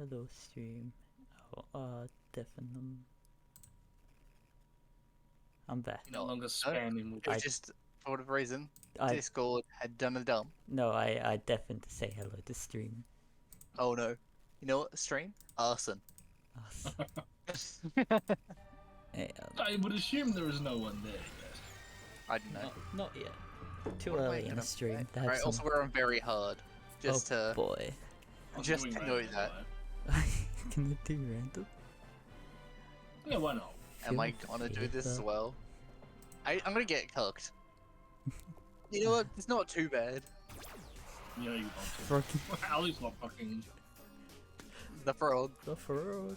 Hello stream. Definitely. I'm back. No longer spamming with It was just, for whatever reason, I Discord had done a dump. no, I definitely say hello to stream. Oh no. You know what? Stream? Arson. Us. Yeah, I would assume there is no one there yet. I don't know. not yet. Too What am I early in gonna the stream say? to have Right, some. also we're on very hard. Just oh to boy. I'm Just doing to random, note that. right? Can I do random? Yeah, why not? am I Feel gonna do this free as to- well? I'm gonna get cooked. You know what? It's not too bad. You know you want Froggy to. Ali's not fucking. The frog. the frog.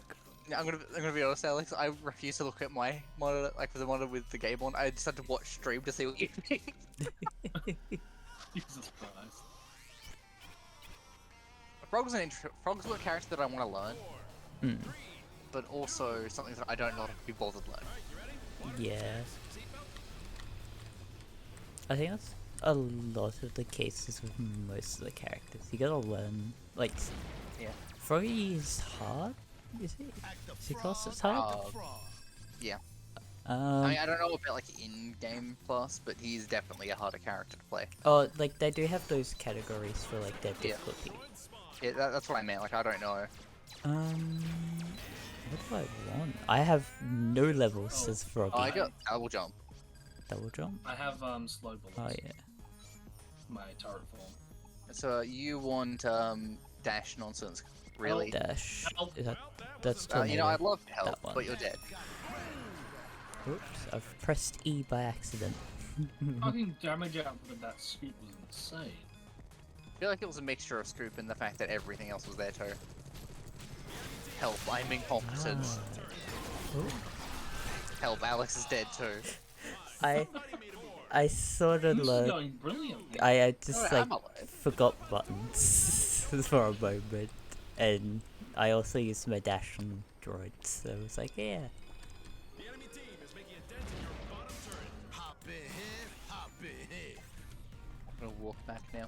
I'm gonna be honest, Alex. I refuse to look at my monitor, like for the monitor with the game on. I just had to watch stream to see what you think. Jesus Christ. Frog's Frog's a character that I want to learn, Mm. but also something that I don't know how to be bothered learning. Yeah. I think that's a lot of the cases with most of the characters. You gotta learn, like, Yeah. Froggy is hard? Is he? Is he classed as hard? Yeah. Um, I don't know about like in-game plus, but he's definitely a harder character to play. oh, like, they do have those categories for, like, their Yeah. difficulty. Yeah, that's what I meant. Like I don't know. What do I want? I have no levels Oh. as Froggy. Oh, I got double jump. Double jump? I have slow bullets. Oh, yeah. My turret form. So you want dash nonsense, really? Dash. Help. Is that's You know, I'd tornado. love to help, That one. but you're dead. Oops, I've pressed E by accident. Fucking damage output of that scoop was insane. I feel like it was a mixture of Scoop and the fact that everything else was there too. Help, I'm incompetent. Oh. Help, Alex is dead too. I sort of This is learned. going brilliantly. I just Alright, like I'm alive. forgot buttons for a moment, and I also used my dash on droids, so I was like, yeah. The enemy team is making a dent in your bottom turret. Hop in here, hop in here. I'm gonna walk back now.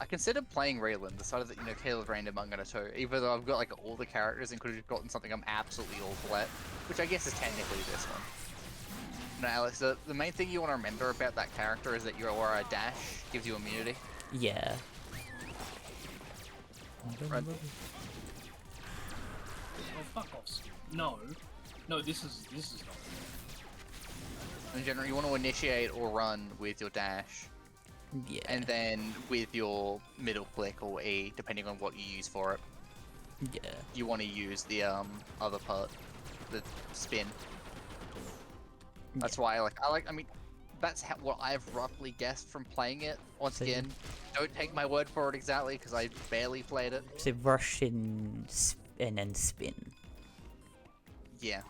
I considered playing Raylan, decided that, you know, Caleb random I'm gonna too, even though I've got like all the characters and could have gotten something I'm absolutely all flat, which I guess is technically this one. No, Alex, the main thing you want to remember about that character is that your aura dash gives you immunity. Yeah. Right. Oh, fuck off, Scoop. No. No, this is not. In general, you want to initiate or run with your dash, Yeah. and then with your middle click or E, depending on what you use for it, Yeah. you want to use the other part, the spin. That's why I mean, that's what I've roughly guessed from playing it. Once So again, don't take my word for it exactly, because I barely played it. So rush and then spin. Yeah.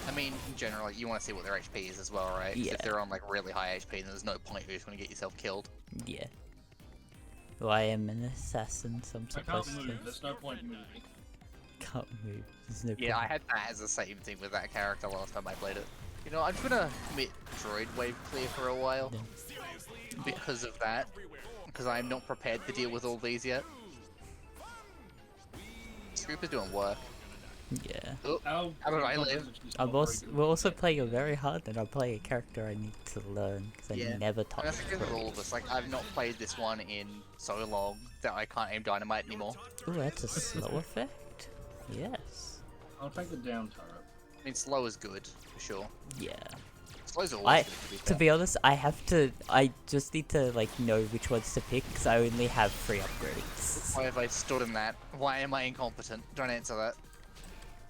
I mean, in general, you want to see what their HP is as well, right? 'Cause Yeah. if they're on like really high HP, then there's no point. You're just going to get yourself killed. Yeah. Well, I am an assassin, so I'm I can't supposed move. to. There's no point moving. Can't move. There's no Yeah, I point. had that as the same thing with that character last time I played it. You know, I'm gonna commit droid wave clear for a while Yeah. because of that. Because I'm not prepared to deal with all these yet. Scoop is doing work. Yeah. Oh, how did I live? We're also playing a very hard, and I'm playing a character I need to learn because I Yeah. never And touched that's because of Froggy. all of us. Like, I've not played this one in so long that I can't aim dynamite anymore. Ooh, that's a slow effect. Yes. I'll take the down turret. I mean, slow is good, for sure. Yeah. Slow's always I, good, to be to fair. be honest, I just need to like know which ones to pick because I only have 3 upgrades. Why have I stood in that? Why am I incompetent? Don't answer that.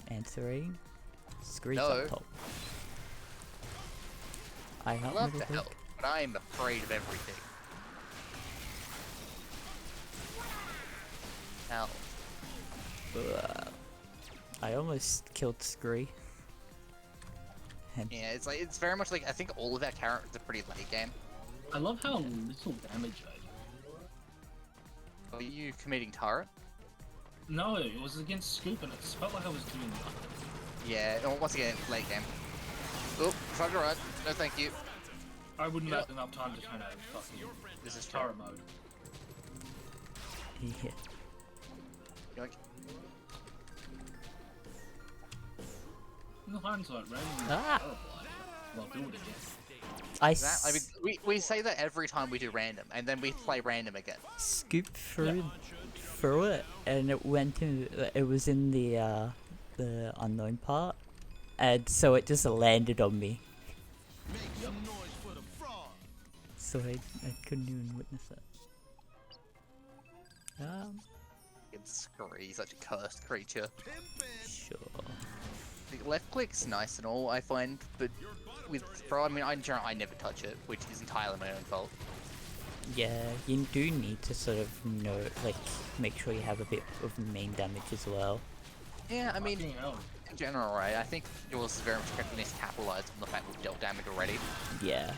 Answering. Screens No. up top. I I help love to middle help, click. but I am afraid of everything. Hell. Ugh. I almost killed Scree. And Yeah, it's very much like, I think all of our characters are pretty late game. I love how little damage I do. Are you committing turret? No, it was against Scoop and it felt like I was doing nothing. Yeah, oh, once again, late game. Oh, tried to run. No thank you. I wouldn't Yeah. have enough time to turn out fucking This is true. turret mode. yeah. You're like, In hindsight, random is Ah. terrible idea. Well, do it again. I mean, we say that every time we do random, and then we play random again. scooped through it, and it went in. It was in the unknown part, and so it just landed on me. Make some noise for the frog. So I couldn't even witness it. It's Scurry, such a cursed creature. Pimpin'. Sure. The left click's nice and all, I find, but with Throw, I mean, I never touch it, which is entirely my own fault. Yeah, you do need to sort of know, like, make sure you have a bit of main damage as well. Yeah, I mean, Fucking hell. in general, right, I think yours is very much needs to capitalize on the fact we've dealt damage already. Yeah.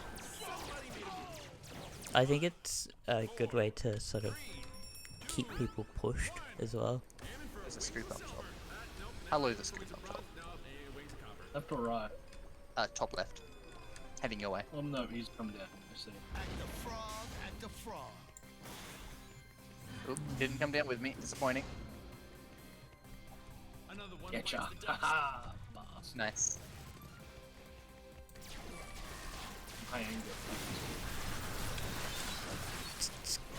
I think it's a good way to sort of keep people pushed as well. There's a scoop up top. Hello, the scoop up top. Left or right? Top left. Heading your way. Oh no, he's come down. I see. At the frog, at the frog. Oop, didn't come down with me. Disappointing. Another one. Getcha. Haha. Bastard. Nice. I ain't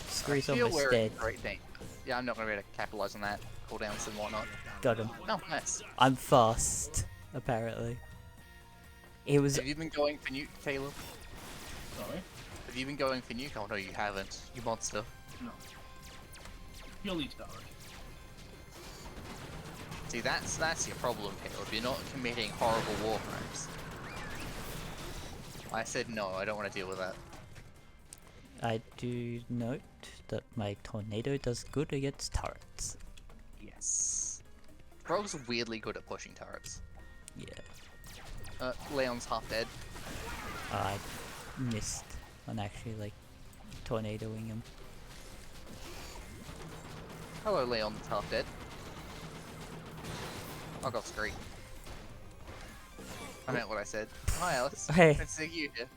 Screws I feel almost we're dead. in great danger. Yeah, I'm not going to be able to capitalize on that. Cooldowns and whatnot. Got him. Oh, nice. I'm fast, apparently. It was. Have you been going for nuke, Caleb? Sorry? Have you been going for nuke? Oh no, you haven't. You monster. No. Purely turret. See, that's your problem, Caleb. You're not committing horrible war crimes. I said no, I don't want to deal with that. I do note that my tornado does good against turrets. Yes. Rogues are weirdly good at pushing turrets. Yeah. Leon's half dead. I missed on actually like tornadoing him. Hello, Leon's half dead. I got screen. I meant what I said. Hi, Alex. Hey. Good to see you here.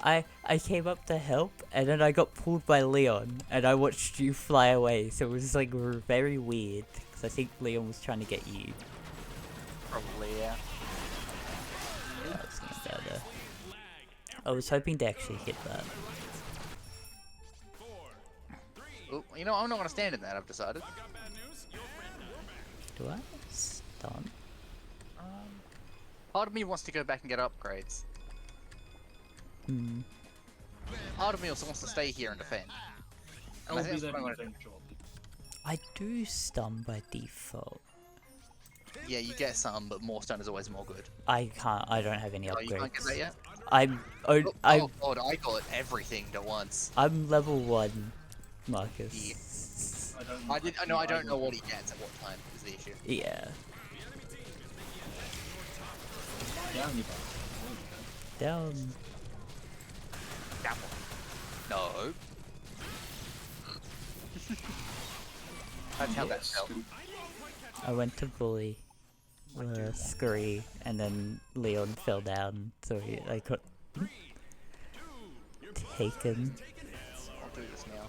I came up to help and then I got pulled by Leon and I watched you fly away, so it was like very weird because I think Leon was trying to get you. Probably, yeah. Yeah, I was gonna stay there. I was hoping to actually hit that. Ooh, you know, I'm not going to stand in that, I've decided. Do I stun? Part of me wants to go back and get upgrades. Hmm. Part of me also wants to stay here and defend. And I I'll think be that's there what I'm gonna defend shortly. I do stun by default. Yeah, you get some, but more stun is always more good. I don't have any Oh, you can't get upgrades. that yet? I'm Oh I'm god, I got everything at once. I'm level 1, Marcus. I I don't know what he gets at what time is the issue. Yeah. Down you Down. That one. No. That's how that felt. I went to bully Scurry and then Leon fell down, so I got taken. I'll do this now.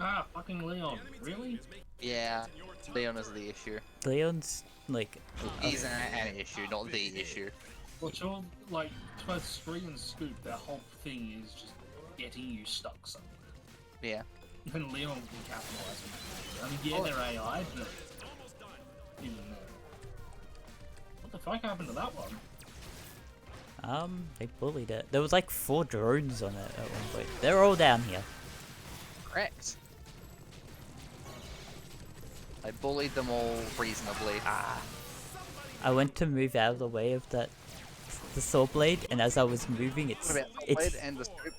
Ah, fucking Leon. Really? Yeah, Leon is the issue. Leon's like He's an issue, not the issue. Well, sure, like, both Spree and Scoop, their whole thing is just getting you stuck somewhere. Yeah. And Leon can capitalize on that. I mean, yeah, they're AI, but even though. What the fuck happened to that one? they bullied it. There was like 4 drones on it at one point. They're all down here. Correct. I bullied them all reasonably. I went to move out of the way of the saw blade, and as I was moving, What about the blade and the scoop?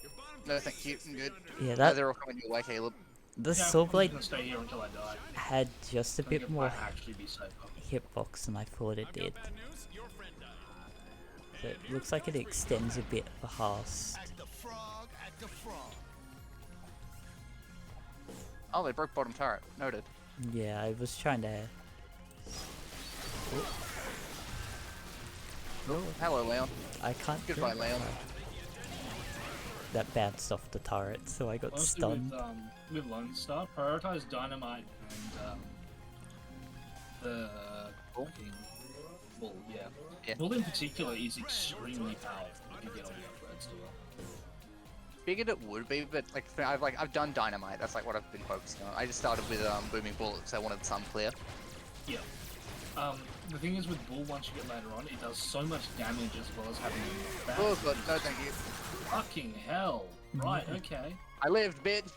No, thank you. I'm good. yeah, No, they're all coming your way, Caleb. the Yeah, saw I'm blade just gonna stay here until I die. had just a I bit think it more might actually be safer. hitbox than I thought it did. So it looks like it extends a bit past. At the frog, at the frog. Oh, they broke bottom turret. Noted. Yeah, I was trying to. Hello, Leon. I can't. do Goodbye, it. Leon. That bounced off the turret, so I got Honestly, stunned. with Lone Star, prioritize Dynamite and the Bull? Bull, yeah. Yeah. Bull in particular is extremely powerful if you get all the upgrades to it. Figured it would be, but like I've done dynamite. That's like what I've been focusing on. I just started with booming bullets. I wanted some clear. Yeah. The thing is with Bull, once you get later on, it does so much damage as well as having a back. Oh god, no thank you. Fucking hell. Right, okay. I lived, bitch.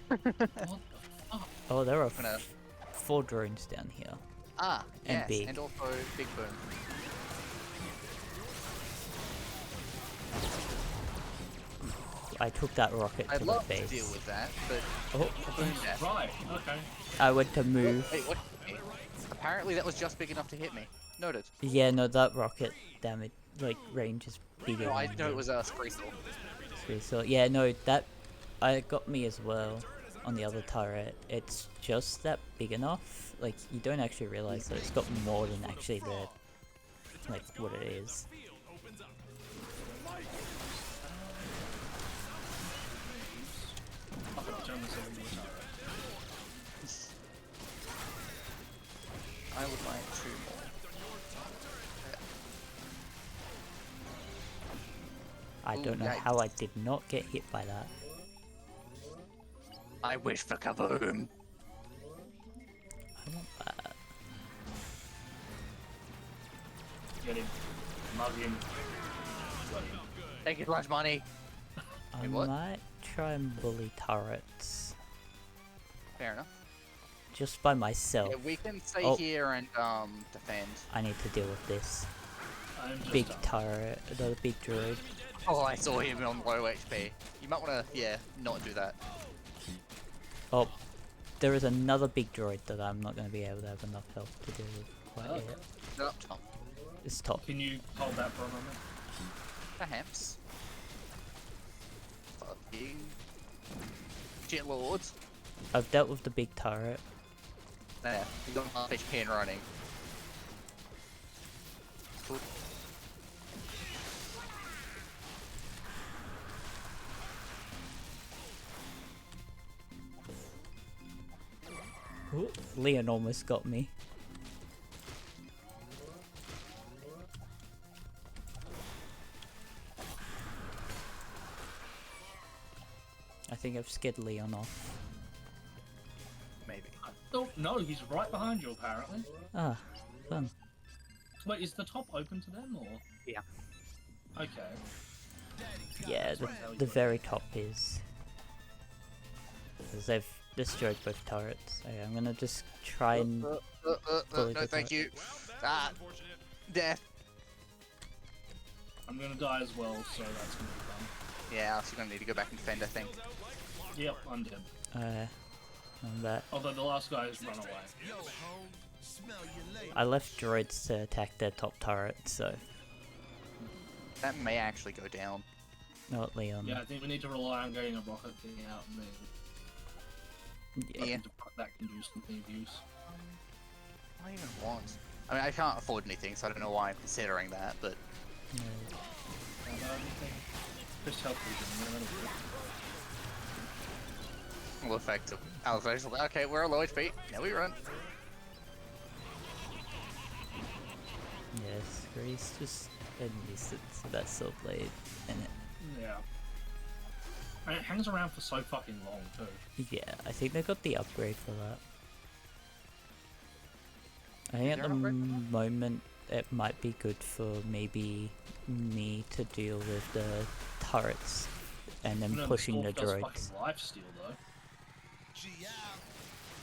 What the fuck? Oh, there are Gonna- 4 drones down here. Ah, And yes, big. and also big boom. I took that rocket I'd to the love to face. deal with that, but Oh, boom death. Right, okay. I went to move. Wait, what? Apparently that was just big enough to hit me. Noted. Yeah, no, that rocket damage, like, range is bigger. No, I than know it the was a Screesel. screw. So, yeah, no, that got me as well on the other turret. It's just that big enough. Like, you don't actually realize that it's got more than actually like, what it is. I'm gonna turn this over to a turret. I would like 2 more. I don't know yikes. how I did not get hit by that. I wish for kaboom. I want that. Get him. Mug him. Got him. Thank you so much, money. I Wait, what? might try and bully turrets. Fair enough. Just by myself. Yeah, we can stay Oh. here and defend. I need to deal with this. I'm just Big done. turret, another big droid. Oh, I saw him on low HP. You might want to, yeah, not do that. Oh, there is another big droid that I'm not going to be able to have enough health to deal with quite Okay. yet. Go up top. It's top. Can you hold that for a moment? Perhaps. Fucking shitlords. I've dealt with the big turret. There, you got half HP and running. Cool. Ooh, Leon almost got me. I think I've scared Leon off. Maybe. I don't know, he's right behind you apparently. Ah, fun. Wait, is the top open to them or? Yeah. Okay. Yeah, the very top is. Because they've destroyed both turrets. Okay, I'm gonna just try and. Bully No, the thank turret. you. Ah, death. I'm gonna die as well, so that's gonna be fun. Yeah, so you're gonna need to go back and defend, I think. Yep, I'm dead. On that. Although the last guy has run away. Yo, home, smell you later. I left droids to attack their top turret, so. That may actually go down. Not Leon. Yeah, I think we need to rely on getting a rocket thing out and then Yeah. that can do something of use. What do I even want? I mean, I can't afford anything, so I don't know why I'm considering that, but... No. Just help you, that'll do. Will affect Alexander's like, okay, we're at low HP. Now we run. Yes, Grace just a nuisance of that sword blade, and Yeah. And it hangs around for so fucking long too. yeah, I think they got the upgrade for that. I think at there the an upgrade? moment it might be good for maybe me to deal with the turrets and then No, pushing the Scorp does droids. fucking lifesteal though.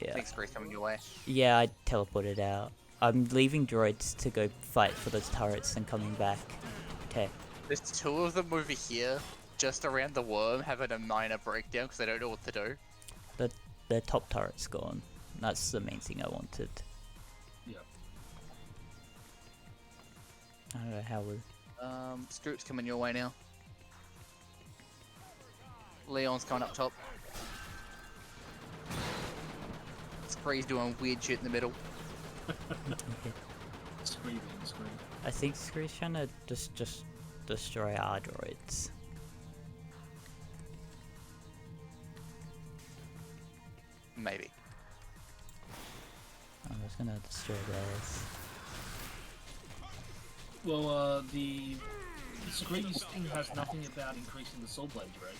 Yeah, Thanks, Grace, coming your way. yeah, I teleported out. I'm leaving droids to go fight for those turrets and coming back. Okay. There's 2 of them over here, just around the worm, having a minor breakdown because they don't know what to do. The top turret's gone. That's the main thing I wanted. Yeah. I don't know how we. Scoot's coming your way now. Leon's coming up top. Spree's doing weird shit in the middle. Okay. Screaming. I think Scree's trying to just destroy our droids. Maybe. I'm just gonna destroy theirs. Well, the Screeze thing has nothing about increasing the soul blade duration.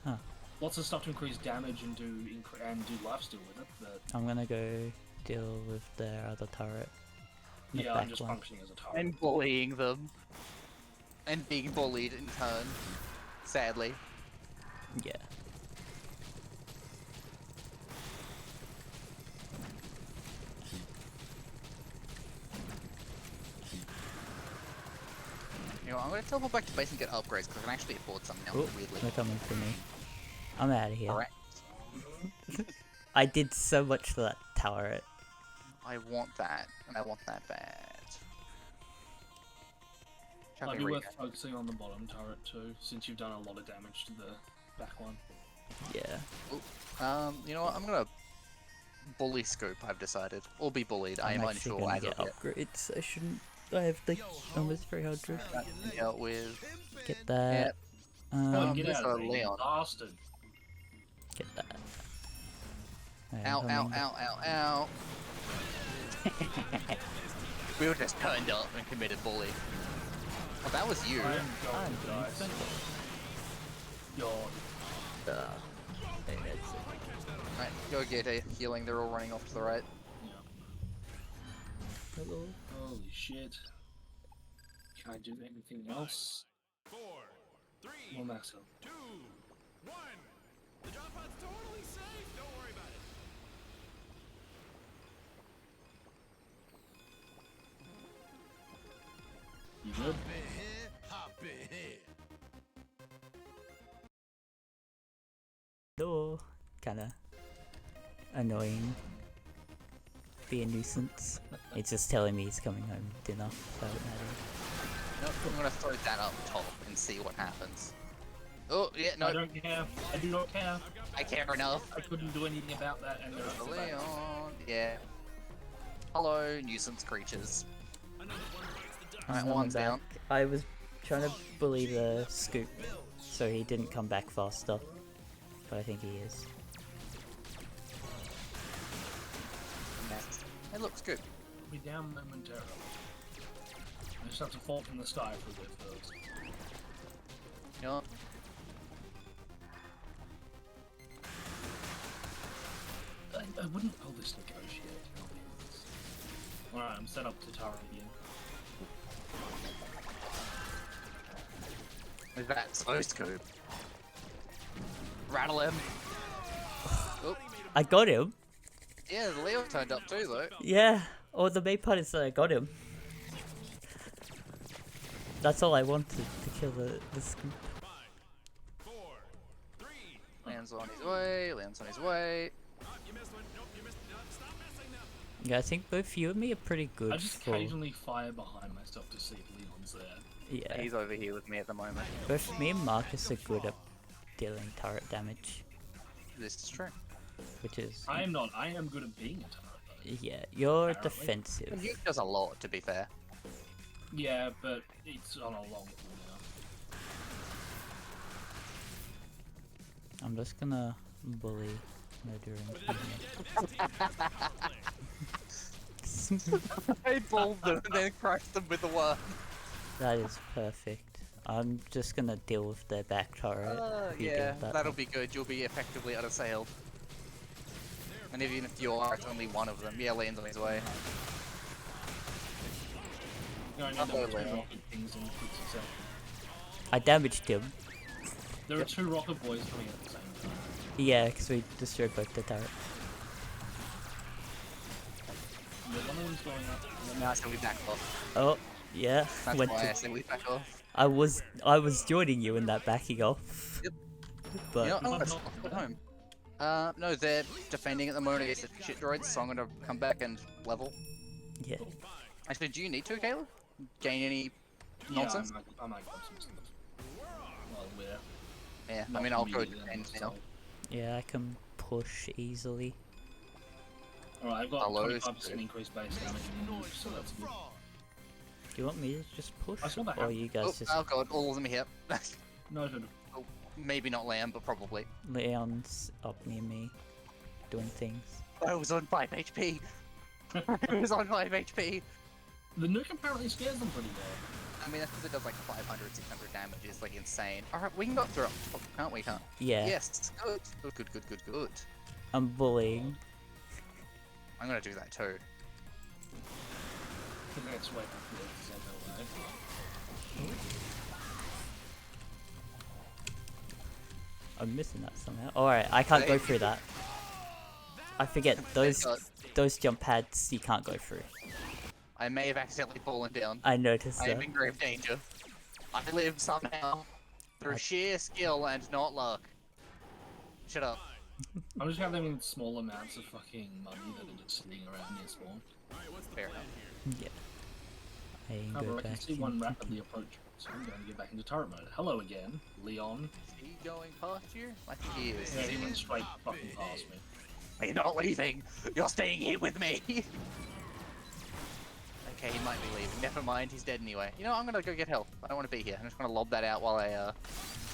Huh. Lots of stuff to increase damage and do life steal with it, but I'm gonna go deal with their other turret. The yeah, back I'm just one. functioning as a target. And bullying them. And being bullied in turn. Sadly. Yeah. You know, I'm gonna teleport back to base and get upgrades because I can actually afford some now, Oh, weirdly. they're coming for me. I'm out of here. Alright. I did so much for that turret. I want that, and I want that bad. Shall Might we be re- worth focusing on the bottom turret too, since you've done a lot of damage to the back one. Yeah. You know what? I'm gonna bully scoop. I've decided, or be bullied. I I'm am actually unsure gonna as get of yet. upgrades. I shouldn't. I have like almost 300. That can dealt with. Get that. Oh, get this out of there, you Leon. bastard! Get that. I am Ow! Ow! coming. Ow! Ow! Ow! We were just turned up and committed bully. Oh, that was you. I'm going I'm to doing die. something. You're Hey, that's it. Right, go get a healing. They're all running off to the right. Hello. holy shit. Can I do anything else? 4, 3, Well, max health. 2, 1. The drop pod's totally safe. Don't worry about it. You good? Hop in here. Hello. Kinda annoying. Be a nuisance. It's just telling me he's coming home to dinner, so it matters. Nope, I'm gonna throw that up top and see what happens. Oh, yeah, I no, don't care. I do not care. I care enough. I couldn't do anything about that, and they're at the back. Leon, yeah. Hello, nuisance creatures. Alright, I'm one's back. down. I was trying to bully the scoop so he didn't come back faster. But I think he is. It looks good. Be down momentarily. I just have to fall from the sky for a bit first. You know, I wouldn't pull this negotiate. Alright, I'm set up to turret again. with that slow scoop. Rattle him. Oh, I got him! yeah, the Leo turned up too, though. Yeah! Oh, the main part is that I got him. That's all I wanted, to kill the scoop. 5, 4, 3. Lands on his way, lands on his way. Oh, you missed one. Nope, you missed. No, stop missing them. Yeah, I think both you and me are pretty good I just for... occasionally fire behind myself to see if Leon's there. Yeah. He's over here with me at the moment. Both me and Marcus are good at dealing turret damage, This is true. which is... I am not. I am good at being a turret, though. Yeah, you're Apparently. defensive. He does a lot, to be fair. Yeah, but it's on a long cooldown. I'm just gonna bully murdering. I bowled them and then crushed them with the worm. That is perfect. I'm just gonna deal with their back turret. You deal Yeah, with that that'll one. be good. You'll be effectively unassailed. And even if you are, it's only one of them. Yeah, lands on his way. You only Not know the two Leo. rocket things in quick succession. I damaged him. There are two rocket boys coming at the same time. Yeah, because we destroyed both the turrets. Yeah, one of them's going up. and then Now I said we back off. Oh, yeah. That's went why to- I said we back off. I was joining you in that backing off. Yep. But You know, I'm let's not- go home. No, they're defending at the moment against the shit droids, so I'm gonna come back and level. yeah. Actually, do you need to, Caleb? Gain any Yeah, nonsense? I might grab some stuff. Well, where? Yeah, I Not mean, I'll go immediately, defend so- now. Yeah, I can push easily. Alright, I've got Hello, 25% Spirit. increased base damage in move, so that's good. Do you want me to just push? I saw that Or happen. you guys Oh, just... oh god, all of them here. Noted. Maybe not Lamb, but probably. Leon's up near me, doing things. I was on 5 HP. I was on 5 HP. The nuke apparently scares them pretty well. I mean, that's because it does like 500, 600 damage. It's like insane. Alright, we can go through it, can't we, huh? Yeah. Yes, good. Good. I'm bullying. I'm gonna do that too. Let's wait for it to send away. I'm missing that somehow. Alright, I can't go through that. I forget, those jump pads you can't go through. I may have accidentally fallen down. I noticed I that. am in grave danger. I live somehow through sheer skill and not luck. Shut up. I'm just having small amounts of fucking money that are just sitting around near spawn. Fair enough. Yeah. I ain't Oh, go but I can back see one in. rapidly approaching, so I'm going to get back into turret mode. Hello again, Leon. Is he going past you? I think he is. Yeah, he went straight fucking past me. You're not leaving. You're staying here with me. Okay, he might be leaving. Never mind, he's dead anyway. You know, I'm gonna go get help. I don't want to be here. I'm just gonna lob that out while I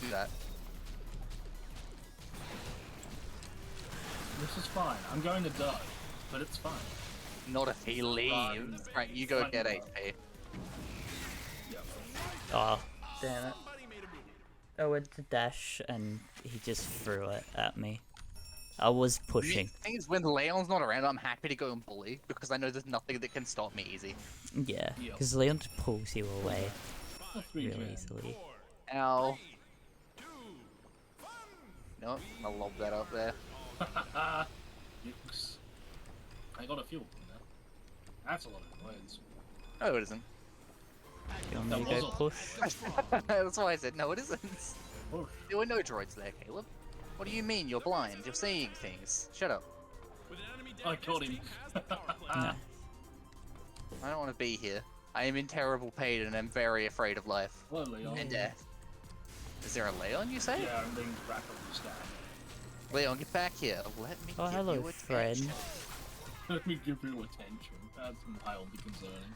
do that. This is fine. I'm going to die, but it's fine. Not if he leaves. Right, you go get HP. Yep. Oh, damn it. I went to dash and he just threw it at me. I was pushing. The thing is, when Leon's not around, I'm happy to go and bully because I know there's nothing that can stop me easy. Yeah, Yep. because Leon just pulls you away Really real easily. Ow. No, I'll lob that up there. Yikes. I got a fuel from there. That's a lot of coins. No, it isn't. You want me to That go wasn't- push? That's why I said no, it isn't. Oh, There were no droids there, Caleb. What do you mean? You're blind. You're seeing things. Shut up. I got him. No. I don't want to be here. I am in terrible pain and I'm very afraid of life Hello, Leon. and death. Is there a Leon, you say? Yeah, I'm being rapidly stabbed. Leon, get back here. Let me Oh, give hello, you friend. attention. Let me give you attention. That's mildly concerning.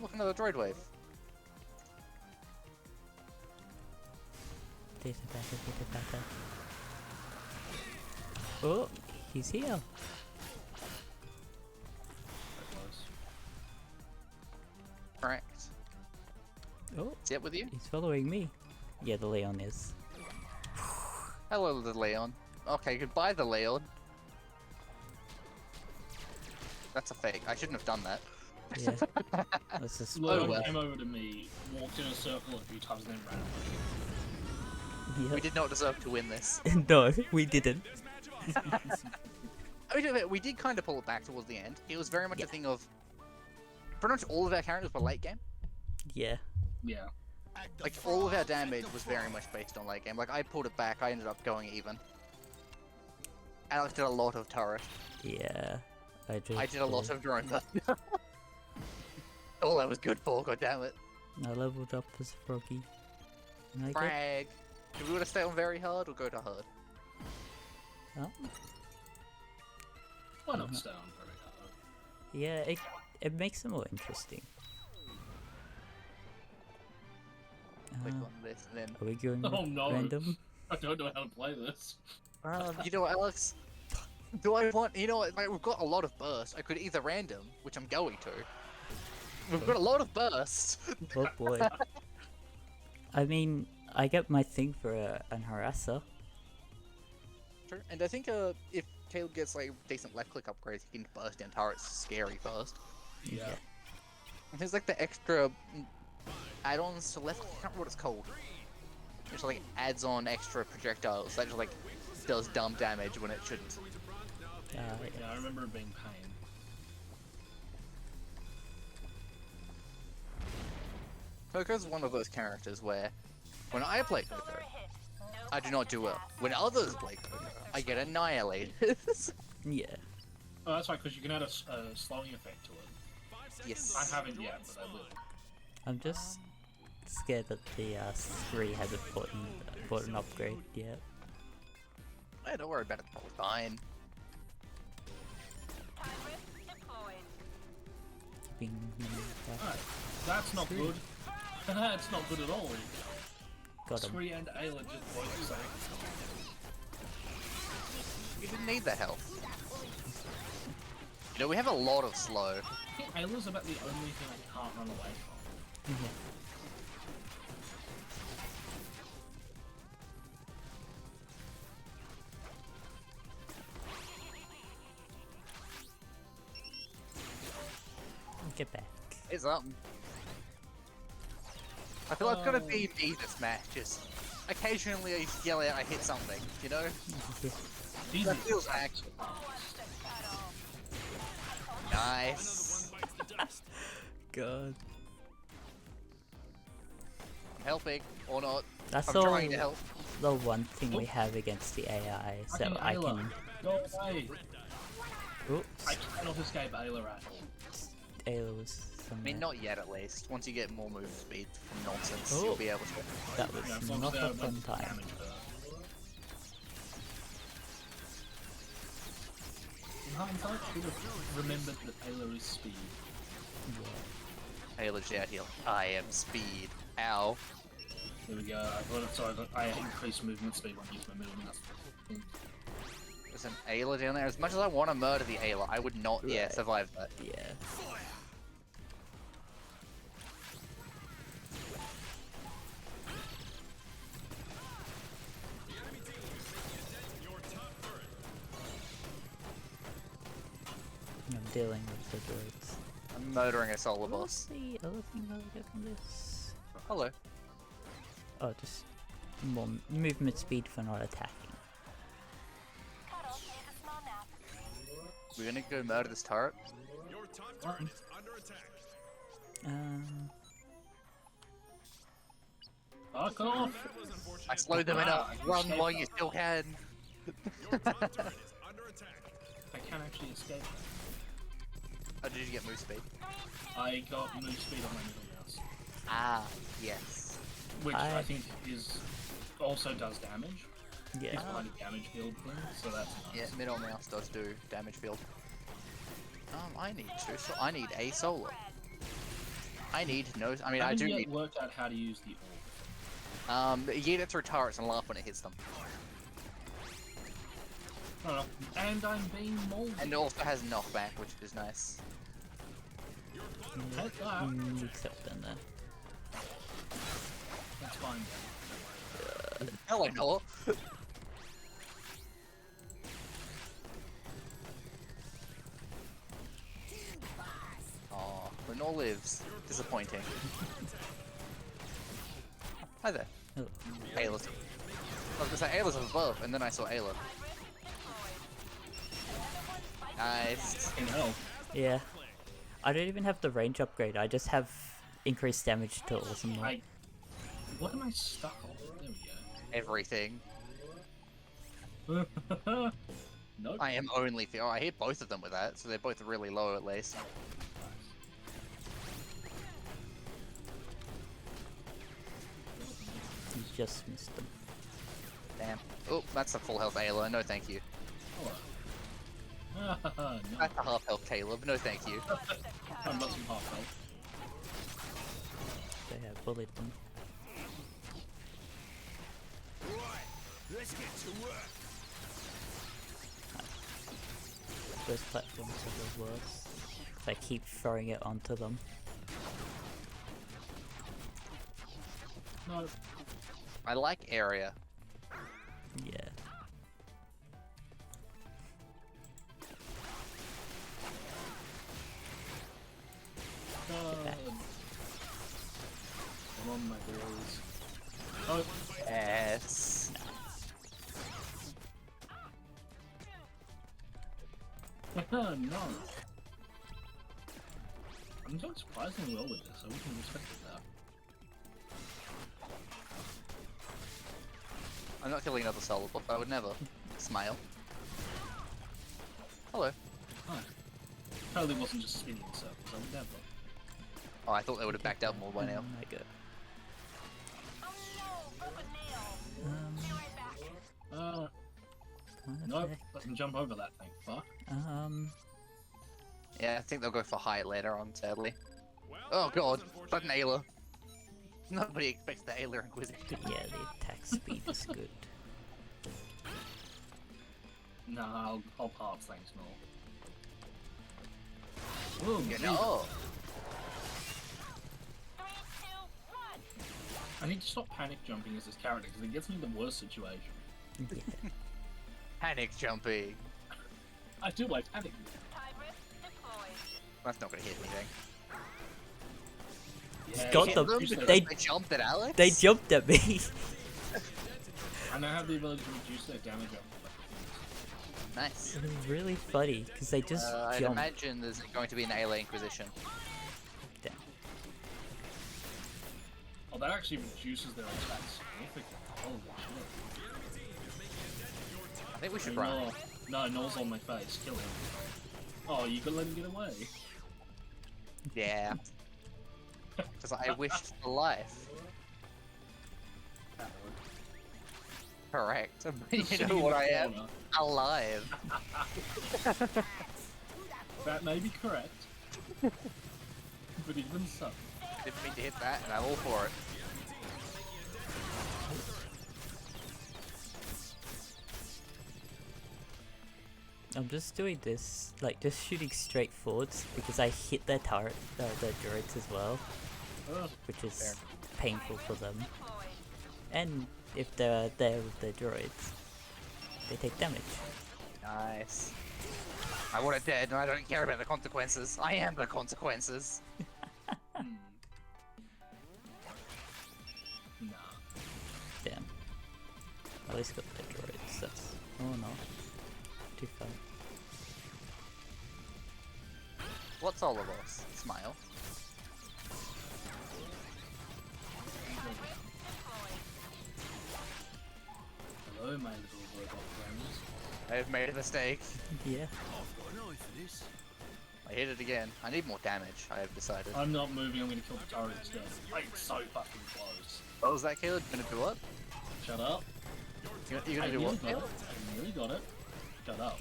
Look, another droid wave. Oh, he's here. That was. Correct. Oh, Is it with you? he's following me. Yeah, the Leon is. Hello, the Leon. Okay, goodbye, the Leon. That's a fake. I shouldn't have done that. Yeah. That's a Leon spoiler. well. came over to me, walked in a circle a few times, and then ran away. We Yep. did not deserve to win this. No, we didn't. I mean, we did kind of pull it back towards the end. It was very much Yeah. a thing of... Pretty much all of our characters were late game. Yeah. Yeah. Like, all of our damage was very much based on late game. Like, I pulled it back, I ended up going even. Alex did a lot of turret. Yeah. I I did a lot of drone. All that was good for, goddammit. I leveled up as Froggy. And I get... Frag. Do we want to stay on very hard or go to hard? Oh, Why not stay on very hard? yeah, it makes it more interesting. Click on this and then... Are we going Oh, no. random? I don't know how to play this. You know what, Alex? Do I want... You know what, like, we've got a lot of burst. I could either random, which I'm going to. We've got a lot of burst. Oh boy. I mean, I get my thing for an harasser. True. And I think if Caleb gets like decent left click upgrades, he can burst down turrets scary fast. Yeah. And there's like the extra add-ons to left. I can't remember what it's called. Which like adds on extra projectiles that just like does dumb damage when it shouldn't. Yeah, I remember it being pain. Coco's one of those characters where when I play Coco, I do not do well. When others play Coco, I get annihilated. Yeah. Oh, that's right, because you can add a slowing effect to it. Yes. I haven't yet, but I will. I'm just scared that the 3 hasn't bought an upgrade yet. Hey, don't worry about it. It's fine. Keeping Alright, that's not good. That's not good at all. Got him. Scree and Ayla just both say. You didn't need that health. You know, we have a lot of slow. I think Ayla's about the only thing I can't run away from. Yeah. Get back. It's up. I feel like it's gonna be me this match. Just occasionally I yell out, I hit something. You know, Easy. that feels actually nice. God. I'm helping or not. That's I'm all trying to help. the one thing we have against the AI is that I Ayla. can. Go away. Oops. I cannot escape Ayla at all. Ayla was I somewhere. mean, not yet at least. Once you get more move speed from nonsense, Oh. you'll be able to. That was Yeah, as long not as a they're fun like time. damage her. In hindsight, I should have remembered that Ayla is speed. Yeah. Ayla's out here. I am speed. Ow. There we go. I increased movement speed when I use my movement. That's the thing. There's an Ayla down there. As much as I want to murder the Ayla, I would not Right. survive that. Yeah. I'm dealing with the droids. I'm murdering a solar What's boss. the other thing that I get from this? Hello. Oh, just more movement speed for not attacking. We're gonna go murder this turret. Your top turret is under attack. Fuck off! That was unfortunate. I slowed them Wow, enough. I can Run escape while that. you still can. Your top turret is under attack. I can actually escape that. Oh, did you get move speed? I got move speed on my middle mouse, Ah, yes. which I- I think is also does damage. Yeah. It's behind a damage field thing, so that's nice. Yeah, middle mouse does do damage field. I need two. So I need a solar. I need no. I mean, I I haven't do yet need. worked out how to use the orb. You get it through turrets and laugh when it hits them. I don't know. And I'm being molded. And it also has knockback, which is nice. Take that. Except in there. That's fine. Hell, I know. Oh, Lenore lives. Disappointing. Hi there. Oh, Ayla's. I was gonna say Ayla's above, and then I saw Ayla. Nice. Fucking hell. yeah. I don't even have the range upgrade. I just have increased damage to Awesomenauts. What am I stuck on? There Everything. we go. Nope. I am only. Oh, I hit both of them with that, so they're both really low at least. You just missed them. Damn. Oh, that's a full health Ayla. No, thank you. Hello. No. That's a half health Caleb. No, thank you. I've got some half health. They have bullied them. Let's get to work. Those platforms are the worst. 'Cause I keep throwing it onto them. No. I like area. Yeah. God. back. Come on, my boys. Oh, Yes. no. I'm doing surprisingly well with this, so we can respect that. I'm not killing another solar buff. I would never. Smile. Hello. Hi. Totally wasn't just spinning in circles, I would never. Oh, I thought they would have backed up more by now. Oh my god. Nope, Okay. doesn't jump over that thing, fuck. Yeah, I think they'll go for height later on, sadly. Well, Oh that was god, but an unfortunate. Ayla. Nobody expects the Ayla Inquisition. But yeah, the attack speed is good. Nah, I'll pass, thanks, no. Oh, You Jesus. know. I need to stop panic jumping as this character because it gets me in the worst situation. Yeah. Panic jumping. I do like panic. That's not gonna hit anything. Yeah, got hit them. them. They- They jumped at Alex? They jumped at me. I now have the ability to reduce their damage up. Nice. It was really funny because they just I'd jumped. imagine there's going to be an ALA Inquisition. Damn. Oh, that actually reduces their attack significantly. Holy shit. I think we should Hey, run. No, Noel's on my face. Kill him. Oh, you could let him get away. Yeah. Because I wished for life. That would. Correct. You Sitting know in what the I am? corner. Alive. That may be correct. But even so. Didn't mean to hit that, and I'm all for it. I'm just doing this, like just shooting straight forwards because I hit their turret, their droids as well, Ugh. which is Fair. painful for them. And if they're there with their droids, they take damage. Nice. I want it dead, and I don't care about the consequences. I am the consequences. Hmm. Nah. Damn. At least got their droids. That's oh no, too far. What's all of us? Smile. Hello, my little robot friends. I have made a mistake. Yeah. No for this. I hit it again. I need more damage, I have decided. I'm not moving, I'm gonna kill the turret instead. Like, so fucking close. What was that, Caleb? You gonna do what? Shut up. You I gonna do nearly what, got Caleb? it. I nearly got it. Shut up.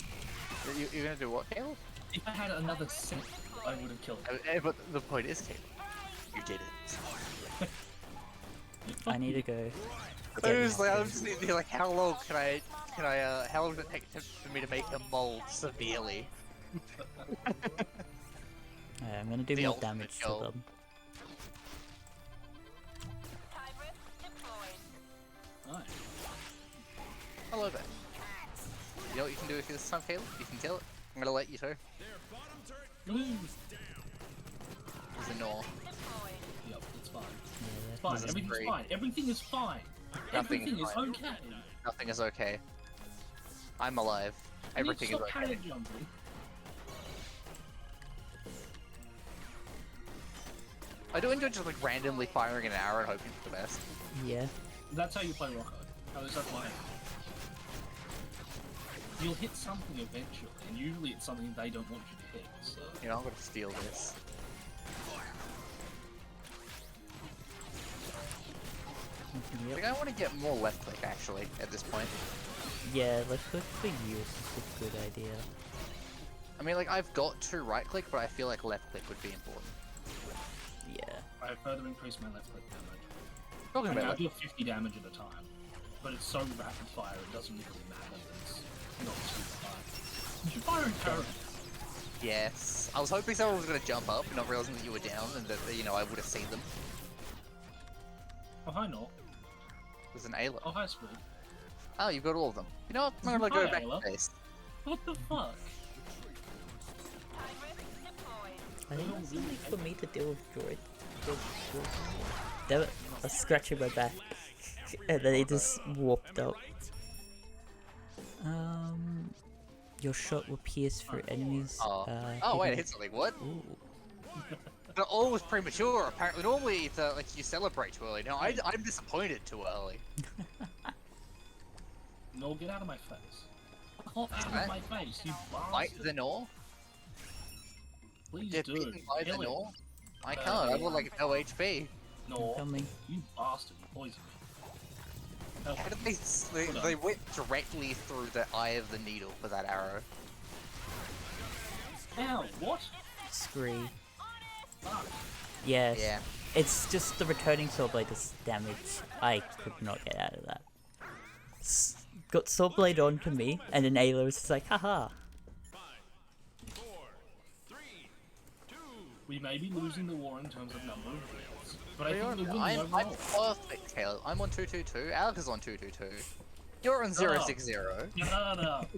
You gonna do what, Caleb? If I had another second, I would have killed it. But the point is, Caleb, you did it. I need to go. I was like, I'm just thinking, like, how long how long does it take for me to make them mold severely? Alright, I'm gonna do The more ultimate damage to goal. them. Nice. I love it. You know what you can do with this time, Caleb? You can kill it. I'm gonna let you too. Woo! There's a Nor. Yep, it's fine. Yeah, It's fine. This is Everything's great. fine. Everything is fine. Nothing is Everything is fine. okay. Nothing is okay. I'm alive. You need to Everything is stop okay. panic jumping. I do enjoy just like randomly firing an arrow and hoping for the best. yeah. That's how you play Rocco. At least that's my aim. You'll hit something eventually, and usually it's something they don't want you to hit, so... You know, I'm gonna steal this. I Yep. think I want to get more left click actually at this point. Yeah, left click for you is a good idea. I mean, like I've got to right click, but I feel like left click would be important. Yeah. I further increased my left click damage. Talking I mean, about I do 50 damage at a time, but it's so rapid fire it doesn't really matter that it's not super high. You fire in turret. yes, I was hoping someone was gonna jump up, not realizing that you were down, and that you know I would have seen them. Oh, hi, Nor. There's an Ayla. Oh, hi, Speed. Oh, you've got all of them. You know what? I'm gonna Hi, go back Ayla. to base. What the fuck? I think it's something for me to deal with droid. Damn it, I was scratching my back. And then he just warped up. Your shot will pierce through enemies. Oh, oh wait, I hidden- hit something. What? Ooh. But all was premature. Apparently, normally it's like you celebrate too early. No, I'm disappointed too early. Nor, get out of my face. Hop out of Right. my face, you Fight bastard. the Nor. Please Get do. beaten by the Kill him. Nor. I can't. I've got like no HP. Nor, Coming. you bastard, you poisoned me. Help. How did they went directly through the eye of the needle with that arrow? Ow, what? Scree. Fuck. Yes. Yeah. It's just the returning swordblade does damage. I could not get out of that. Got swordblade onto me, and then Ayla was just like, haha. 5, 4, 3, 2, We may be losing the war in terms of number of kills, but I think I'm, we're winning I'm overall. perfect, Caleb. I'm on 222. Alex is on 222. You're on 060. Shut up.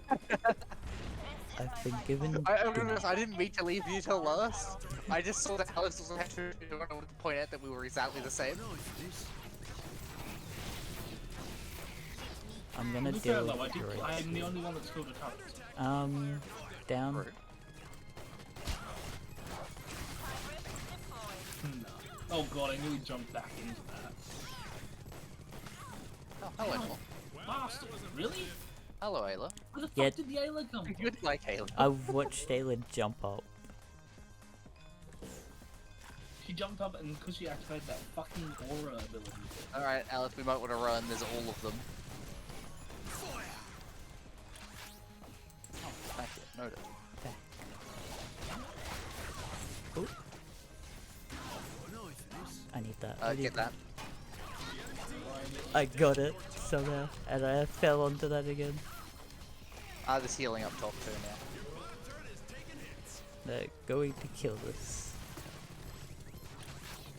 I've been given. I didn't mean to leave you till last. I just saw that Alex was on 222 and I wanted to point out that we were exactly the same. I'm gonna To be fair deal though, with droids. I'm the only one that's killed a turret. Down. Rude. No. Oh god, I nearly jumped back into that. Oh, hello, Noel. Bastard, really? Hello, Ayla. Where the fuck Yeah. did the Ayla come from? Good like Ayla. I've watched Ayla jump up. She jumped up and because she activated that fucking aura ability. Alright, Alex, we might want to run. There's all of them. Oh, thank you. Noted. Ooh. I need that. Get that. I got it somehow, and I fell onto that again. There's healing up top too now. They're going to kill this.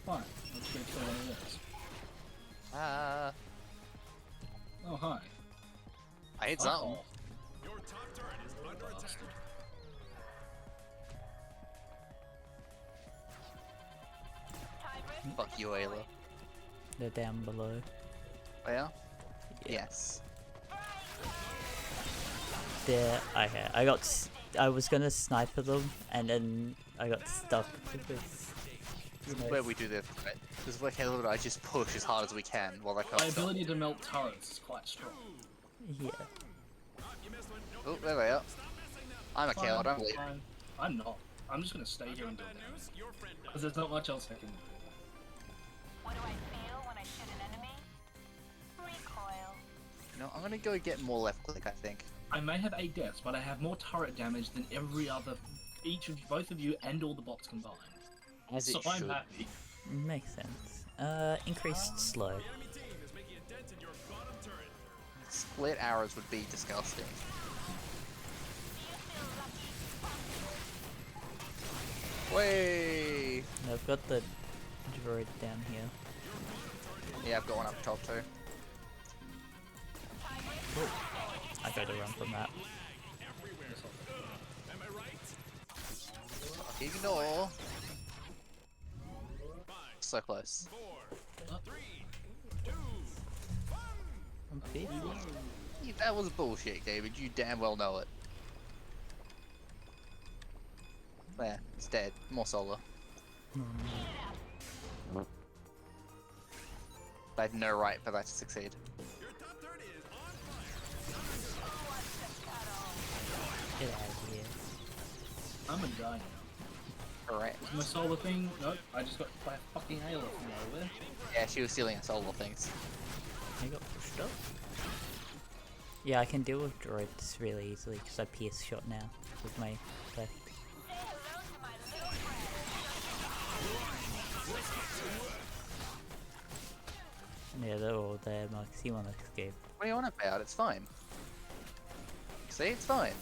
Fine, let's go kill one of those. Oh, hi. I hit something. Uh-oh. Your top turret is under attack. Fuck you, Ayla. They're down below. Oh, yeah? Yeah. Yes. There, I got. I was gonna sniper them, and then I got stuck because. This is where we do this, right? This is where Caleb and I just push as hard as we can while they My come. ability to melt turrets is quite strong. Yeah. Oh, there they are. I'm a Fine, Caleb, I'm leaving. fine. I'm not. I'm just gonna stay here and do it. Because there's not much else I can do. What do I feel when I shoot an enemy? Recoil. You know, I'm gonna go get more left click, I think. I may have 8 deaths, but I have more turret damage than every other, both of you and all the bots combined. As it So I'm should. happy. Makes sense. Increased slow. Split arrows would be disgusting. Way. I've got the droid down here. Yeah, I've got one up top too. I gotta run from that. Ignore. So close. I'm fearful. Yeah, that was bullshit, David. You damn well know it. There, it's dead. More solar. I had no right for that to succeed. Get out of here. I'm gonna die now. Correct. Is my solar thing? Nope, I just got hit by a fucking Ayla from nowhere. Yeah, she was stealing us solar things. I got pushed up. Yeah, I can deal with droids really easily because I pierce shot now with my left. Yeah, they're all there, Max. You want to escape? What do you want about? It's fine. See, it's fine.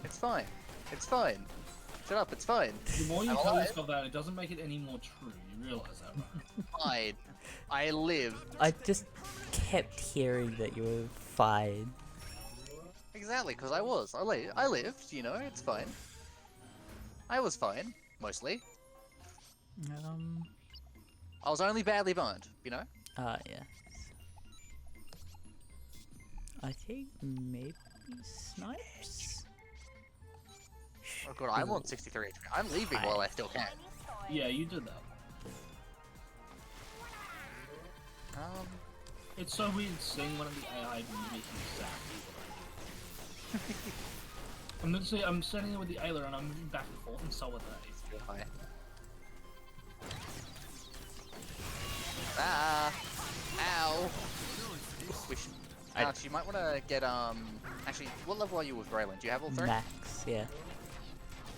It's fine. It's fine. Shut up, it's fine. The more you I'm tell alive. yourself that, it doesn't make it any more true. You realize that, right? Fine. I live. I just kept hearing that you were fine. Exactly, because I was. I lived, you know, it's fine. I was fine, mostly. I was only badly burned, you know? Yeah. I think maybe snipes? Oh god, I'm on 63 HP. I'm leaving while I still can. Yeah, you did that. It's so weird seeing one of the AI mimic exactly what I do. I'm literally, I'm standing there with the Ayla and I'm moving back and forth, and so are they. Hi. Ah! Ow! Wish. Alex, you might want to get, actually, what level are you with Braylon? Do you have all three? Max, yeah.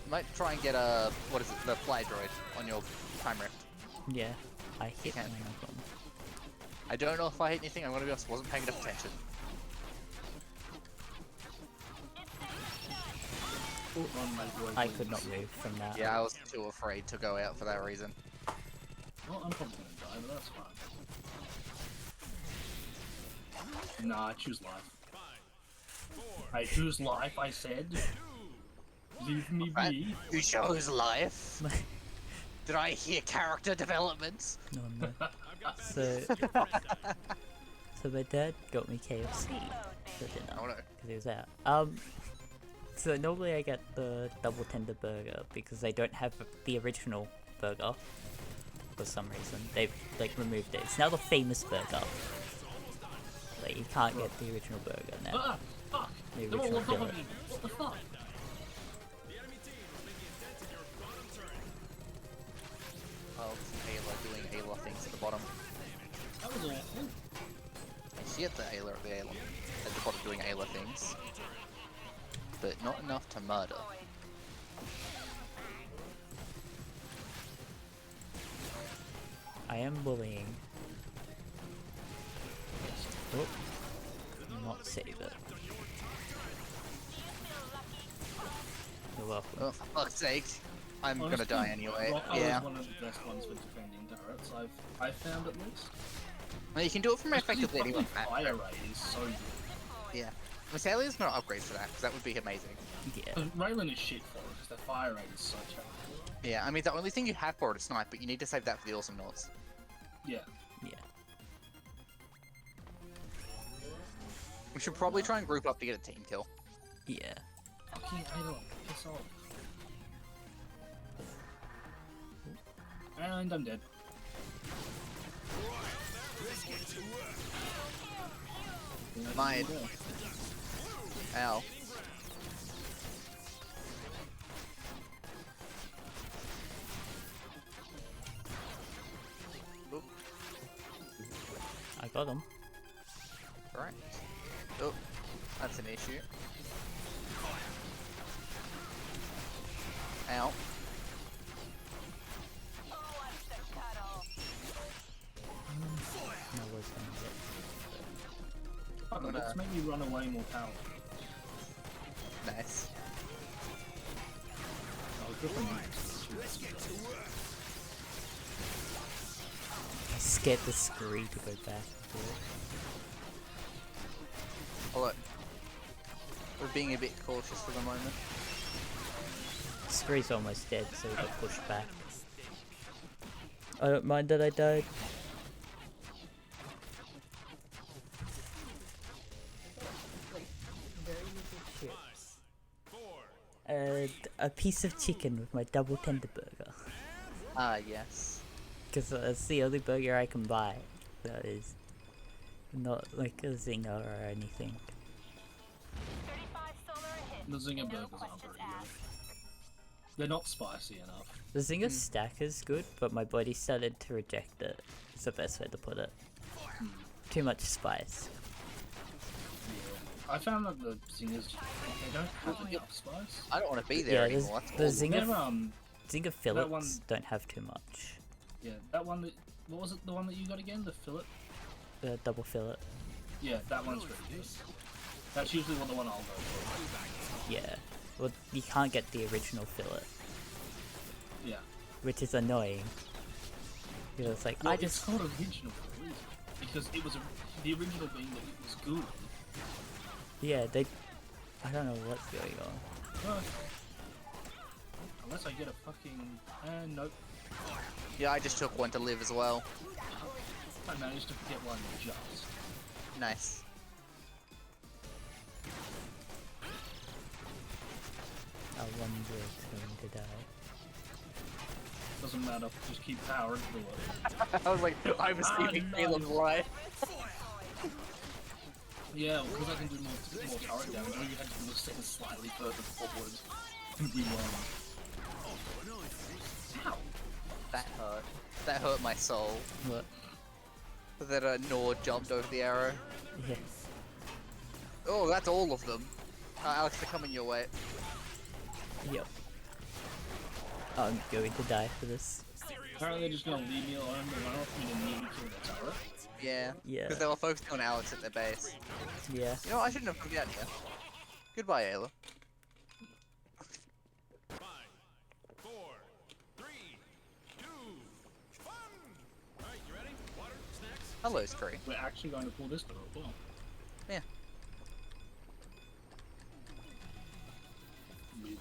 You might try and get what is it, the fly droid on your time rift. Yeah. I hit can. one of them. I don't know if I hit anything, I'm gonna be honest, wasn't paying enough attention. On my droid I wings. could not move from that. Yeah, I was too afraid to go out for that reason. Well, I'm probably gonna die, but that's fine. Nah, I choose life. I choose life, I said. Leave me be. You chose life. Did I hear character developments? No, no. So, so my dad got me KFC for dinner Oh no. because he was out. So normally I get the double tender burger because they don't have the original burger for some reason. They've like removed it. It's now the famous burger. Like you can't get the original burger now. Ah, fuck! The They're all original on top billet. of me. What the fuck? Oh, Ayla doing Ayla things at the bottom. That was awful. I see at the Ayla at the bottom doing Ayla things. But not enough to murder. I am bullying. Oh, not save it. You're welcome. Oh, for fuck's sake. I'm Honestly, gonna die anyway. Rocco Yeah. is one of the best ones for defending turrets I've found at least. Well, you can do it from effectively His anyone. fucking fire rate is so good. Yeah. Metalia's not upgrade for that, because that would be amazing. Yeah. Raylan is shit for it because their fire rate is so terrible. Yeah, I mean, the only thing you have for it is snipe, but you need to save that for the Awesomenauts. Yeah. Yeah. We should probably try and group up to get a team kill. Yeah. Fucking idol. Piss off. And I'm dead. Mine. Ow. Oop, I got him. right. Oh, that's an issue. Ow. No, was gonna Fuck, gonna- let's make me run away more power. Nice. I'll grip on I scared the scree to go back to it. Although, we're being a bit cautious for the moment. Scree's almost dead, so we got pushed back. I don't mind that I died. And a piece of chicken with my double tender burger. Ah, yes. Because that's the only burger I can buy that is not like a zinger or anything. 35 solar a hit. The zinger No burgers aren't questions very good. asked. They're not spicy enough. The zinger stack is good, but my body started to reject it. It's the best way to put it. Too much spice. Yeah. I found that the zingers, they don't have enough spice. I don't want to be there Yeah, anymore. the That's awful. zinger, They're, zinger fillets don't have too much. yeah, that one that, what was it, the one that you got again? The fillet? The double fillet. Yeah, that one's really good. That's usually the one I'll go for. Yeah. Well, you can't get the original fillet, Yeah. which is annoying. Because it's like, Well, I it's just... called original for a reason. Because it was, the original being that it was good. Yeah, they... I don't know what's going on. Well, unless I get a fucking, nope. Yeah, I just took one to live as well. I managed to get one just. Nice. I wonder it's going to die. Doesn't matter, just keep powering through it. I was like, I was keeping no. Caleb's life. Yeah, because I can do more turret damage, all you had to do was stand slightly further forward. And we won. Ow! That hurt. That hurt my soul. What? That Nord jumped over the arrow. Yeah. Oh, that's all of them. Alex, they're coming your way. Yep. I'm going to die for this. Apparently they're just gonna leave me alone, but I don't want me to need to kill the turret. Yeah. Yeah. Because they were focusing on Alex at their base. Yeah. You know what? I shouldn't have come down here. Goodbye, Ayla. Hello, Scree. We're actually going to pull this door as well. Yeah. Somebody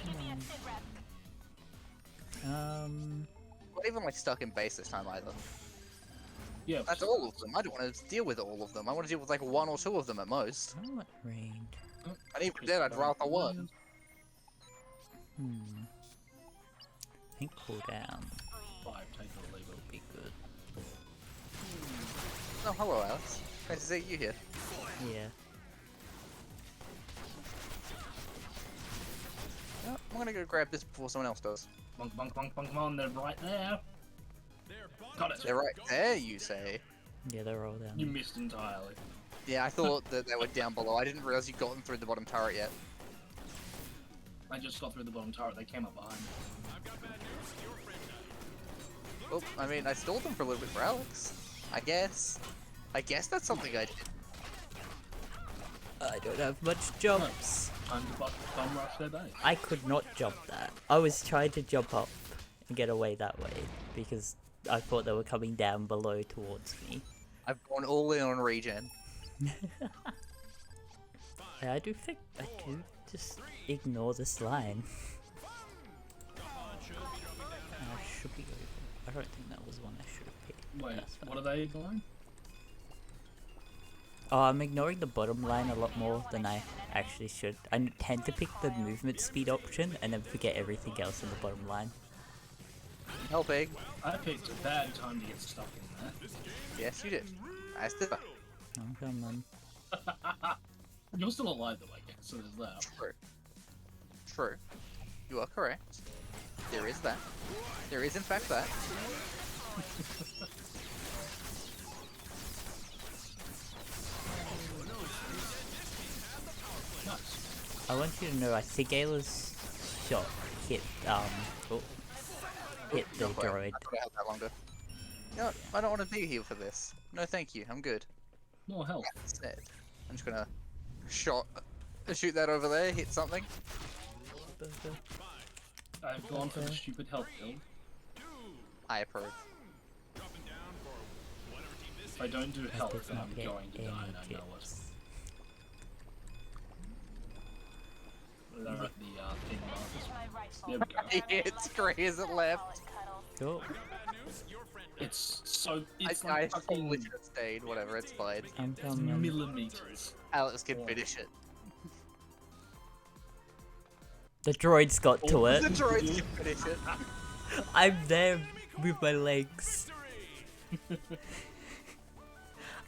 give me a sit rep. Not even like stuck in base this time either. Yeah. That's all of them. I don't want to deal with all of them. I want to deal with like 1 or 2 of them at most. I want raid. And even then, I'd rather one. I think cooldown 5, take it or leave it. would be good. Oh, hello, Alex. Nice to see you here. Yeah. Oh, I'm gonna go grab this before someone else does. Bonk, bonk, bonk, bonk, come on, they're right there. Got it. They're right there, you say? Yeah, they're all down. You missed entirely. Yeah, I thought that they were down below. I didn't realize you'd gotten through the bottom turret yet. I just got through the bottom turret, they came up behind me. Oh, I mean, I stole them for a little bit for Alex. I guess that's something I did. I don't have much jumps. Time to bum rush their base. I could not jump that. I was trying to jump up and get away that way because I thought they were coming down below towards me. I've gone all in on regen. Yeah, I do think I do just ignore this line. I should be over. I don't think that was one I should have picked. Wait, That's fine. what are they going? Oh, I'm ignoring the bottom line a lot more than I actually should. I tend to pick the movement speed option and then forget everything else in the bottom line. Helping. I picked a bad time to get stuck in there. Yes, you did. As did I. I'm coming. You're still alive though, I guess, so there's that. True. True. You are correct. There is that. There is in fact that. Nice. I want you to know I think Ayla's shot hit oh, hit the Don't worry, droid. I could have held that longer. No, I don't want to be here for this. No, thank you. I'm good. More health. Instead, I'm just gonna shoot that over there. Hit something. I've gone for the stupid health build. I approve. If I don't do I health, did then not I'm get going to any die, and I know it. tips. They're at the thing markers. My rifle. There we go. It's great as it left. Cool. It's so. It's I like totally fucking should have stayed. Whatever, it's fine. I'm it's coming. millimeters. Alex can finish it. The droid's got to Oh, it. The droids can finish it. I'm there with my legs.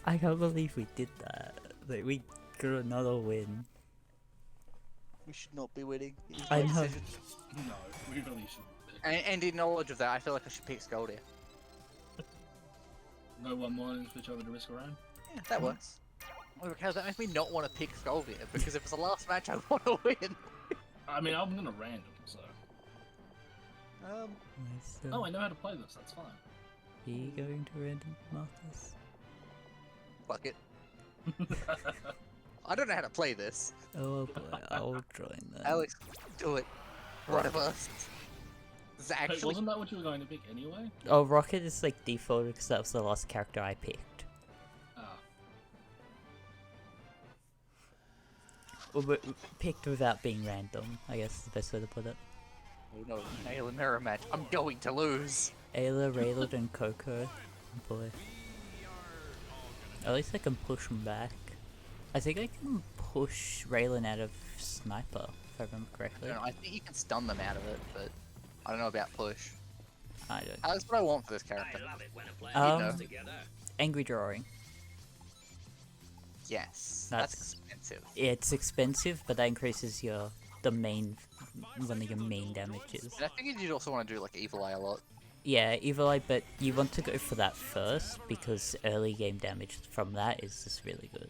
I can't believe we did that. Like we got another win. We should not be winning. It is I my know. decision. No, we really should. And in knowledge of that, I feel like I should pick Scoldia. Go one more and switch over to risk around. Yeah, that works. Okay, that makes me not want to pick Scoldia, because if it's the last match, I want to win. I mean, I'm gonna random, so. Oh, I know how to play this. That's fine. Are you going to random Marcus? Fuck it. I don't know how to play this. Oh boy, I'll join that. Alex, do it. One of us. This is Wait, actually. wasn't that what you were going to pick anyway? Oh, Rocket is like default because that was the last character I picked. Ah, Or picked without being random, I guess is the best way to put it. Oh no, Nail and mirror match. I'm going to lose. Ayla, Rayland, and Coco. Oh boy. At least I can push them back. I think I can push Raylan out of Sniper, if I remember I correctly. don't know, I think you can stun them out of it, but I don't know about push. I don't. That's what I want for this character. Um, Angry Drawing. Yes, That's- that's expensive. It's expensive, but that increases your one of your main damages. And I figured you'd also want to do like Evil Eye a lot. Yeah, Evil Eye, but you want to go for that first because early game damage from that is just really good.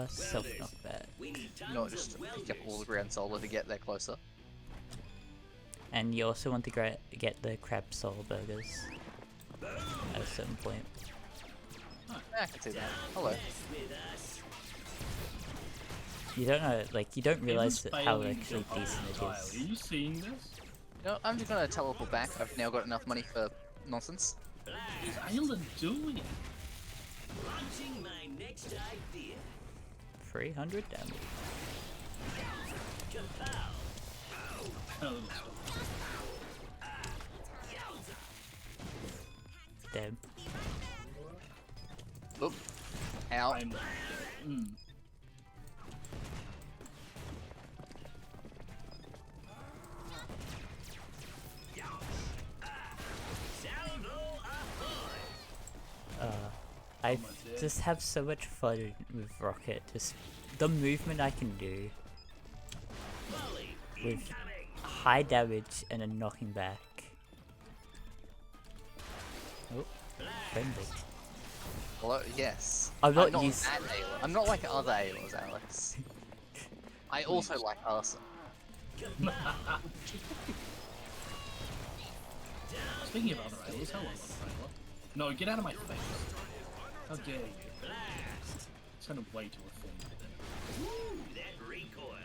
Self knockback. Not just pick up all the ground solar to get there closer. And you also want to get the crab soul burgers at a certain point. I can see that. Hello. You don't know, like, you don't realize Evan's how failing actually your decent it entirely. is. Are you seeing this? No, I'm just gonna teleport back. I've now got enough money for nonsense. What is Ayla doing? Launching my next idea. 300 damage. Kapow! Oh, little stuff. Damn. Oop. Ow. I'm. Salvo ahoy! I my dear. just have so much fun with Rocket. Just the movement I can do Volley with incoming! high damage and then knocking back. Oh, friendly. Well, yes. I'm not not used- that Ayla. I'm not like other Aylas, Alex. I also like Arson. Speaking of other Aylas, hello, other Ayla. No, get out of my face. How dare you? It's kind of way too offensive there. Woo, that recoil!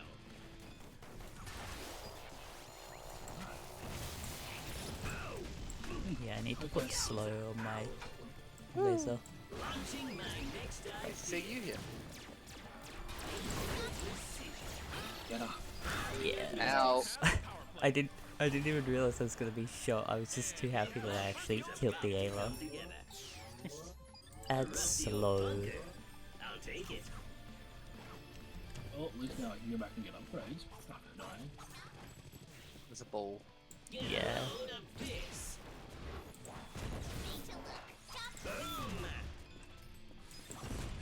Yeah, I need to put slow on my laser. Launching my next Nice idea. to see you here. Get up. Yeah. Ow. I didn't even realize I was gonna be shot. I was just too happy that I actually killed the Ayla. Together. That's slow. I'll take it. Oh, at least now I can go back and get upgrades. Fuck, no. There's a ball. Yeah. Load of this. Boom!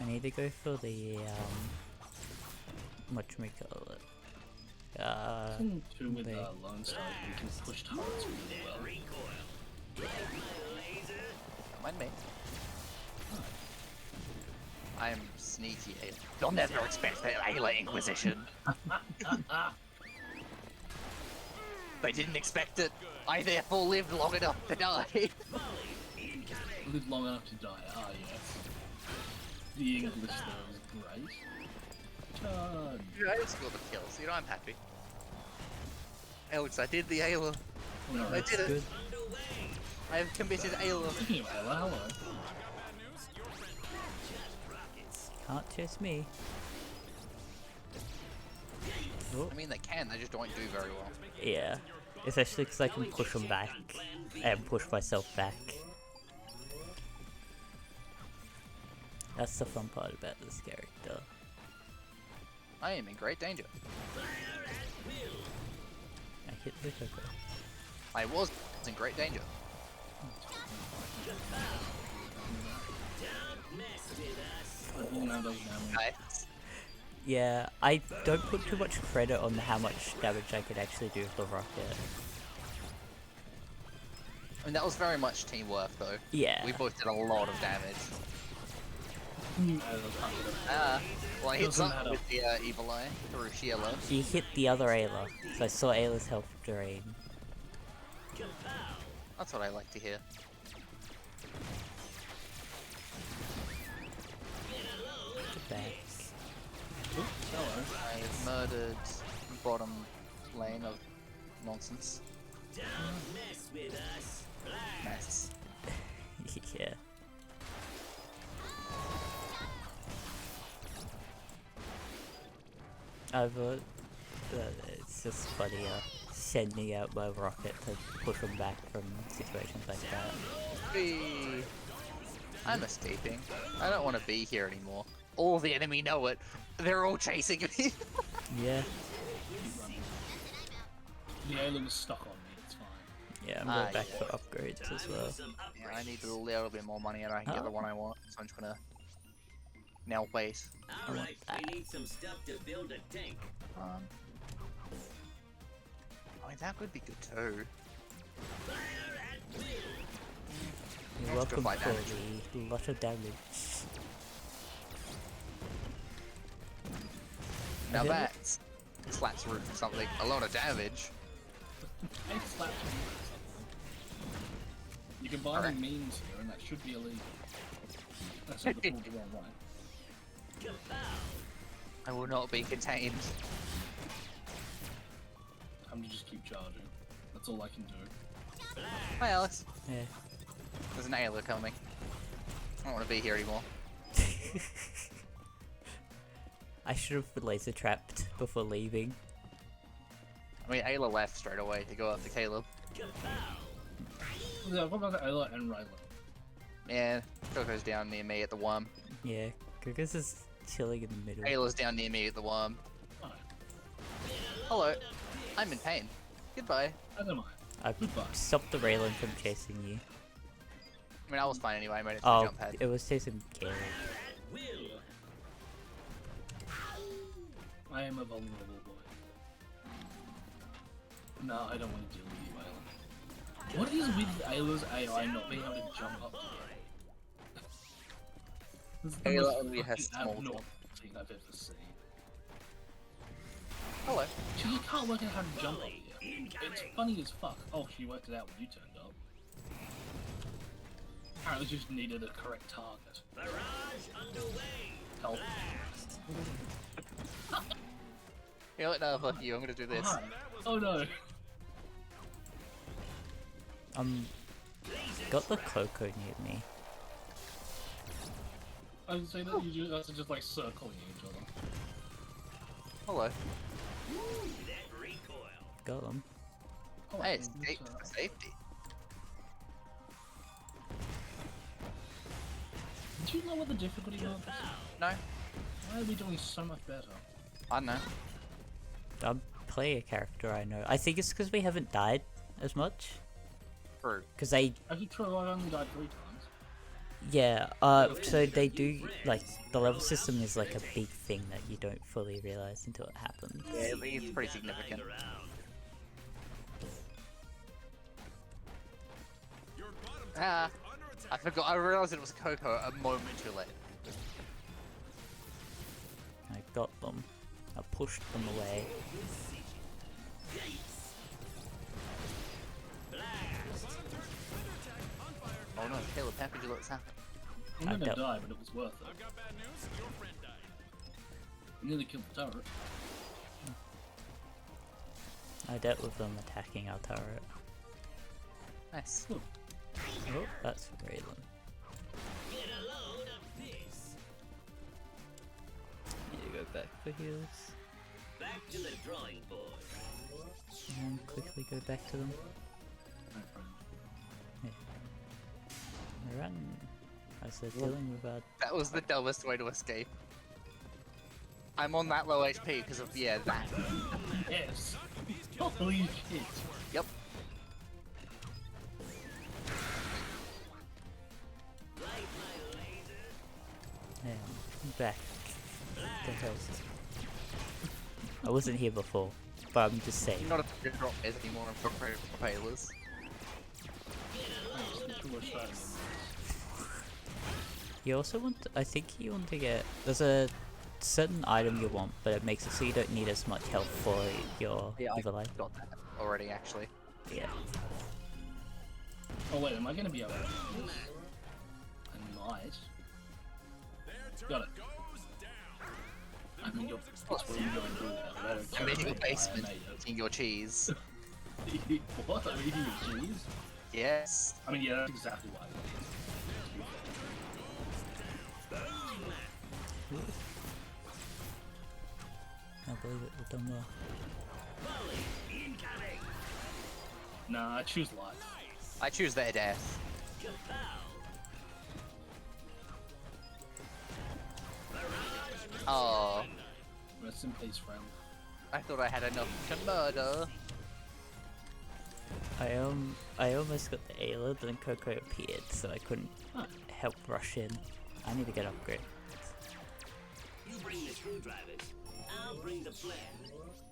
I need to go for the whatchamacallit. Thing too with they- Lone Star, you can push turrets really well. Recoil. Like my laser. Don't mind me. I'm sneaky Ayla. You'll never expect the Ayla Inquisition. They didn't expect it. I therefore lived long enough to die. Live long enough to die. Ah, yes. The English there was great. Charge. I just got the kills, you know I'm happy. Alex, I did the Ayla. Oh, no, I did it. Good. I have committed Ayla. Speaking of Ayla, hello. Can't chase me. Oh, I mean, they can, they just don't do very well. yeah. Especially because I can push them back and push myself back. That's the fun part about this character. I am in great danger. I hit the coco. I was in great danger. You know those damage. Nice. Yeah, I don't put too much credit on how much damage I could actually do with the rocket. I mean, that was very much teamwork, though. Yeah. We both did a lot of damage. Ayla can't get up. Well, I hit Doesn't something matter. with the Evil Eye through sheer luck. She hit the other Ayla, so I saw Ayla's health drain. That's what I like to hear. Back. Oops, hello. I murdered bottom lane of nonsense. Mess with us. Mess. Yeah. It's just funny sending out my rocket to push them back from situations like that. Whee! I'm escaping. I don't want to be here anymore. All the enemy know it. They're all chasing me. Yeah. The Ayla was stuck on me, it's fine. Yeah, I'm Ah, going back yeah. for upgrades as well. Yeah, I need a little bit more money and I can get the one I want. So I'm just gonna now wait. Alright, we need some stuff to build a tank. I mean, that would be good too. You're Let's go welcome fight for damage. the lot of damage. Now Okay. that's slaps root for something. A lot of damage. Hey, slap me. You can buy Alright. me memes here, and that should be illegal. That's what the rules are wrong, right? I will not be contained. I'm to just keep charging. That's all I can do. Hi, Alex. Yeah. There's an Ayla coming. I don't want to be here anymore. I should have laser trapped before leaving. I mean, Ayla left straight away to go up to Caleb. Yeah, what about the Ayla and Rylan? Yeah, Coco's down near me at the worm. Yeah, Gugus is chilling in the middle. Ayla's down near me at the worm. Oh, Hello, I'm in pain. Goodbye. I don't mind. I've Goodbye. stopped the Raylan from chasing you. I mean, I was fine anyway. I made it to the Oh, jump pad. it was chasing Caleb. I am a vulnerable boy. No, I don't want to deal with you, Ayla. What is with Ayla's AI not being able to jump up together? This is the Ayla most only has fucking small abnormal thing I've ever seen. Hello. She just can't work out how to jump up here. It's funny as fuck. Oh, she worked it out when you turned up. Apparently she just needed a correct target. Help. You know what? No, fuck you. I'm gonna do this. Hi. Oh no. Got the Coco near me. I would say that you guys are just like circling each other. Hello. Got them. Oh, Hey, it's it's, safety. Do you know what the difficulty was? No, Why are we doing so much better? I don't know. I'm playing a character I know. I think it's because we haven't died as much. True. Because they, Have you tried? I've only died 3 times. yeah, so they do, like, the level system is like a big thing that you don't fully realize until it happens. Yeah, it's pretty significant. Ah, I forgot. I realized it was Coco a moment too late. I got them. I pushed them away. Oh no, Caleb, how could you let this happen? I'm I gonna don't- die, but it was worth it. I've got bad news. Your friend died. I nearly killed the turret. I dealt with them attacking our turret. Nice. Ooh. Oh, that's Raylan. Need to go back for heals. Back to the drawing board. And quickly go back to them. My friend. Run. As they're dealing with our... That was the dumbest way to escape. I'm on that low HP because of, yeah, that. Yes. Holy shit. Yep. Yeah, I'm back. What the hell? I wasn't here before, but I'm just saying. I'm not a drop as anymore. I'm from Payless. You also want, I think you want to get, there's a certain item you want, but it makes it so you don't need as much health for your Yeah, I evil eye. got that already, actually. Yeah. Oh wait, am I gonna be able to do this? I might. Got it. I mean, you're what's where you go and do that. I don't I'm care in your about why I basement made eating your cheese. it. What? I'm eating your cheese? Yes. I mean, yeah, that's exactly why I made it. I believe it, we've done well. Nah, I choose life. I choose their death. Oh, Rest in peace, friend. I thought I had enough to murder. I almost got the Ayla, but then Coco appeared, so I couldn't help rush in. I need to get upgrade. You bring the screwdrivers. I'll bring the plan.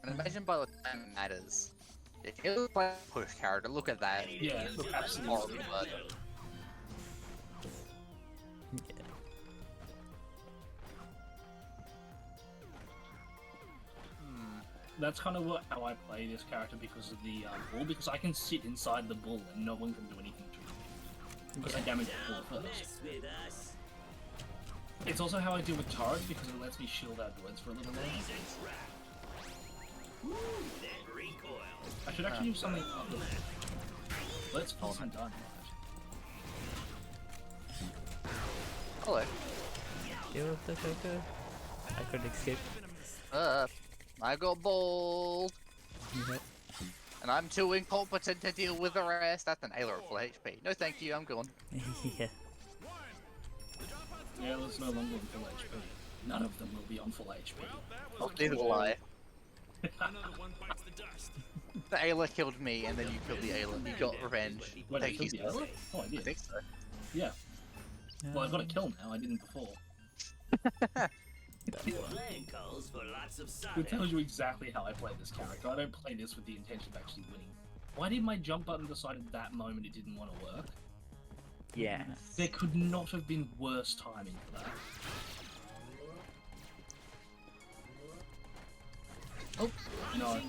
And imagine by the time it matters. If you play a push character, look at that. Yeah, look, absolutely. Horrible murder. Yeah. That's kind of how I play this character because of the bull, because I can sit inside the bull and no one can do anything to me. Because I damage the bull first. Mess with us. It's also how I deal with turrets because it lets me shield outwards for a little while. That recoil. I should actually do something other. Let's kill some dynamite. Hello. Deal with the Coco. I couldn't escape. I got balled. Yep. And I'm too incompetent to deal with the rest. That's an Ayla at full HP. No thank you, I'm gone. Yeah. Yeah, let's no longer on full HP. None of them will be on full HP. Oh, neither will I. Another one bites the dust. The Ayla killed me, and then you killed the Ayla. You got revenge. Wait, I Thank killed you, the sir. Ayla? Oh, I I did. think so. Yeah. Well, I've got a kill now. I didn't before. Plan calls for lots of It Sonic. tells you exactly how I play this character. I don't play this with the intention of actually winning. Why did my jump button decide at that moment it didn't want to work? Yeah. There could not have been worse timing for that. Oh, no.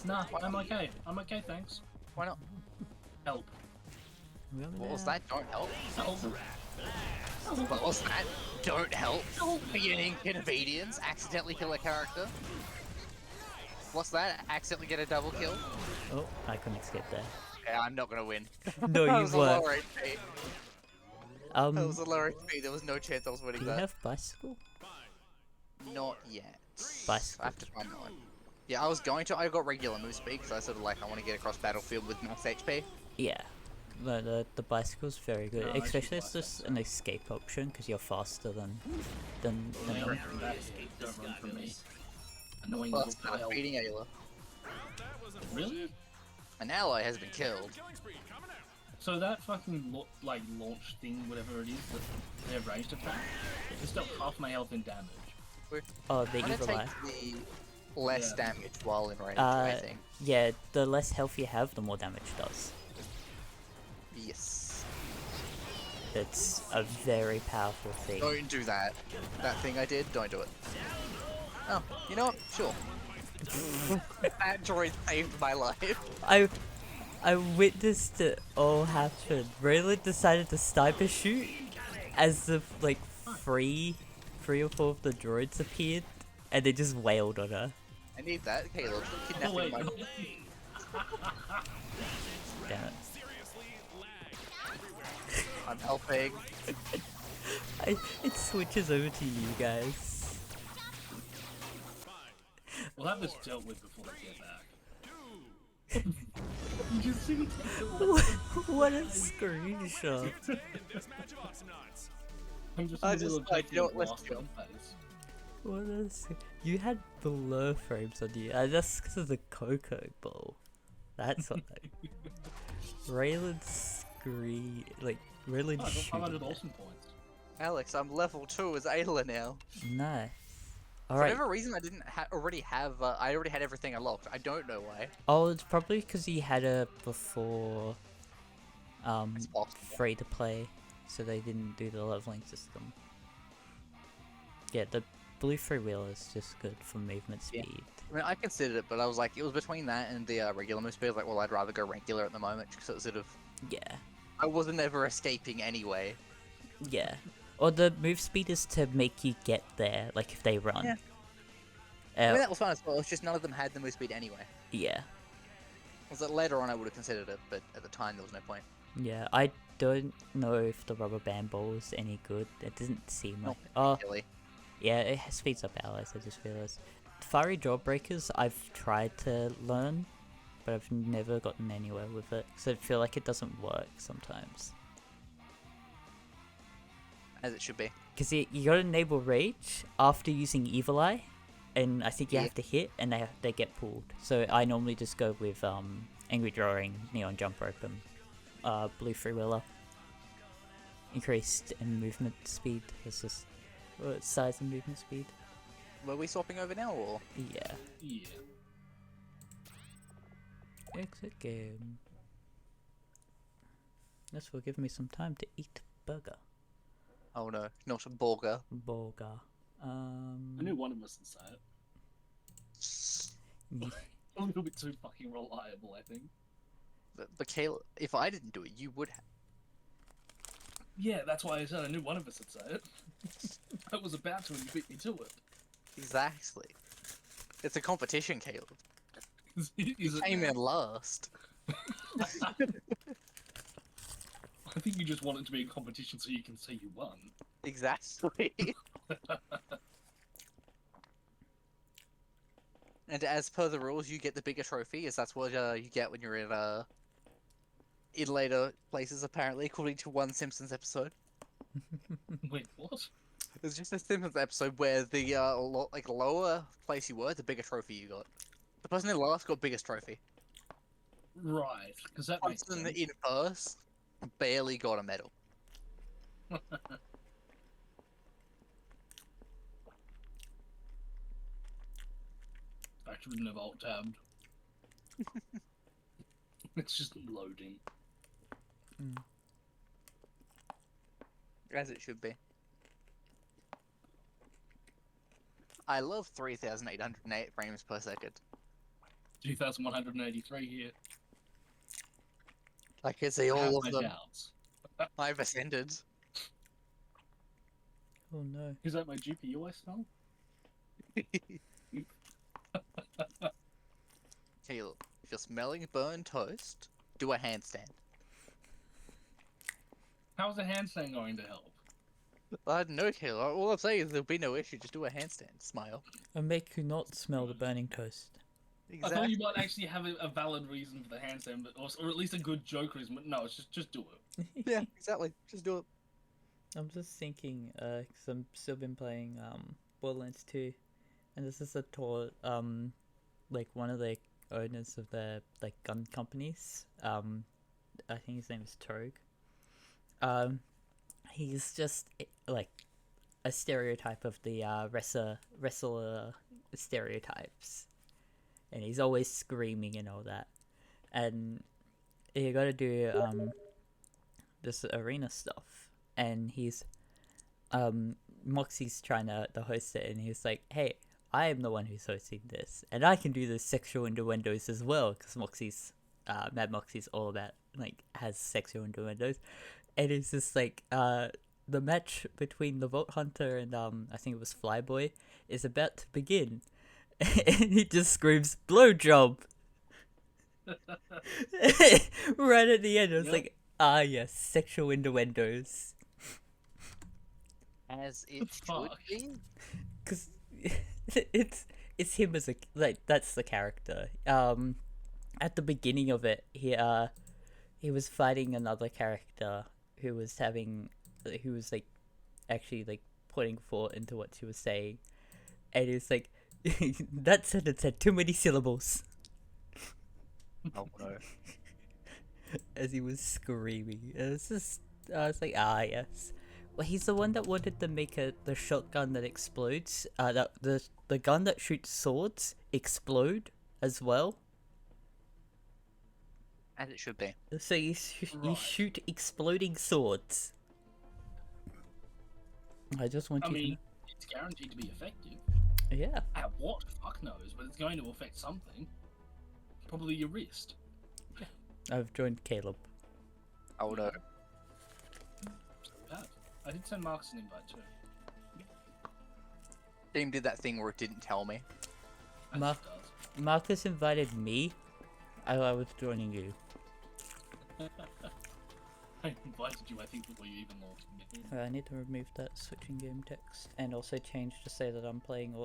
Nah, I'm okay. I'm okay, thanks. Why not? Help. What was that? Don't help. Help. What was that? Don't help. Being inconvenience. Accidentally kill a character. What's that? Accidentally get a double kill. Oh, I couldn't escape there. Yeah, I'm not gonna win. No, That you was a were. lower HP. That was Do a lower HP. There was no chance I was winning you that. have bicycle? Not yet. Bicycle. I have to find one. Yeah, I was going to. I got regular move speed because I sort of like I want to get across battlefield with max HP. Yeah. The bicycle's very good, No, I should especially buy it's just that. an escape option because you're faster than Don't them. run from me. Annoying Well, little it's not pile. beating Ayla. Really? An ally has been killed. So that fucking launch thing, whatever it is, that their ranged attack, it's dealt half my health in damage. Oh, the I'm gonna evil take eye. the less Yeah. damage while in range, I think. Yeah, the less health you have, the more damage it does. Yes. It's a very powerful thing. Don't do that. That thing I did, don't do it. Oh, you know what? Sure. That droid saved my life. I witnessed it all happen. Raylan decided to sniper shoot as the like three or four of the droids appeared, and they just wailed on her. I need that. Caleb, Oh kidnapping wait, my... Damn it. I'm helping. It switches over to you guys. we'll have this dealt with before they get back. You just see me take the one. What a screenshot. I'm just I in the middle just of like, taking you know a what, let's blast go. in the face. What a you had blur frames on you. That's because of the Coco Bowl. That's why. Raylan's screen, like Raylan Oh, I got 500 shooting. awesome points. Alex, I'm level 2 as Ayla now. Nice. For Alright. whatever reason, I didn't already have. I already had everything unlocked. I don't know why. Oh, it's probably because he had it before It's possible. free to play, so they didn't do the leveling system. Yeah, the blue freewheeler is just good for movement Yeah. speed. I mean, I considered it, but I was like, it was between that and the regular move speed. I was like, well, I'd rather go regular at the moment, because it was sort of. Yeah, I wasn't ever escaping anyway. yeah. Or the move speed is to make you get there, like if they run. Yeah. I mean, that was fun as well. It's just none of them had the move speed anyway. Yeah. Was that later on I would have considered it, but at the time there was no point. Yeah, I don't know if the rubber band ball is any good. It doesn't seem Not like. Oh, Really. yeah, it speeds up allies. I just realized. Fiery Jawbreakers, I've tried to learn, but I've never gotten anywhere with it. So I feel like it doesn't work sometimes. As it should be. Because you gotta enable Rage after using Evil Eye, and I think you Yeah. have to hit, and they get pulled. So I normally just go with Angry Drawing, Neon Jump Rope, and Blue Freewheeler. Increased in movement speed. It's just size and movement speed. Were we swapping over now, or? Yeah. Yeah. Exit game. This will give me some time to eat burger. Oh no, not a burger. Burger. I knew one of us would say it. A little bit too fucking reliable, I think. But Caleb, if I didn't do it, you would have. Yeah, that's why I said I knew one of us would say it. I was about to when you beat me to it. Exactly. It's a competition, Caleb. Is You it came now? in last. I think you just want it to be a competition so you can say you won. Exactly. And as per the rules, you get the bigger trophy, as that's what you get when you're in later places, apparently, according to one Simpsons episode. Wait, what? There's just a Simpsons episode where the lower place you were, the bigger trophy you got. The person in last got biggest trophy. Right, because that makes Person sense. in first barely got a medal. I should have alt tabbed. It's just loading. As it should be. I love 3,808 frames per second. 2,183 here. I can see I have all my of them. doubts. I've ascended. Oh no. Is that my GPU I smell? Hey, look, if you're smelling burnt toast, do a handstand. How's a handstand going to help? I don't know, Kayla. All I'm saying is there'll be no issue. Just do a handstand. Smile. I'll make you not smell the burning toast. I thought you might actually have a valid reason for the handstand, but, or at least a good joke reason, but no, it's just do it. Yeah, exactly. Just do it. I'm just thinking, cause I'm still been playing Borderlands 2, and this is a tour, like one of the owners of the like gun companies. I think his name is Togue. He's just like a stereotype of the wrestler stereotypes, and he's always screaming and all that. And you got to do this arena stuff, and he's Moxie's trying to host it, and he's like, "Hey, I am the one who's hosting this, and I can do the sexual innuendos as well," because Moxie's Mad Moxie's all about like has sexual innuendos, and it's just like the match between the Vault Hunter and I think it was Flyboy is about to begin, and he just screams blowjob right at the end. I was Yep. like, ah yes, sexual innuendos. As it should Fuck. be. Cause it's him as a like that's the character. At the beginning of it, he was fighting another character who was like actually like putting thought into what she was saying, and it's like that sentence had too many syllables Oh no. as he was screaming. It was just I was like, ah yes. Well, he's the one that wanted to make the shotgun that explodes, that the gun that shoots swords explode as well. As it should be. So you Right. shoot exploding swords. I just want I you mean, it's guaranteed to be effective. to... Yeah. At what? Fuck knows, but it's going to affect something. Probably your wrist. I've joined Caleb. Oh no. Bad. I did send Marcus an invite too. Team did that thing where it didn't tell me. As Mar- it does. Marcus invited me. I was joining you. I invited you, I think, before you even logged in. I need to remove that switching game text and also change to say that I'm playing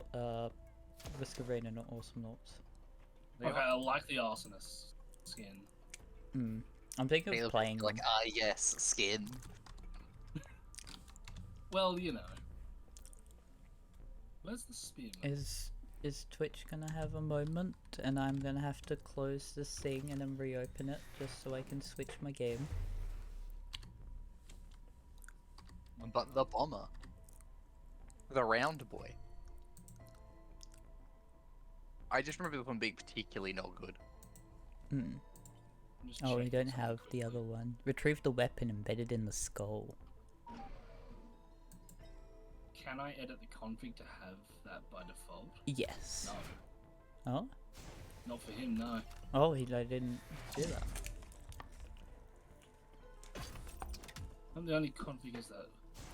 Risk of Rain and not Awesomenauts. Okay, I like the arsonist skin. I'm thinking Caleb, of playing like, them. yes, skin. Well, you know. Where's the spearman? Is Twitch gonna have a moment, and I'm gonna have to close this thing and then reopen it just so I can switch my game. But the bomber. The round boy. I just remember this one being particularly not good. I'm just Oh, we checking don't something have quick. the other one. Retrieve the weapon embedded in the skull. Can I edit the config to have that by default? Yes. No. Oh? Not for him, no. Oh, I didn't do that. Not the only config is that.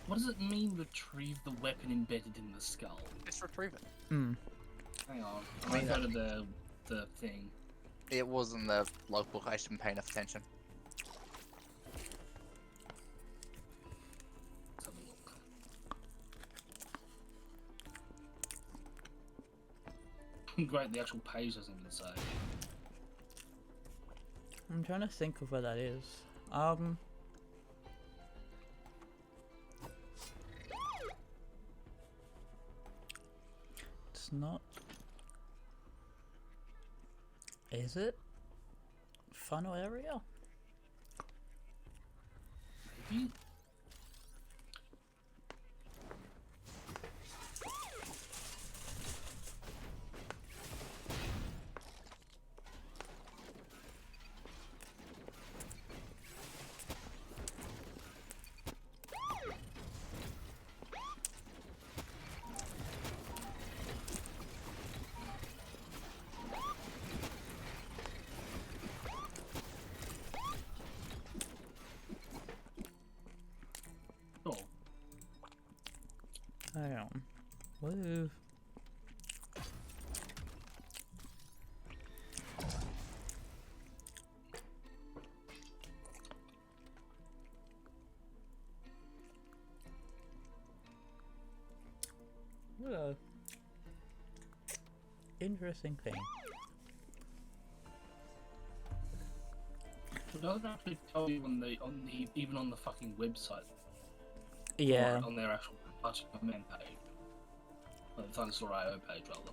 What does it mean, retrieve the weapon embedded in the skull? Just retrieve it. Hang on. I might go to the thing. It was in the logbook. I just been paying enough attention. Great, the actual page doesn't even say. I'm trying to think of where that is. It's not. Is it? Funnel area? Maybe? Oh, Hang on. Woo. What a interesting thing. it doesn't actually tell you even on the fucking website. Yeah. Or on their actual command page. On the Thunderstore.io page, rather.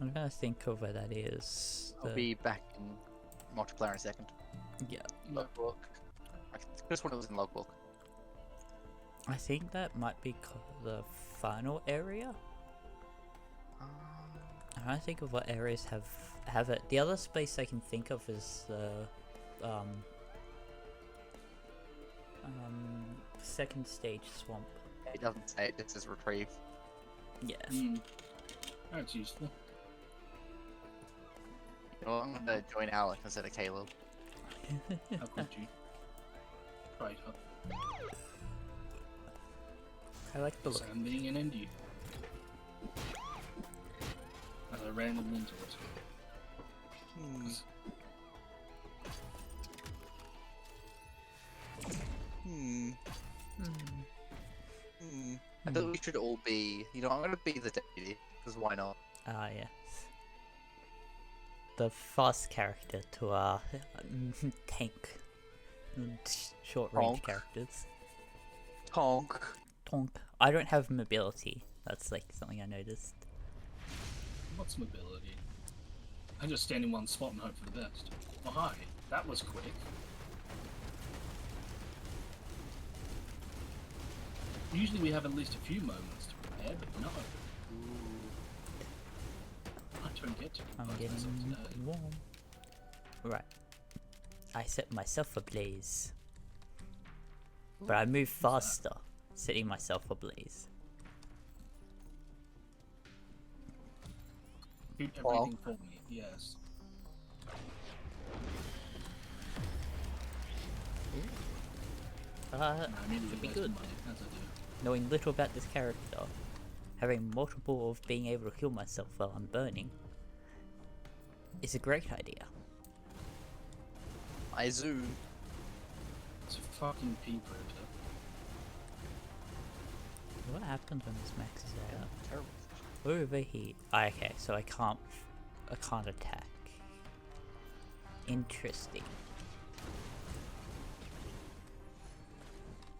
I'm trying to think of where that is. I'll be back in multiplayer in a second. Yeah. Logbook. I just when it was in logbook. I think that might be the final area. I'm trying to think of what areas have it. The other space I can think of is the second stage swamp. It doesn't say it, it says retrieve. Yeah. That's useful. Well, I'm gonna join Alec instead of Caleb. How could you? Right, I like the look. I'm being an indie. As I random into it. I thought we should all be. You know, I'm gonna be the deputy because why not? Ah, yes. The fast character to our tank. Short range Tonk. characters. Tonk. Tonk. I don't have mobility. That's like something I noticed. What's mobility? I just stand in one spot and hope for the best. Oh hi, that was quick. Usually we have at least a few moments to prepare, but no. I don't get to I'm compose myself getting today. warm. Right. I set myself ablaze. But I move faster, setting myself ablaze. Do everything for me, yes. I immediately Should be wasted good. money, as I do. Knowing little about this character, having multiple of being able to kill myself while I'm burning, is a great idea. I zoom. It's a fucking pea predator. What happens when this maxes out? Terrible. Overheat. Okay, so I can't attack. Interesting.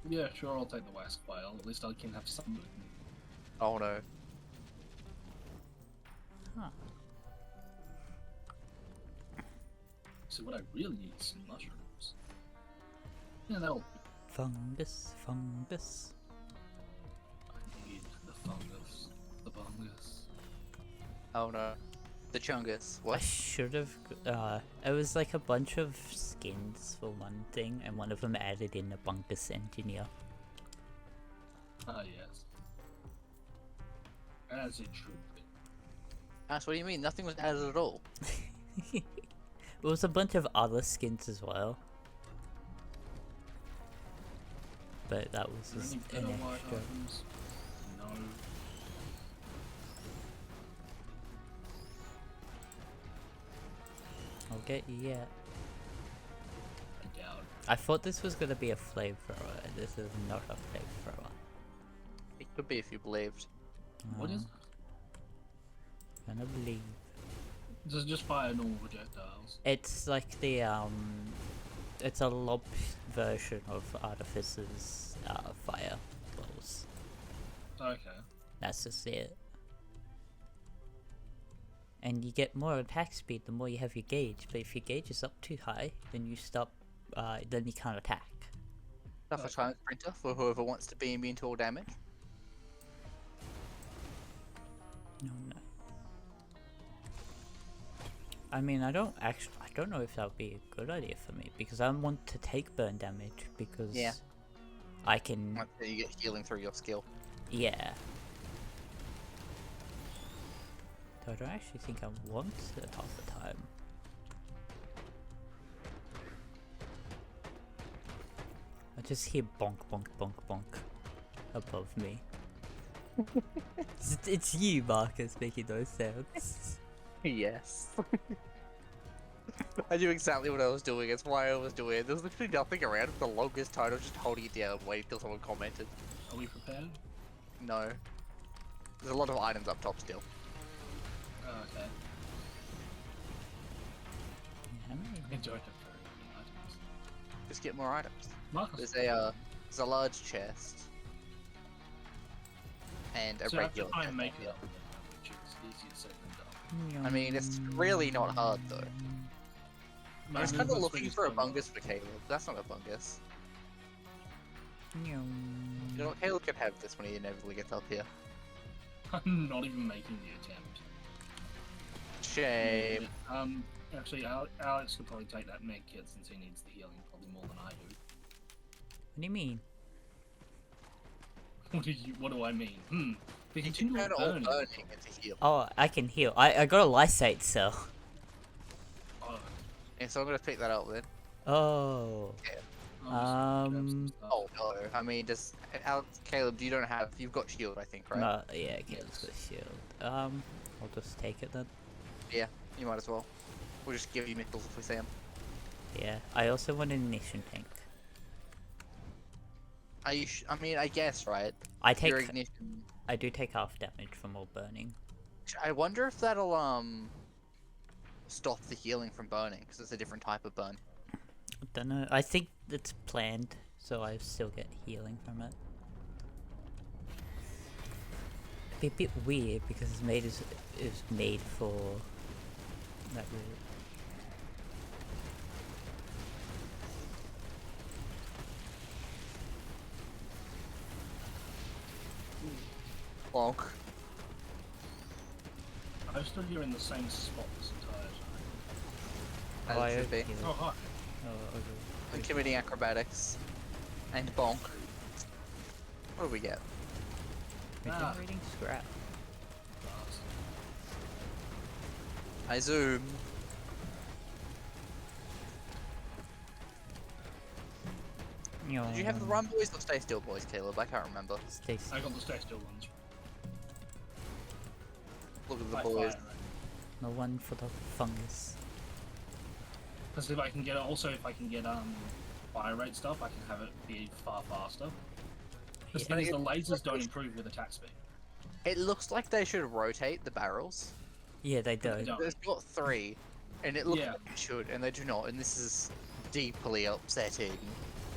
Yeah, sure, I'll take the wax file. At least I can have some movement. Oh no. Huh. So what I really need is some mushrooms. Yeah, that'll. Fungus, fungus. I need the fungus. The fungus. Oh no. The chungus. I What? should have. It was like a bunch of skins for one thing, and one of them added in a fungus engineer. Ah, yes. As it should be. Ash, what do you mean? Nothing was added at all. It was a bunch of other skins as well. But that was Are there just any an better white extra. items? No. I'll get you yet. I doubt. I thought this was gonna be a flamethrower, and this is not a flamethrower. It could be if you believed. What is it? Gonna believe. Just fire normal projectiles. It's like the it's a lob version of Artificer's fire balls. Okay. That's just it. And you get more attack speed the more you have your gauge, but if your gauge is up too high, then you stop, then you can't attack. Enough for time sprinter for whoever wants to be immune to all damage. No, no. I mean, I don't know if that would be a good idea for me, because I want to take burn damage, because Yeah. I can, Like, you get healing through your skill. yeah. So I don't actually think I want it half the time. I just hear bonk, bonk, bonk, bonk above me. It's you, Marcus, making those sounds. Yes. I knew exactly what I was doing. It's why I was doing it. There was literally nothing around for the longest time. I was just holding it down and waiting until someone commented. Are we prepared? No. There's a lot of items up top still. Oh, okay. How many? I don't have very many items. Just get more items. Marcus, There's a large chest. And a so I have to regular try chest. and make it up, which is easier said than done. I mean, it's really not hard though. I was kind of movement looking speed is for a quite bungus for Caleb. That's not a bungus. Nyum. You know what? Caleb can have this when he inevitably gets up here. I'm not even making the attempt. Shame. Actually, Alex could probably take that med kit since he needs the healing probably more than I do. What do you mean? What do I mean? The You can continual turn it all burning. burning into heal. Oh, I can heal. I got a lysate cell. Oh, And so I'm gonna pick that up then. Oh. I'll just grab some stuff. Oh no. I mean, does Caleb? You don't have. You've got shield, I think, right? No, yeah, Caleb's got a shield. I'll just take it then. Yeah. You might as well. We'll just give you missiles if we see them. Yeah, I also want an ignition tank. Are you? I mean, I guess, right? I take, Your ignition. I do take half damage from all burning. I wonder if that'll stop the healing from burning because it's a different type of burn. I don't know. I think it's planned, so I still get healing from it. Be a bit weird because it's made for that route. Bonk. I'm still here in the same spot this entire time. As Oh, I it should be. heal. Oh, hi. Oh, okay. And committing acrobatics. And bonk. What do we get? Regenerating scrap. I zoom. Did you have the run boys or stay still boys, Caleb? I can't remember. Stay I got the stay still ones. Look at the By boys. fire. no one for the fungus. Because if I can get fire rate stuff, I can have it be far faster. The thing is, the lasers don't improve with attack speed. It looks like they should rotate the barrels. Yeah, they But they don't. don't. There's got 3, and it looks Yeah. like they should, and they do not, and this is deeply upsetting.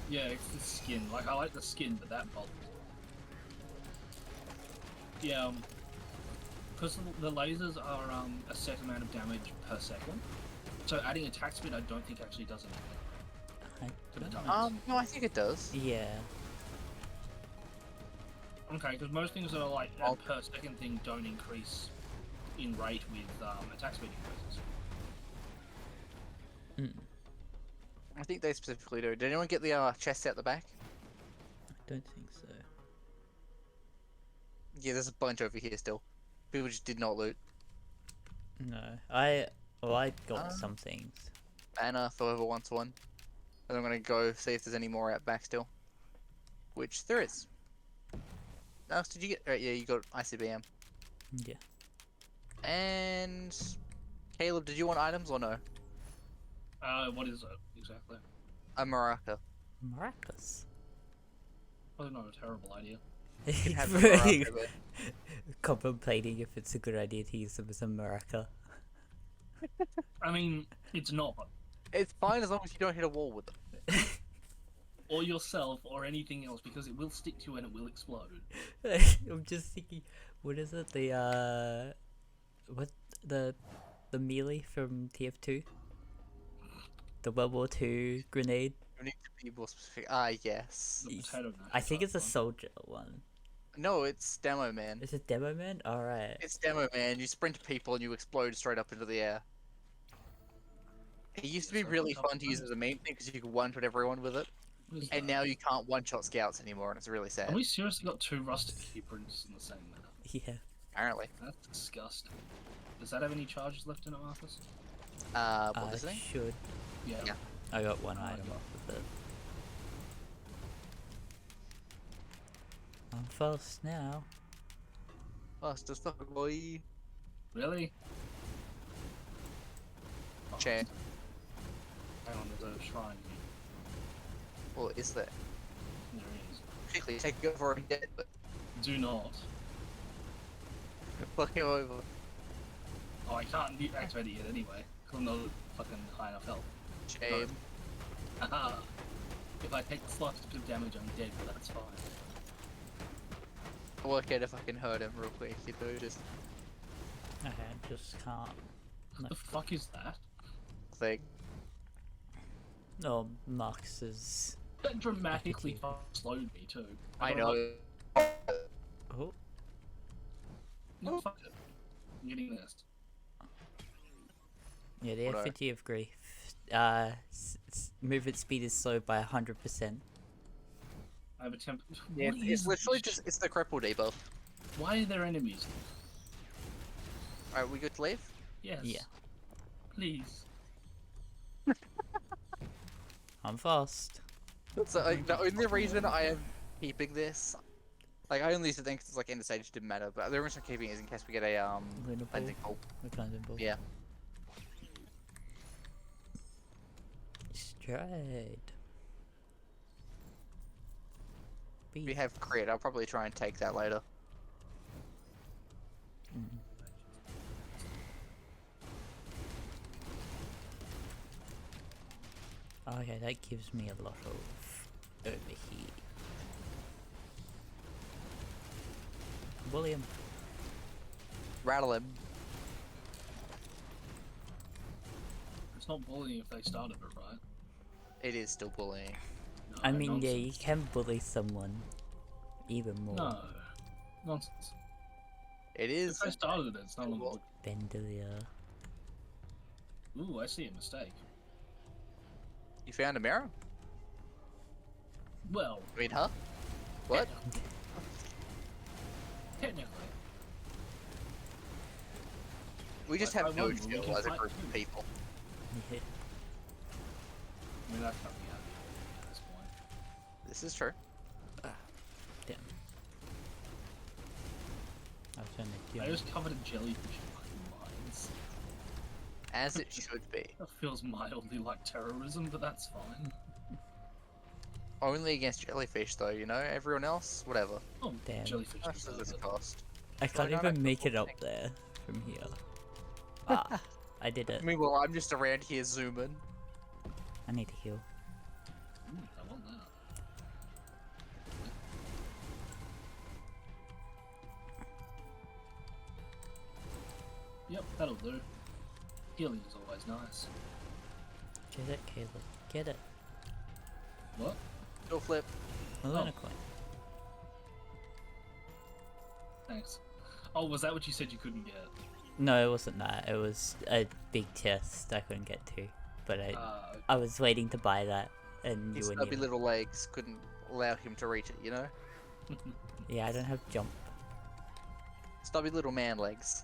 Yeah, it's the skin. Like, I like the skin, but that bothers me. Yeah, because the lasers are a set amount of damage per second. So adding attack speed, I don't think actually does anything. I To the don't damage. know. No, I think it does. Yeah. Okay, because most things that are like Oh. a per second thing don't increase in rate with attack speed increases. Mm. I think they specifically do. Did anyone get the chest out the back? I don't think so. Yeah, there's a bunch over here still. People just did not loot. No, I got Um, some things. Banner for whoever wants one. And I'm gonna go see if there's any more out back still. Which there is. Alex, did you get? Yeah, you got ICBM. Yeah. And Caleb, did you want items or no? What is it exactly? A maraca. Maracas. Probably not a terrible idea. can have the Really Morocco, but contemplating if it's a good idea to use them as a maraca. I mean, it's not. it's fine as long as you don't hit a wall with it. Or yourself, or anything else, because it will stick to you and it will explode. I'm just thinking, what is it? What the the melee from TF2? The World War II grenade. You need to be more specific. Ah, yes. The potato mash I think type it's a one. soldier one. No, it's Demo Man. Is it Demo Man? Alright. It's Demo Man. You sprint to people and you explode straight up into the air. It used to be So really top fun to use times. as a main thing because you could one-shot everyone with it. What is And that? now you can't one-shot scouts anymore, and it's really sad. Have we seriously got 2 rusted keyprints in the same map? Yeah. Apparently. That's disgusting. Does that have any charges left in it, Marcus? What this thing? Should. Yeah. Yeah. I got one Oh, item okay. off of it. I'm fast now. Faster stuff, boy. Really? Oh, Chain. hang on, there's a shrine here. Well, is there? There is. Quickly take it over and dead, but Do not. fuck him over. Oh, I can't activate it yet anyway. Because I'm not fucking high enough health. Shame. Haha. If I take the slightest bit of damage, I'm dead, but that's fine. I'll work out if I can hurt him real quick, you know, just Okay, I just can't. What the fuck is that? thing. No, Max is. That dramatically Attitude. fucking slowed me too. I don't know. Oh, No, fuck it. I'm getting this. yeah, the What are- effigy of grief. Movement speed is slowed by 100%. I have a temp. Yeah, What it's is literally this? just, it's the cripple debuff. Why are there enemies? Alright, we good to leave? Yes. Yeah. Please. I'm fast. So, the only reason I am keeping this, like, I only used to think it's like end of stage didn't matter, but the reason I'm keeping it is in case we get a, Lunar I ball. think, oh, We're kind of yeah. Stride. We Beat. have crit, I'll probably try and take that later. Mm. Okay, that gives me a lot of overheat. William. Rattle him. It's not bullying if they started it, right? It is still bullying. No, I mean, yeah, nonsense. you can bully someone even more. No. Nonsense. It If is. they started it, it's not on the book. Bendelia. Ooh, I see a mistake. You found a mirror? Well, I mean, huh? What? technically. We just I have no won, we skill can as a fight group too. of people. Yeah. I mean, that's not me at this point. This is true. Damn. I was trying to I do just covered a jellyfish in fucking mines. As it should be. That feels mildly like terrorism, but that's fine. Only against jellyfish, though, you know? Everyone else, whatever. Oh, Damn. jellyfish. How much does deserve this it. cost? I can't not even a make it couple up things. there from here. Ah, I did it. Meanwhile, I'm just around here zooming. I need to heal. I want that. Yep, that'll do. Healing is always nice. Get it, Caleb. Get it. What? Go flip. Millennium coin. Thanks. Oh, was that what you said you couldn't get? No, it wasn't that. It was a big chest I couldn't get to. But Uh, I was waiting to buy that, and His you were stubby near. little legs couldn't allow him to reach it, you know? Yeah, I don't have jump. Stubby little man legs.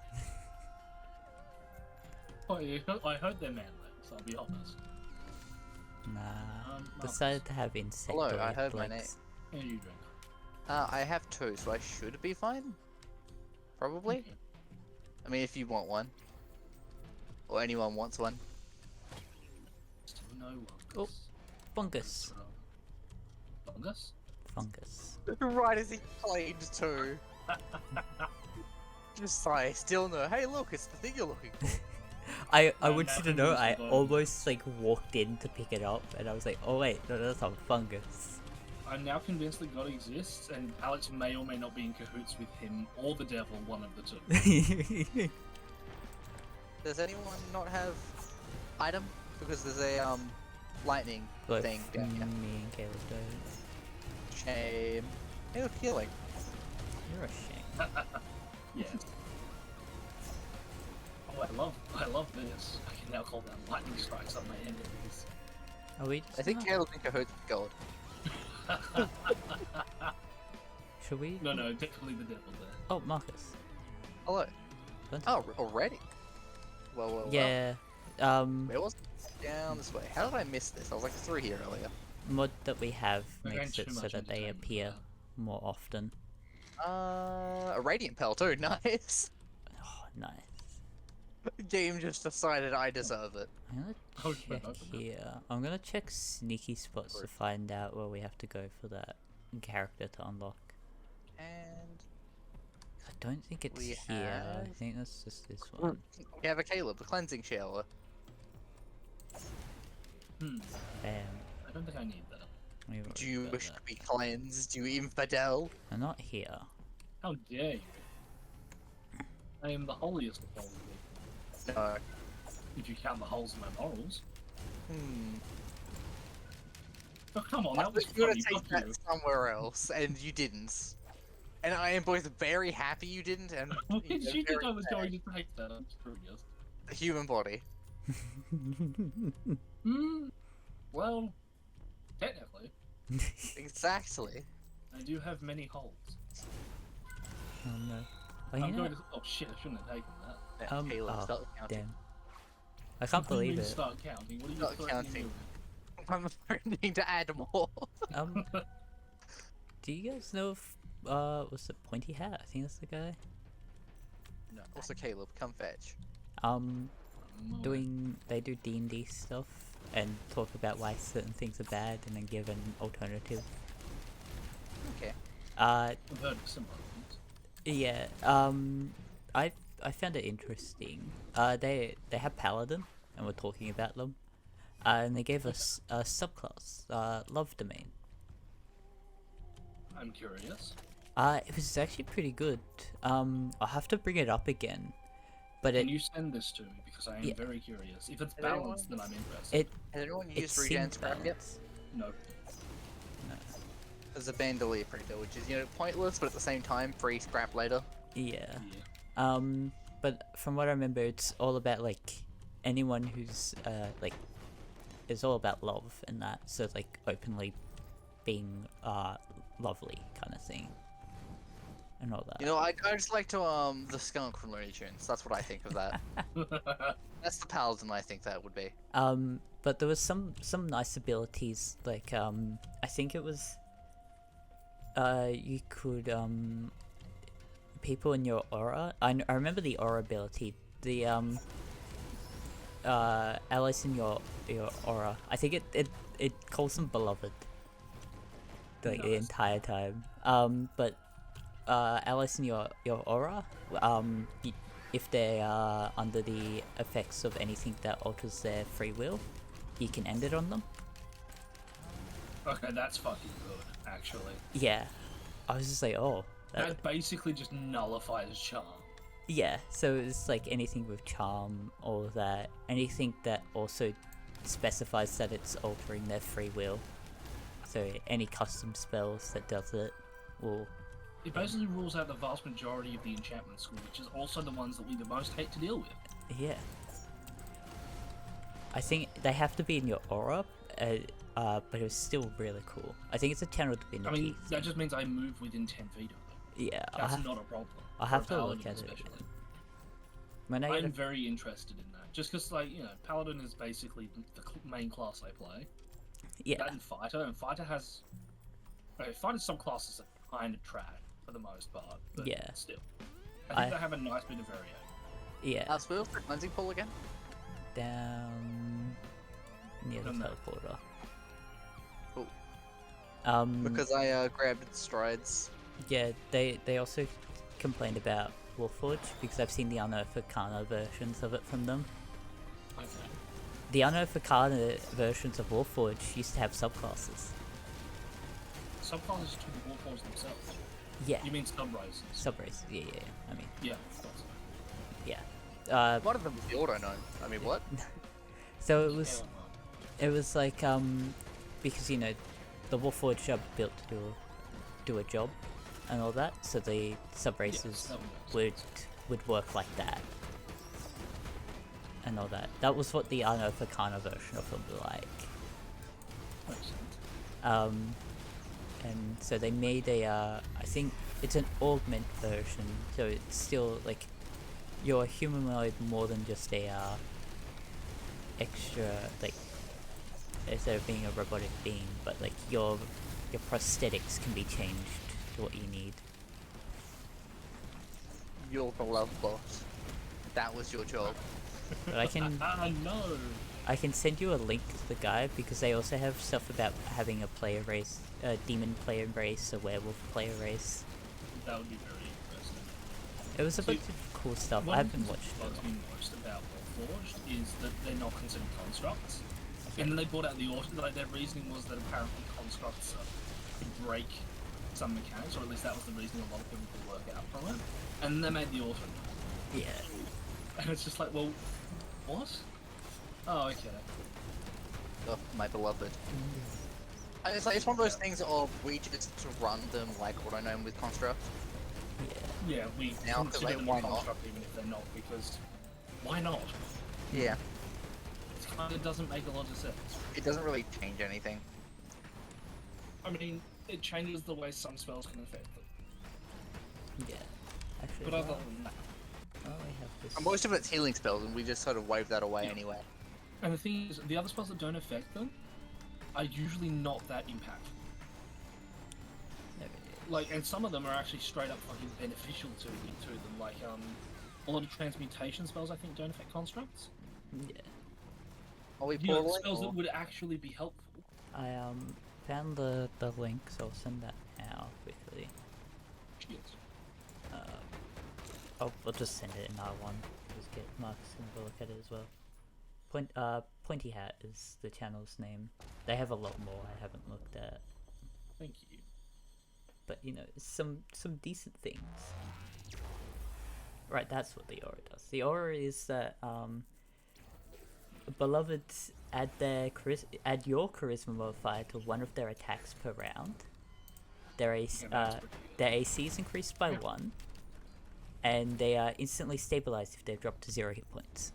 oh, yeah, I heard they're man legs, I'll be honest. Nah. Marcus, Decided to have insect. Hello, I heard my name. how do you drink? I have two, so I should be fine? Probably? Okay. I mean, if you want one. Or anyone wants one. Still no one. Oh, fungus. Fungus? fungus. Right as he claimed to. Just like, still no. Hey, look, it's the thing you're looking for. I No, want you to nothing know was I involved. almost like walked in to pick it up and I was like, oh wait, no, that's a fungus. I'm now convinced that God exists, and Alex may or may not be in cahoots with him or the devil, one of the two. Does anyone not have item? Because there's a lightning Both thing down here. me and Caleb don't. Shame. Hey, look, healing. You're a shame. Yes. Oh, I love this. I can now call down lightning strikes on my enemies. Are we just I think not- Caleb's in cahoots with God. Should we? No, definitely the devil there. Oh, Marcus. Hello. Don't- Oh, already? Well. Yeah. Where was it? Down this way. How did I miss this? I was like through here earlier. Mod that we have We're makes going it too so much that they entertainment appear now. more often. A radiant pearl too. Nice. Oh, nice. Game just decided I deserve it. I'm gonna Oh, check no. here. I'm gonna check sneaky spots to find out where we have to go for that character to unlock. And I don't think it's We here. I have- think that's just this one. we have a Caleb, the cleansing shower. Hmm. Bam. I don't think I need that. We've already Do you got wish that. to be cleansed, you infidel? I'm not here. How dare you? I am the holiest of holy. No. If you count the holes in my morals. Hmm. Oh, come on, I that was was gonna funny. take Fuck that you. somewhere else, and you didn't. And I am both very happy you didn't, and Why did you think very I was sad. going to take that? I'm curious. The human body. Hmm. Well, technically, Exactly. I do have many holes. Oh no. Oh, you I'm know, going to. Oh shit! I shouldn't have taken that. Caleb, oh, start counting. damn. I can't What do you believe mean it. Start counting. What are you Start threatening counting. me I'm threatening to add more. Do you guys know if was it Pointy Hat? I think that's the guy. No. Also, Caleb, come fetch. with? They do D&D stuff and talk about why certain things are bad and then give an alternative. Okay. I've heard of similar things. Yeah, I found it interesting. They have Paladin, and we're talking about them. And they gave us a subclass, Love Domain. I'm curious. It was actually pretty good. I'll have to bring it up again, but Can it you send this to me because I am Yeah. very curious. If it's Has anyone- balanced, then I'm interested. it Has anyone it used regen seemed scrap yet? balanced. No. There's a bandolier printer, which is, pointless, but at the same time, free scrap later. Yeah. Yeah. But from what I remember, it's all about like anyone who's it's all about love and that. So it's like openly being lovely kind of thing, and all that. I just like to, the skunk from Looney Tunes. That's what I think of that. That's the paladin I think that would be. But there was some nice abilities, like I think it was you could people in your aura. I remember the aura ability. The allies in your aura. I think it calls them beloved. Like the Nice. entire time. But allies in your aura. If they are under the effects of anything that alters their free will, you can end it on them. Okay, that's fucking good, actually. Yeah, I was just like, oh, That basically just nullifies charm. yeah. So it's like anything with charm, all of that, anything that also specifies that it's altering their free will. So any custom spells that does it will. It basically rules out the vast majority of the enchantment school, which is also the ones that we the most hate to deal with. Yeah. I think they have to be in your aura, but it was still really cool. I think it's a channel divinity. I mean, that just means I move within 10 feet of them. yeah, That's not a problem. I'll for have a to look paladin at it especially. again. When I get I'm a- very interested in that. Just because, Paladin is basically the main class I play. yeah, That and Fighter has... Okay, Fighter's subclasses are kind of trash, for the most part, but Yeah. still. I think I- they have a nice bit of variation. yeah, Where's the cleansing pool again? down near the Don't know. teleporter. Cool. Because I grabbed strides. Yeah, they also complained about Warforged because I've seen the Unearthed Arcana versions of it from them. Okay. The Unearthed Arcana versions of Warforged used to have subclasses. Subclasses to the Warforged themselves. Yeah, You mean subraces? subraces. Yeah, yeah. I mean, Yeah, of course. yeah. One of them was the auto gnome. I mean, what? So it was like because you know the Warforged are built to do a job and all that, so the subraces Yes, that would make would work like that and all that. That was what the Unearthed Arcana version of them were like. Makes sense. And so they made a I think it's an augment version, so it's still like you're humanoid more than just a extra, like, instead of being a robotic being, but like your prosthetics can be changed to what you need. You're the love boss. That was your job. But I can No! I can send you a link to the guide because they also have stuff about having a player race, a demon player race, a werewolf player race. That would be very interesting. It was a See, bunch of cool stuff. One I of the haven't things watched that bugs it. me most about Warforged is that they're not considered constructs. And then they brought out the auto, like their reasoning was that apparently constructs break some mechanics, or at least that was the reasoning a lot of people could work out from it. And then they made the auto. Yeah. And it's just like, well, what? Oh, okay. Oh, my beloved. And it's like, it's one of those things of we just run them like auto gnome with construct. Yeah, we Now, consider like, them why a not? construct even if they're not, because why not? Yeah. It kind of doesn't make a lot of sense. It doesn't really change anything. I mean, it changes the way some spells can affect them. Yeah. Actually, But other than that, oh, I have this. And most of it's healing spells, and we just sort of wave that away anyway. and the thing is, the other spells that don't affect them are usually not that impactful. No, Like, and some of them are actually straight up fucking beneficial to them. Like, a lot of transmutation spells I think don't affect constructs. yeah. Are we You know, portaling, spells or- that would actually be helpful. I found the link, so I'll send that now quickly. Yes. I'll just send it in R1. Just get Marcus to have a look at it as well. Pointy Hat is the channel's name. They have a lot more I haven't looked at, Thank you. but you know, some decent things. Right, that's what the aura does. The aura is that beloveds add your charisma modifier to one of their attacks per round. Their AC is increased by 1, and they are instantly stabilized if they've dropped to 0 hit points.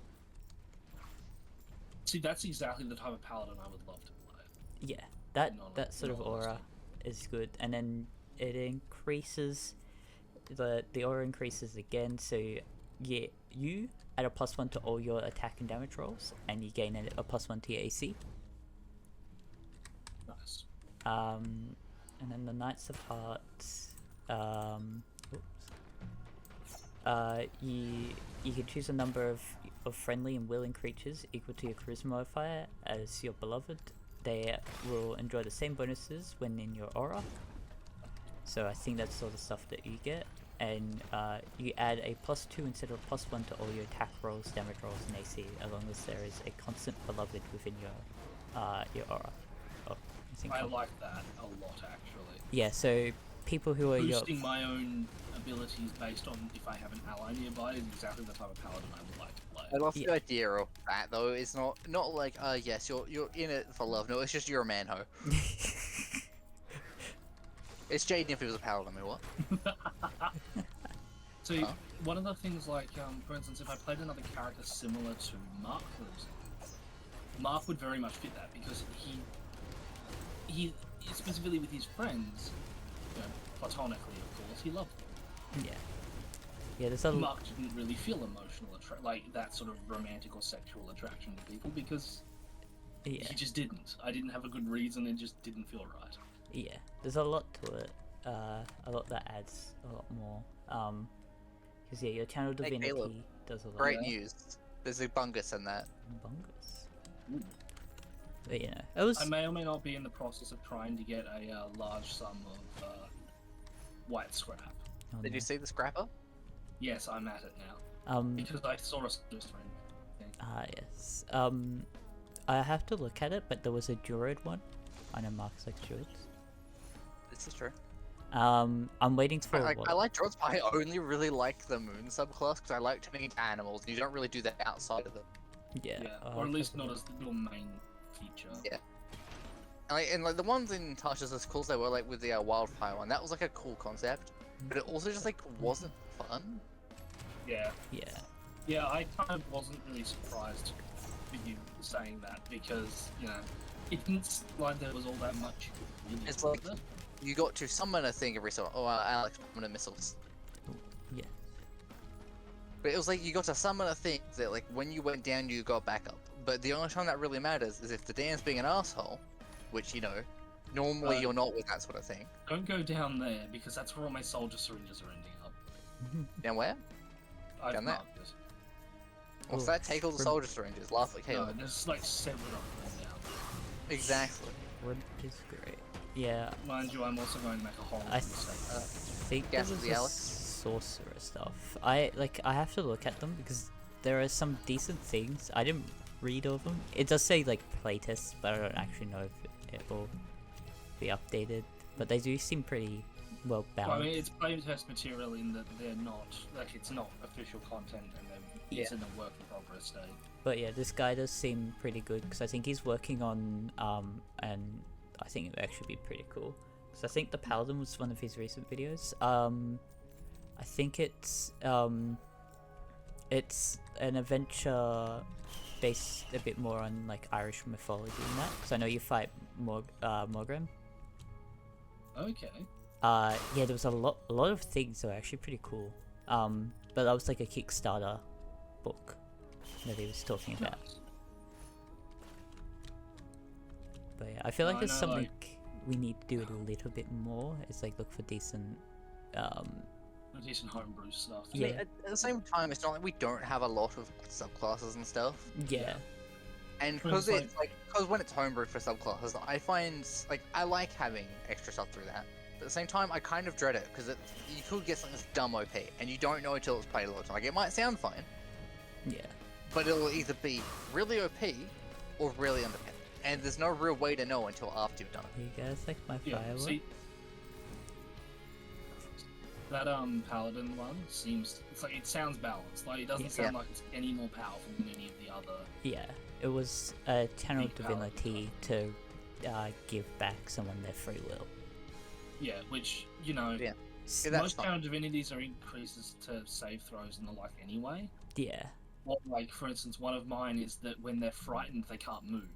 See, that's exactly the type of paladin I would love to play. Yeah, that No, sort of no, aura is good, and then it increases the aura increases again. So yeah, you add a +1 to all your attack and damage rolls, and you gain a +1 to your AC. Nice. And then the Knights of Hearts. You can choose a number of friendly and willing creatures equal to your charisma modifier as your beloved. They will enjoy the same bonuses when in your aura. So I think that's all the stuff that you get. And you add a +2 instead of a +1 to all your attack rolls, damage rolls, and AC, as long as there is a constant beloved within your aura. Oh, I like that a lot, actually. yeah, so people who are Boosting my own abilities based on if I have an ally nearby is exactly the type of paladin I would like to play. I love Yeah. the idea of that though. It's not like yes, you're in it for love. No, it's just you're a manho. It's Jaden if he was a paladin. I mean, what? So Huh? one of the things, like for instance, if I played another character similar to Mark, for example, Mark would very much fit that because he specifically with his friends, you know, platonically of course, he loved them. yeah, there's a Mark didn't really feel emotional like that sort of romantic or sexual attraction to people because yeah. he just didn't. I didn't have a good reason. It just didn't feel right. Yeah, there's a lot to it. A lot that adds a lot more. Because yeah, your channel Hey, divinity Caleb. does a lot. Great news. There's a bungus in that. Bungus. But you know, it was I may or may not be in the process of trying to get a large sum of white scrap. oh, Did no. you see the scrapper? Yes, I'm at it now. Because I saw a just friend thing. Yes. I have to look at it, but there was a druid one. I know Mark's like druids. This is true. I'm waiting for I like droids, but I only really like the moon subclass because I like turning into animals. You don't really do that outside of it. Yeah. Yeah, I'll or at take least a not look. as your main feature. Yeah. And like the ones in Touch as cool as they were, like with the wildfire one, that was like a cool concept, but it also just like wasn't fun. Yeah. Yeah. Yeah, I kind of wasn't really surprised with you saying that because, you know, it didn't seem like there was all that much. Really It's like with it. you got to summon a thing every so. Oh, Alex summon missiles. Yeah. But it was like you got to summon a thing that like when you went down you got back up. But the only time that really matters is if the Dan's being an asshole, which you know, normally you're not with that sort of thing. Don't go down there because that's where all my soldier syringes are ending up. Down where? I've Down there? marked it. What's Oh, that? Take all the from- soldier syringes. Laugh at No, Caleb. there's like 7 of them down Exactly. Wood is great. Yeah. there. Mind you, I'm also going to make a horrible I mistake. think there Guess was the a Alex? sorcerer stuff. I have to look at them because there are some decent things. I didn't read all of them. It does say like playtests, but I don't actually know if it will be updated. But they do seem pretty well Well, I balanced. mean, it's playtest material in that they're not, like, it's not official content and it's in a work in progress state. But yeah, this guy does seem pretty good because I think he's working on and I think it would actually be pretty cool because I think the Paladin was one of his recent videos. I think it's an adventure based a bit more on like Irish mythology and that because I know you fight Morgrem. Okay. Yeah, there was a lot of things that were actually pretty cool. But that was like a Kickstarter book that he was talking about. Nice. But yeah, I feel like I there's know, something like- we need to do a little bit more. It's like look for decent. Decent homebrew stuff. Yeah. I mean, at the same time, it's not like we don't have a lot of subclasses and stuff. Yeah. And But because it's it's like, because when it's homebrew for subclasses, I find like I like having extra stuff through that. But at the same time, I kind of dread it because you could get something that's dumb OP, and you don't know until it's played a lot of time. Like it might sound fine, Yeah. but it'll either be really OP or really underpowered. And there's no real way to know until after you've done it. You guys like my Yeah, firework? see, that Paladin one seems, it's like, it sounds balanced. Like, it doesn't Yeah. sound like it's any more powerful than any of the other. Yeah. It was a channel Big Paladin divinity to give back someone their free will. Yeah, which, you know, Yeah. Yeah, that's most fine. power divinities are increases to save throws and the like anyway. Yeah. What, like, for instance, one of mine is that when they're frightened, they can't move.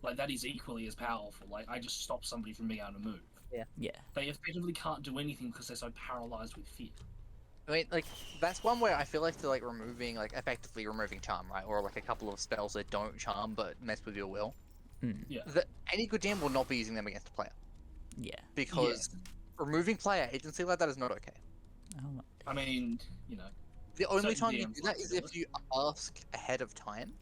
Like, that is equally as powerful. Like, I just stop somebody from being able to move. Yeah. They effectively can't do anything because they're so paralyzed with fear. I mean, like that's one way I feel like they're like removing, like effectively removing charm, right? Or like a couple of spells that don't charm but mess with your will. Yeah. Any good DM will not be using them against a player Yeah. because removing player agency like that is not okay. Oh, I mean, you know, The only Certain time you DMs do that like is to do if you ask ahead of time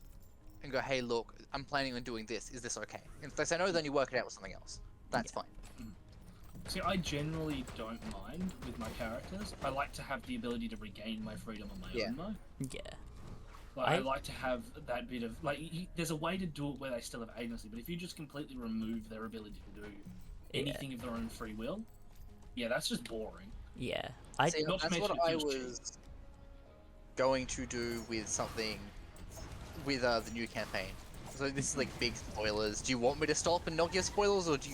and go, "Hey, look, I'm planning on doing this. Is this okay?" And if they say no, then you work it out with something else. That's fine. see, I generally don't mind with my characters. I like to have the ability to regain my freedom on my Yeah. own, though. yeah. Like, I I- like to have that bit of, like, there's a way to do it where they still have agency, but if you just completely remove their ability to do anything of their own free will, yeah, that's just boring. Yeah. I See, not to that's what mention it I feels cheap. was going to do with something with the new campaign. So this is like big spoilers. Do you want me to stop and not give spoilers, or do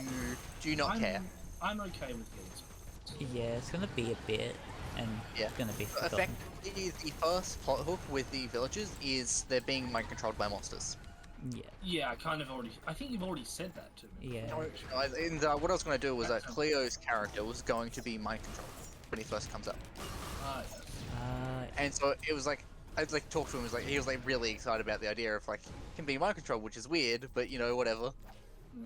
you not care? I'm okay with these. yeah. It's gonna be a bit, and Yeah. it's gonna be forgotten. Effectively, the first plot hook with the villagers is they're being mind controlled by monsters. Yeah. Yeah, I think you've already said that to me. Yeah. What I was going to do was that Cleo's character was going to be mind controlled when he first comes up, Ah, yes. and so it was like I like talked to him. He was like really excited about the idea of like him being mind controlled, which is weird, but you know whatever.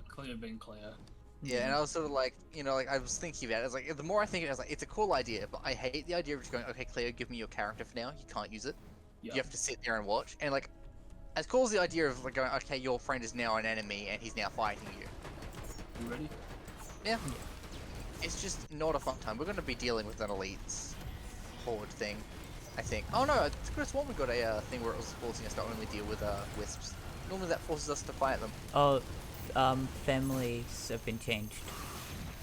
Clear being clear. Yeah, and I was sort of like, like I was thinking about it. I was like, the more I think of it, I was like, it's a cool idea, but I hate the idea of just going, okay, Cleo, give me your character for now. You can't use it. Yeah. You have to sit there and watch. And like, As cool as the idea of like going, okay, your friend is now an enemy and he's now fighting you. You ready? Yeah. It's just not a fun time. We're going to be dealing with an elites horde thing, I think. Oh no, I could have sworn we got a thing where it was forcing us to only deal with wisps. Normally that forces us to fight them. Oh, families have been changed.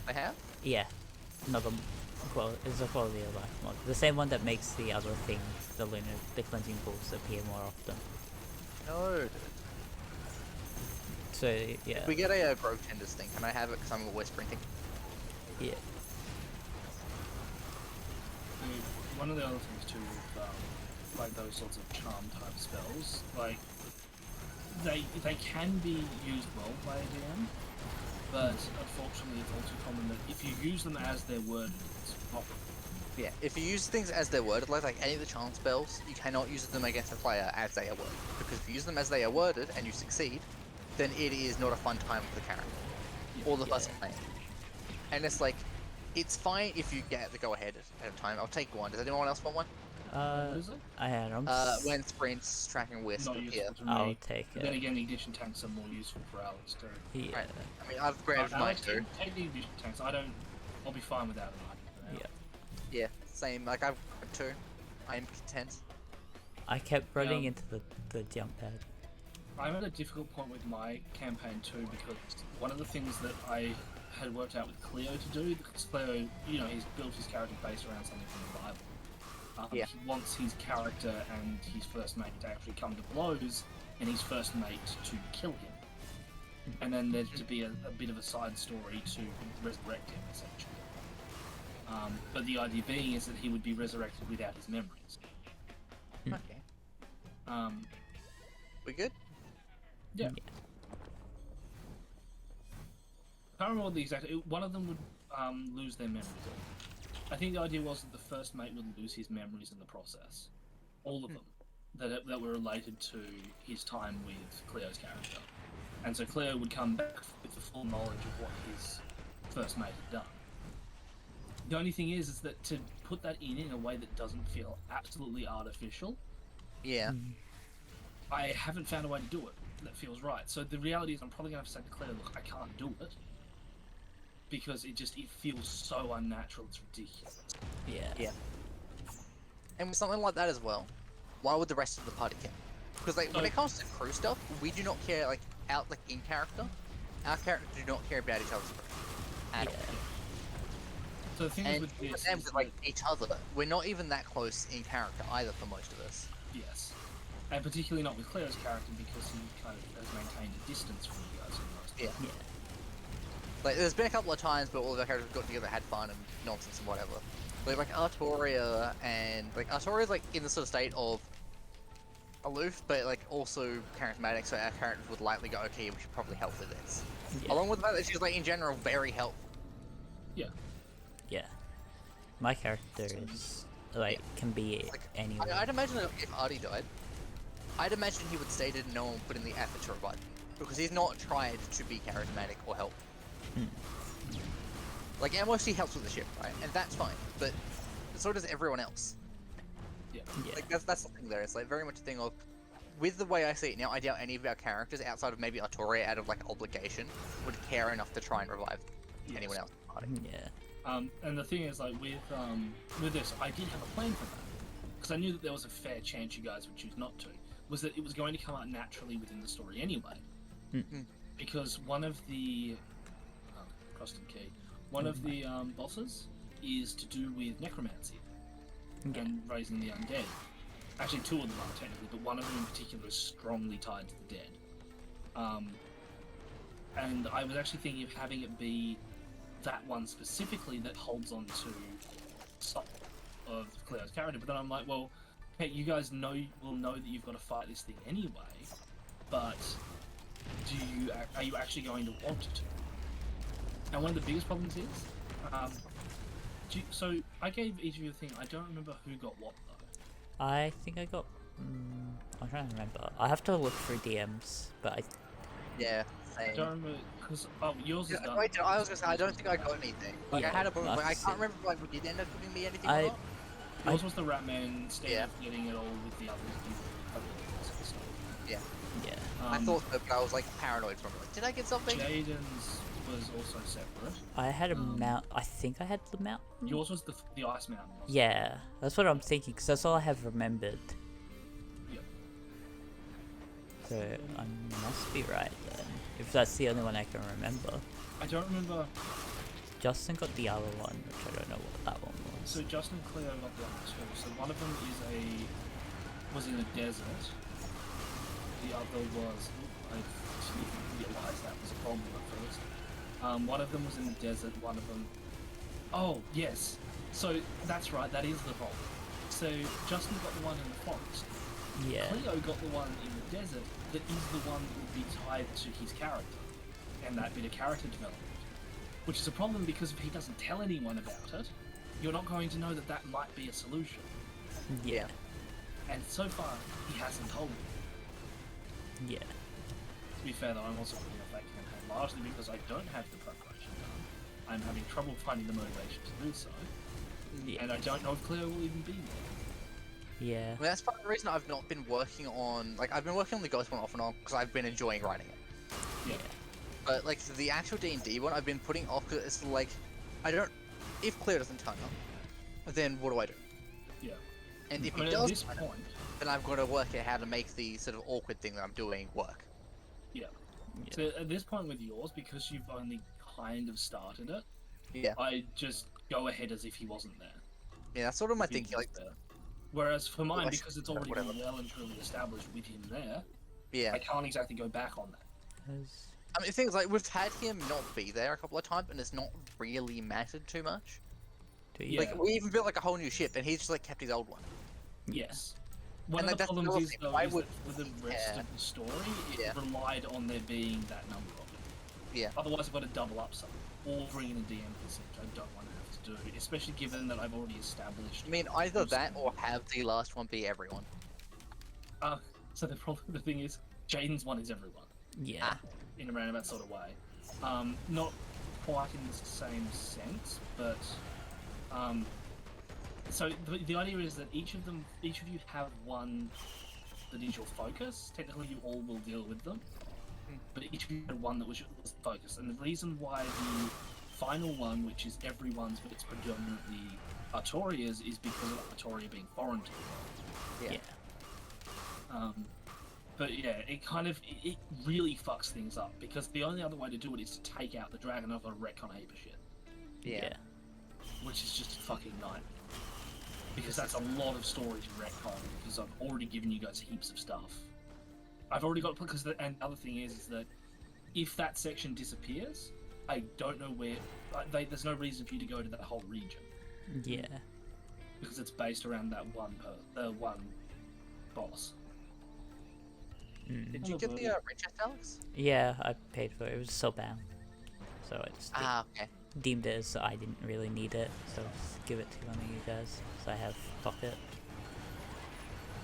They have? Yeah, another it's a quality of life mod. The same one that makes the other thing, the cleansing pools appear more often. No. So yeah, If we get a grove tenders thing, can I have it because I'm always sprinting? yeah, One of the other things too, with like those sorts of charm type spells, like they can be used well by a DM, but unfortunately it's also common that if you use them as they're worded, it's a problem. Yeah, if you use things as they're worded, like any of the charm spells, you cannot use them against a player as they are worded. Because if you use them as they are worded and you succeed, then it is not a fun time for the character. Or the person playing. And it's like, it's fine if you get the go ahead at a time. I'll take one. Does anyone else want one? What is it? I had them. When sprints, tracking wisp Not appear. useful to me. I'll take But then it. again, the ignition tanks are more useful for Alex too. Yeah, Right. I mean, I've grabbed mine Alex, too. take the ignition tanks. I'll be fine without them. I think, yeah. Yeah, same. Like, I've got two. I am content. I kept running Yeah. into the jump pad. I'm at a difficult point with my campaign too, because one of the things that I had worked out with Cleo to do, because Cleo, you know, he's built his character based around something from the Bible. Yeah. He wants his character and his first mate to actually come to blows, and his first mate to kill him. And then there to be a bit of a side story to resurrect him, essentially. But the idea being is that he would be resurrected without his memories. Okay. Um, We good? yeah. I can't remember what the exact. One of them would lose their memories. I think the idea was that the first mate would lose his memories in the process. All of them. That were related to his time with Cleo's character. And so Cleo would come back with the full knowledge of what his first mate had done. The only thing is that to put that in a way that doesn't feel absolutely artificial, Yeah. I haven't found a way to do it that feels right. So the reality is I'm probably going to have to say to Claire, look, I can't do it. Because it feels so unnatural, it's ridiculous. Yeah. Yeah. And with something like that as well, why would the rest of the party care? Because like when it comes to crew stuff, we do not care in character. Our characters do not care about each other's crew at all. So the thing is And with this them is with like each other, we're not even that close in character either for most of us. yes. And particularly not with Claire's character because he kind of has maintained a distance from you guys in most Yeah. Yeah. Like there's been a couple of times where all of our characters got together, had fun and nonsense and whatever. Like Artoria and like Artoria's like in the sort of state of aloof, but like also charismatic, so our characters would lightly go, okay, we should probably help with this. Yeah. Along with the fact that she's like in general very helpful. Yeah. Yeah. My character is like can be Like, anywhere. I'd imagine that if Artie died, I'd imagine he would stay dead and no one would put in the effort to revive him. Because he's not tried to be charismatic or help. Like, Amos, he helps with the ship, right? And that's fine, but so does everyone else. Yeah. Yeah. Like, that's the thing there. It's like very much a thing of, with the way I see it now, I doubt any of our characters, outside of maybe Artoria, out of like obligation, would care enough to try and revive anyone else in the party. Yeah. And the thing is, like with this, I did have a plan for that because I knew that there was a fair chance you guys would choose not to. Was that it was going to come out naturally within the story anyway, because one of the Croston Key, one of the bosses is to do with necromancy and raising the undead. Actually, two of them are technically, but one of them in particular is strongly tied to the dead. And I was actually thinking of having it be that one specifically that holds on to soul of Cleo's character, but then I'm like, well, hey, you guys will know that you've got to fight this thing anyway, but are you actually going to want to? And one of the biggest problems is, so I gave each of you a thing. I don't remember who got what though. I think I got. I'm trying to remember. I have to look through DMs, but Yeah, I same. don't remember because yours is done. Wait, I was gonna say, I don't think I got anything. Like, Yeah, I had a book, but I that's can't it. remember if like, we did end up giving me anything I- or not. Yours was the Ratman, Steve Yeah. getting it all with the others. Yeah. Yeah. I thought that, but I was like paranoid from it. Like, did I get something? Jaden's was also separate. I had a mount. I think I had the mount. Yours was the ice mountain. Wasn't it? Yeah, that's what I'm thinking, because that's all I have remembered. Yep. So I must be right then, if that's the only one I can remember. I don't remember. Justin got the other one, which I don't know what that one was. So Justin and Cleo got the other two. So one of them was in a desert. The other was. I didn't realize that was a problem at first. One of them was in the desert. One of them. Oh yes. So that's right. That is the problem. So Justin got the one in the forest. Yeah. Cleo got the one in the desert. That is the one that would be tied to his character, and that bit of character development. Which is a problem because if he doesn't tell anyone about it, you're not going to know that that might be a solution. Yeah. And so far, he hasn't told me. Yeah. To be fair though, I'm also putting off that campaign largely because I don't have the preparation done. I'm having trouble finding the motivation to do so. Yeah. And I don't know if Cleo will even be there. Yeah. I mean, that's part of the reason I've not been working on, like, I've been working on the Ghost one off and on because I've been enjoying writing it. Yeah. But, like, the actual D&D one, I've been putting off because it's like, if Clear doesn't turn up, then what do I do? Yeah. And if I mean, he at does, this point, then I've got to work out how to make the sort of awkward thing that I'm doing work. yeah. So at this point with yours, because you've only kind of started it, Yeah. I just go ahead as if he wasn't there. Yeah, that's sort of my If he thinking, was like, there. Whereas for mine, Well, I because it's should- already been whatever. well and truly established with him there, yeah. I can't exactly go back on that. Has- I mean, things like, we've had him not be there a couple of times, and it's not really mattered too much. do you- Yeah. Like, we even built, like, a whole new ship, and he's just, like, kept his old one. Yes. One And, of like, the that's problems another is thing. though Why is would- that with the rest yeah. of the story, it Yeah. relied on there being that number of them. Yeah. Otherwise, I've got to double up something, or bring in a DM person, which I don't want to have to do, especially given that I've already established. I mean, either that or have the last one be everyone. So the problem, the thing is, Jaden's one is everyone Yeah. in a roundabout sort of way. Not quite in the same sense, but so the idea is that each of you have one that is your focus. Technically, you all will deal with them, but each of you had one that was your focus. And the reason why the final one, which is everyone's, but it's predominantly Artoria's, is because of Artoria being foreign to the world. Yeah. But yeah, it really fucks things up because the only other way to do it is to take out the dragon of a retcon a heap of shit, Yeah. which is just a fucking nightmare. Because that's a lot of story to retcon because I've already given you guys heaps of stuff. I've already got and the other thing is that if that section disappears, I don't know where. There's no reason for you to go to that whole region Yeah. because it's based around that one boss. Did you get the ring chest, Alex? Yeah, I paid for it. It was soulbound. So I just Okay. deemed it as I didn't really need it, so just give it to one of you guys. So I have pocket.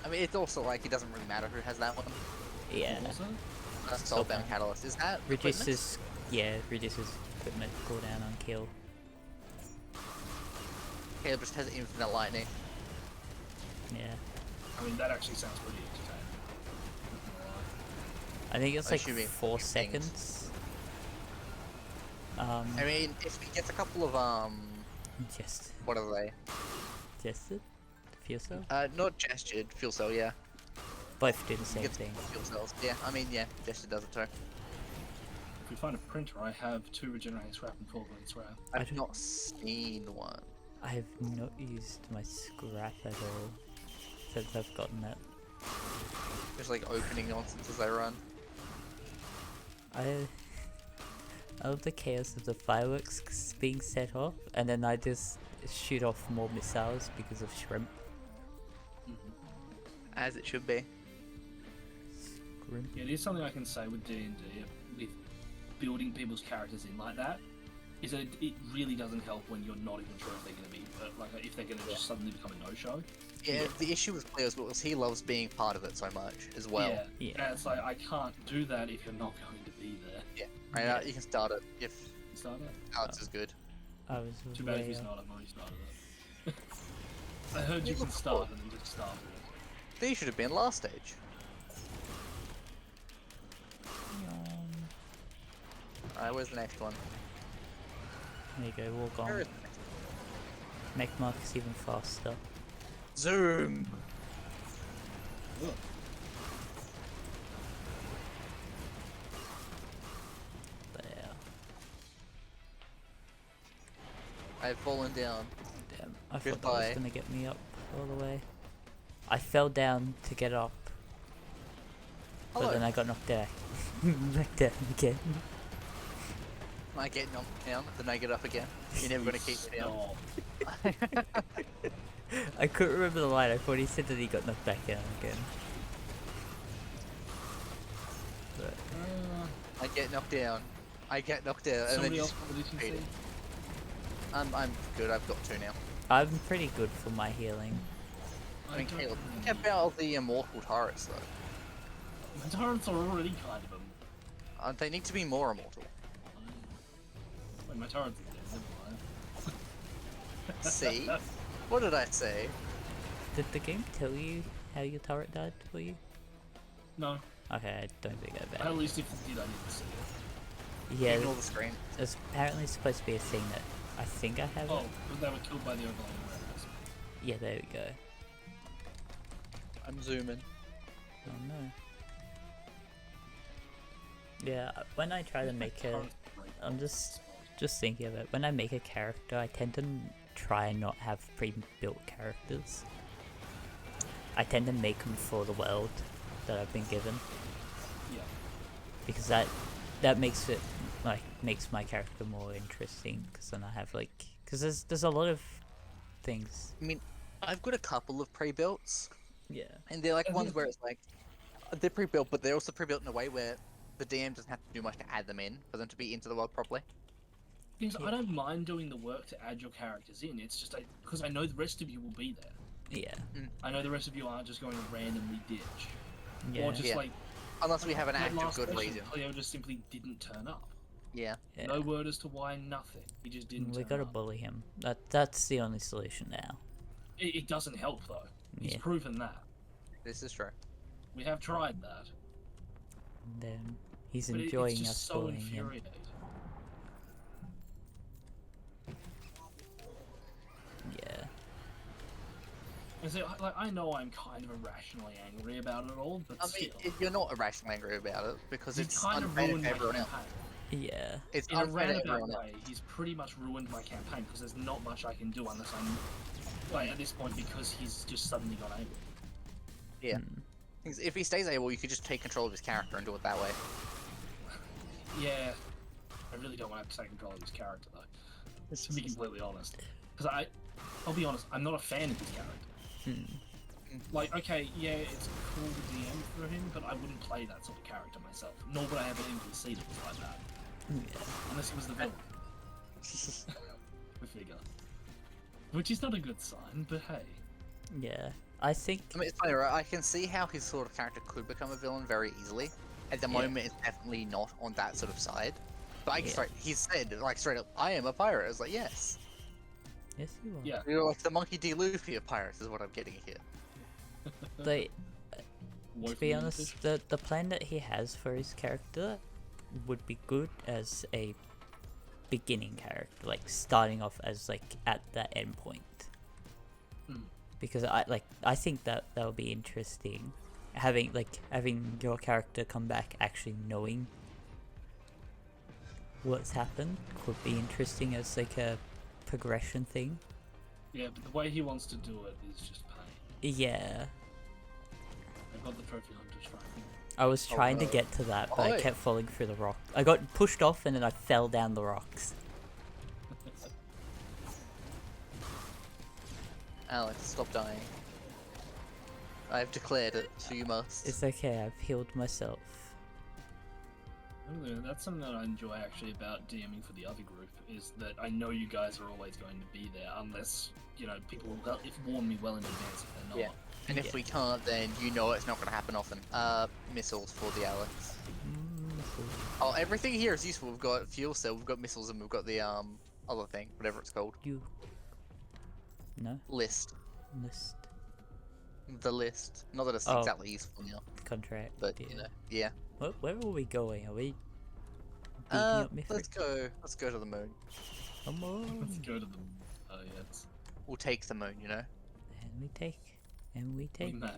I mean, it's also like, it doesn't really matter who has that one. Yeah. Also, That's Soulbound. Soulbound Catalyst. Is that equipment? Reduces equipment cooldown on kill. Caleb just has infinite lightning. Yeah. I mean that actually sounds pretty entertaining. I think it's I like should be 4 things. seconds. I mean, if he gets a couple of, Just what are they? it? Fuel cell? Not gestured, fuel cell, yeah. Both do the same Gets thing. fuel cells. Yeah, I mean, yeah, gestured does it too. If we find a printer, I have 2 regenerating scrap and 4 green scrap. I've don't- not seen one. I have not used my scrap at all since I've gotten it. Just like opening nonsense as they run. I love the chaos of the fireworks being set off, and then I just shoot off more missiles because of shrimp. As it should be. Shrimp. Yeah, it is something I can say with D&D, with building people's characters in like that, is that it really doesn't help when you're not even sure if they're going to be, if they're going to just suddenly become a no-show. Yeah, the issue with Cleo is he loves being part of it so much as well. Yeah. Yeah. And it's like, I can't do that if you're not going to be there. Yeah. You can start it if Start it? Alex is good. I was Too bad if way he's off. not, I've already started it. I heard you can start and then just start it. But you should have been last stage. Alright, where's the next one? There you go, walk Where on. is the next one? Make marks even faster. Zoom! Ugh. There. I've fallen down. Damn, I thought that was Goodbye. gonna get me up all the way. I fell down to get up, but Hello. then I got knocked down. Back down again. I get knocked down, then I get up again. You're never gonna keep me down. Stop. I couldn't remember the line. I thought he said that he got knocked back down again. But I get knocked down. I get knocked down, and then Somebody you else want to beat see? it. I'm good. I've got 2 now. I'm pretty good for my healing. I mean, don't Caleb, know. think about the immortal turrets though. The turrets are already kind of them. They need to be more immortal. Wait, my turrets are dead, never mind. See? What did I say? Did the game tell you how your turret died for you? No, Okay, I don't think I at bet. least if it did, I didn't see it. Yeah, Ignore the screen. there's apparently supposed to be a thing that I think I have. Oh, It. but they were killed by the overloading raiders. Yeah, there we go. I'm zooming. Oh no. Yeah, when I try to make a, I'm just thinking of it. When I make a character, I tend to try and not have pre-built characters. I tend to make them for the world that I've been given, Yeah. because that makes it makes my character more interesting. Because then I have because there's a lot of things. I mean, I've got a couple of pre-builts, Yeah. and they're like I ones think- where it's like they're pre-built, but they're also pre-built in a way where the DM doesn't have to do much to add them in for them to be into the world properly. Because I don't mind doing the work to add your characters in. It's just because I know the rest of you will be there. Yeah. I know the rest of you aren't just going to randomly ditch, Yeah. or just Yeah. like Unless we have an like active last good session, reason. Cleo just simply didn't turn up. Yeah. Yeah. No word as to why. Nothing. He just didn't. We turn gotta up. bully him. That's the only solution now. It doesn't help though. He's Yeah. proven that. This is true. We have tried that. And then he's But enjoying it's just us so bullying him. infuriating. Yeah. And so, like, I know I'm kind of irrationally angry about it all, but I mean, still, you're not irrationally angry about it because he's it's kind of unfair ruined to my everyone else. campaign. Yeah. It's In a unfair to roundabout everyone else. way, he's pretty much ruined my campaign because there's not much I can do unless I'm, like, at this point, because he's just suddenly gone able. Yeah. Hmm. Things- If he stays able, you could just take control of his character and do it that way. Yeah, I really don't want to have to take control of his character though. To be completely honest, because I'll be honest, I'm not a fan of his character. Hmm. Like, okay, yeah, it's cool to DM for him, but I wouldn't play that sort of character myself. Nor would I have an NPC that was like that, Yeah. unless it was the villain. We figure, which is not a good sign, but hey. Yeah. I think. I mean, it's funny, right? I can see how his sort of character could become a villain very easily. At the Yeah. moment, it's definitely not on that sort of side. But I guess, Yeah. right, he said, like, straight up, I am a pirate. I was like, yes. Yes, you are. Yeah. You're like the Monkey D. Luffy of pirates, is what I'm getting here. Like, to Woefully be honest, inefficient. the plan that he has for his character would be good as a beginning character, like starting off as like at that end point. Hmm. Because I think that would be interesting, having your character come back actually knowing what's happened could be interesting as like a progression thing. Yeah, but the way he wants to do it is just pain. Yeah, I've got the trophy hunter striking. I was Oh, trying to no. get to that, but I Oi. kept falling through the rock. I got pushed off and then I fell down the rocks. Alex, stop dying. I've declared it, so you must. It's okay, I've healed myself. Really, that's something that I enjoy actually about DMing for the other group, is that I know you guys are always going to be there, unless, you know, people will warn me well in advance if they're not. Yeah. And if Yeah. we can't, then you know it's not going to happen often. Missiles for the Alex. Oh, everything here is useful. We've got fuel cell, we've got missiles, and we've got the other thing, whatever it's called. You. No? List. List. The list. Not that it's Oh. exactly useful now, Contract. but yeah. you know, yeah. Where are we going? Are we Beating up Mithril. Let's go to the moon. Come Let's on. go to the. Oh yes. We'll take the moon, you know. And we take. And we We take. may.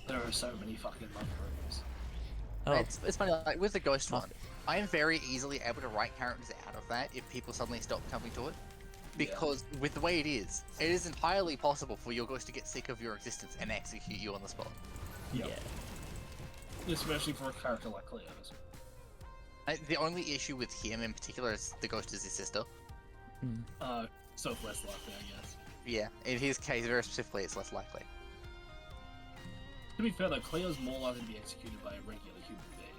There are so many fucking love rooms. Oh, It's funny, like with the ghost Oh. one, I am very easily able to write characters out of that if people suddenly stop coming to it. Because with the way it is entirely possible for your ghost to get sick of your existence and execute you on the spot. Yeah. yeah. Especially for a character like Cleo's. The only issue with him in particular is the ghost is his sister. So less likely, I guess. Yeah, in his case, very specifically, it's less likely. To be fair though, Cleo's more likely to be executed by a regular human being.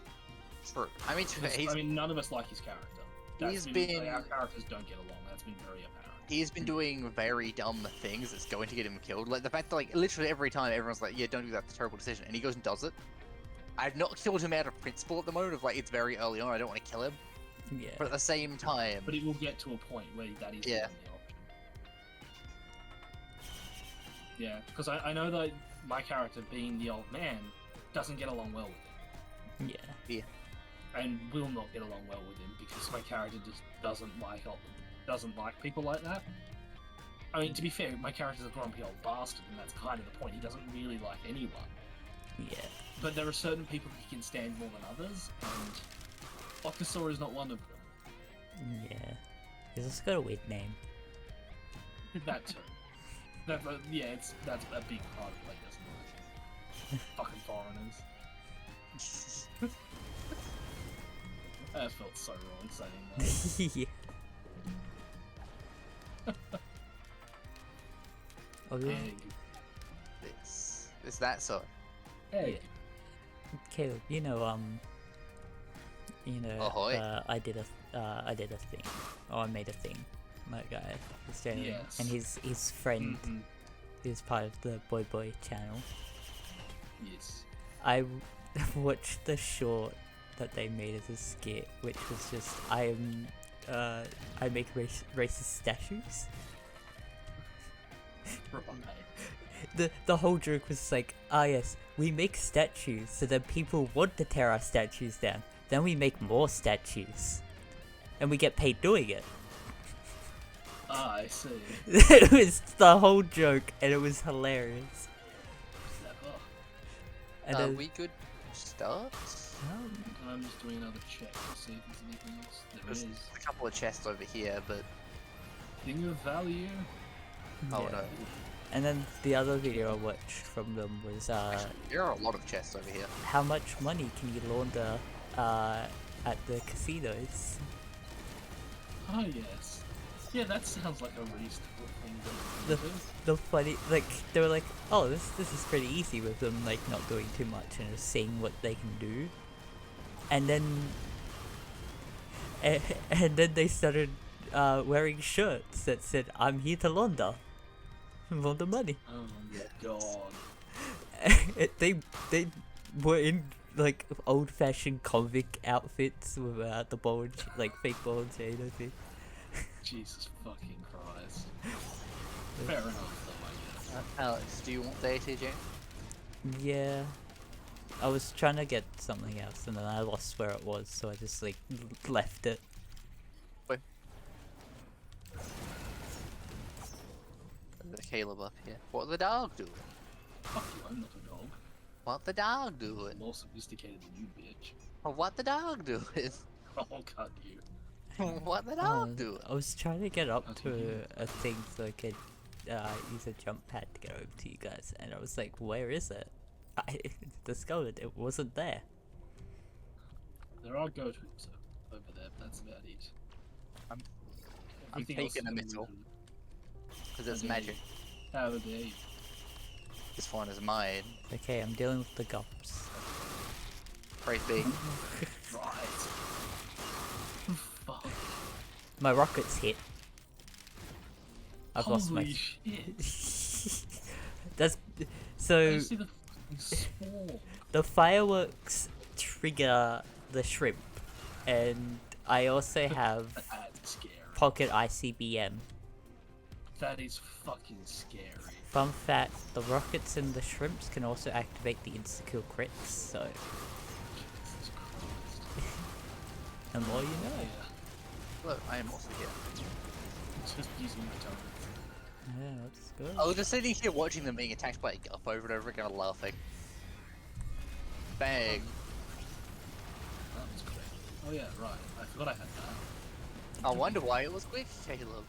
True. I mean, I mean, none of us like his character. He's been- Our characters don't get along. That's been very apparent. he's been doing very dumb things that's going to get him killed. Like the fact that, like, literally every time everyone's like, "Yeah, don't do that. It's a terrible decision," and he goes and does it. I've not killed him out of principle at the moment. Of like, it's very early on. I don't want to kill him. Yeah. But at the same time, But it will get to a point where that is Yeah. the only option. Yeah, because I know that my character, being the old man, doesn't get along well with him, Yeah. and will not get along well with him because my character just doesn't like people like that. I mean, to be fair, my character's a grumpy old bastard, and that's kind of the point. He doesn't really like anyone. Yeah. But there are certain people he can stand more than others, and Okasaur is not one of them. Yeah. He's also got a weird name. That too. That's a big part of it, isn't it? Fucking foreigners. That felt so wrong saying that. yeah. Oh, yeah. Egg. it's that so. Egg. Caleb, you know, Ahoy. I did a thing. Oh, I made a thing. My guy was doing, Yes. and his friend Mhm. is part of the Boy channel. Yes. I watched the short that they made as a skit, which was just I make racist statues. Right. The whole joke was like, yes, we make statues so that people want to tear our statues down. Then we make more statues, and we get paid doing it. I see. It was the whole joke, and it was hilarious. Never. And Are then, we good to start? I'm just doing another check to see if there's anything else. There There's is. a couple of chests over here, but Thing of value. oh yeah. no. And then the other video I watched from them was Actually, there are a lot of chests over here. how much money can you launder at the casinos? Ah, yes. Yeah, that sounds like a reasonable thing The- to do. The funny, like, they were like, oh, this is pretty easy with them, like, not doing too much and just seeing what they can do. And then, and then they started wearing shirts that said, I'm here to launder money. Oh my god. they were in, like, old-fashioned convict outfits with the bulge, like, fake bulge, you know, thing. Jesus fucking Christ. Fair enough, though, I guess. Alex, do you want the ATG? Yeah. I was trying to get something else and then I lost where it was, so I just like left it. There's Caleb up here. What the dog doing? Fuck you, I'm not a dog. What the dog doing? More sophisticated than you, bitch. What the dog doing? I'll cut you. What the dog doing? I was trying to get up That's to what you a thing so I could use a jump pad to get over to you guys, and I was like, where is it? I discovered it wasn't there. There are go-tos over there, but that's about it. I'm Everything else taking a is missile. illusion. Because it's Okay. magic. How dare you? This one is mine. Okay, I'm dealing with the gumps. Praise be. Right. Fuck. My rocket's hit. I've lost my. Holy shit. That's I so. see the fucking swarm. The fireworks trigger the shrimp, and I also have That's scary. pocket ICBM. That is fucking scary. Fun fact, the rockets and the shrimps can also activate the insta-kill crits, so Jesus Christ. The more you know. Yeah. Look, I am also here. It's just using my tongue. Yeah, that's good. I was just sitting here watching them being attacked by a guff over and over again, laughing. Bang. That was quick. Oh yeah, right. I forgot I had that. I wonder why it was quick, Caleb.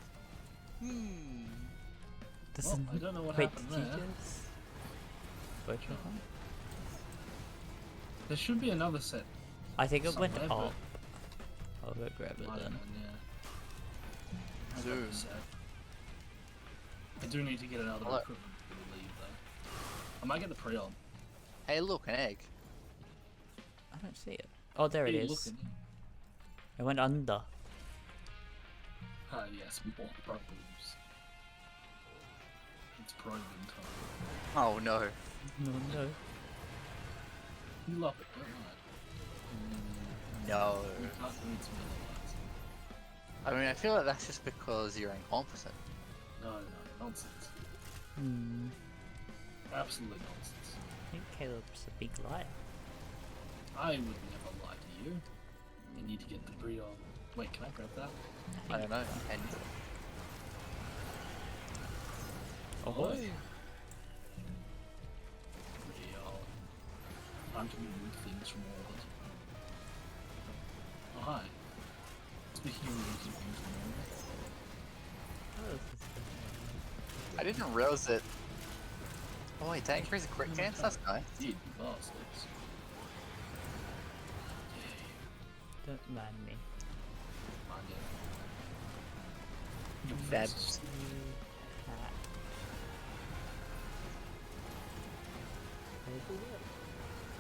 Hmm. Doesn't I don't know what wait, happened did you there. just switch No. on? There should be another set. I think it went Somewhere, up. I'll go grab it I don't then. know, yeah. I've got Zoom. the set. I do need to get another Hello. equipment to leave though. I might get the pre-op. Hey, look, an egg. I don't see it. Oh, there it Hey, is. look in here. It went under. Ah, yes, more probes. It's probing time. Oh no. No, no. You love it, don't you? No. You can't read some otherwise. I mean, I feel like that's just because you're incompetent. No, nonsense. Hmm. Absolutely nonsense. I think Caleb's a big liar. I would never lie to you. You need to get the pre-op. Wait, can I grab that? I don't know. And Oh, Pre-op. I'm to remove things from all of it. Oh, hi. Speaking of removing things from all of it. I didn't realize that. Oh wait, that increases crit chance? That's nice. You bastards. don't mind me. Mind it. Your Bad. face.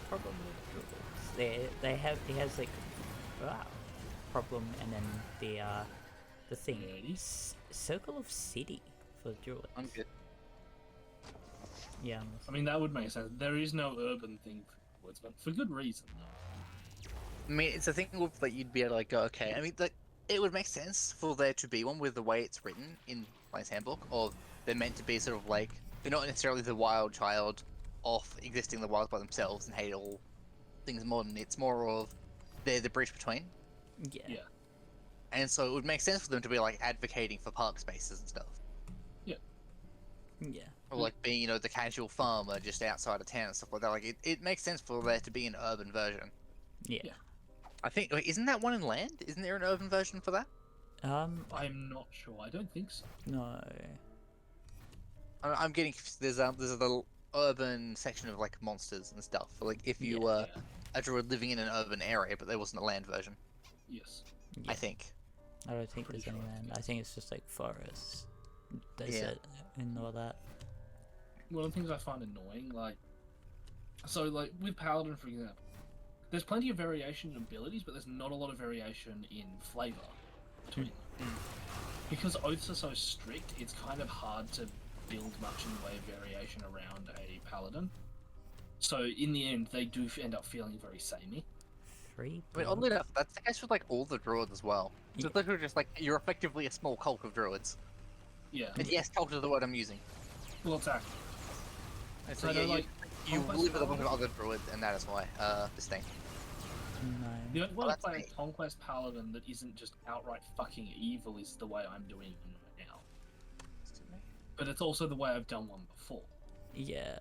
Problem with druids. He has like problem and then the thing Ready? circle of city for druids. I'm good. Yeah. I mean, that would make sense. There is no urban thing for woods, but for good reason, though. I mean, it's a thing with like you'd be able to like go, okay. I mean, like it would make sense for there to be one with the way it's written in Player's Handbook, or they're meant to be sort of like they're not necessarily the wild child of existing the wilds by themselves and hate all things modern. It's more of they're the bridge between, Yeah. Yeah. and so it would make sense for them to be like advocating for park spaces and stuff, Yeah. or like being the casual farmer just outside of town and stuff like that. Like it makes sense for there to be an urban version. Yeah. Yeah. I think wait, isn't that one in land? Isn't there an urban version for that? I'm not sure. I don't think so. No. I'm getting there's a little urban section of like monsters and stuff. Like if you were a druid living in an urban area, but there wasn't a land version. Yes. I think. I don't think Pretty there's any sure I land. think I think it's just like forest, desert, and all that. One of the things I find annoying, like with Paladin, for example, there's plenty of variation in abilities, but there's not a lot of variation in flavor between them. Because oaths are so strict, it's kind of hard to build much in the way of variation around a Paladin. So in the end, they do end up feeling very samey. Free. I mean, oddly enough, that's the case with like all the druids as well. So it's literally just like you're effectively a small cult of druids. Yeah. And yes, cult is the word I'm using. Well, exactly. And So so they're yeah, like you conquest live with a bunch of paladins? other druids, and that is why this thing. No. The only way Oh, to that's play me. a Conquest Paladin that isn't just outright fucking evil is the way I'm doing one right now. But it's also the way I've done one before. Yeah.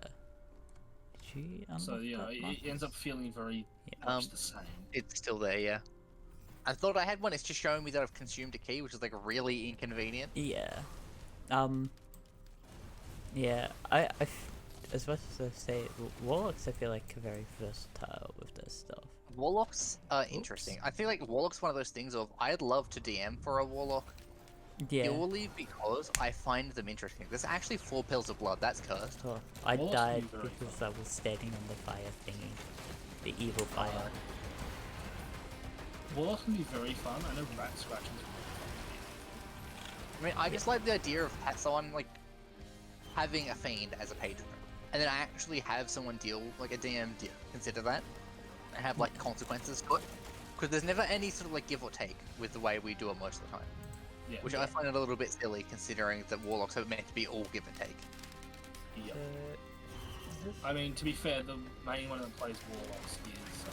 Did you unlock So, you know, that it ends up Marcus? feeling very Yeah. much the same. It's still there, yeah. I thought I had one. It's just showing me that I've consumed a key, which is like really inconvenient. Yeah. Yeah. As much as I say, warlocks I feel like are very versatile with this stuff. Warlocks are interesting. I feel like Warlock's one of those things of I'd love to DM for a Warlock Yeah. purely because I find them interesting. There's actually 4 pills of blood. That's cursed. Oh, I Warlocks died can be very because I was standing on the fire thingy. The evil fire. Warlocks can be very fun. I know rat scratching is I mean, I just like the idea of someone like having a fiend as a patron, and then I actually have someone deal like a DM consider that and have like consequences to it. Because there's never any sort of like give or take with the way we do it most of the time, yeah. which I find it a little bit silly considering that warlocks are meant to be all give and take. Yeah. Is this- I mean, to be fair, the main one that plays Warlocks is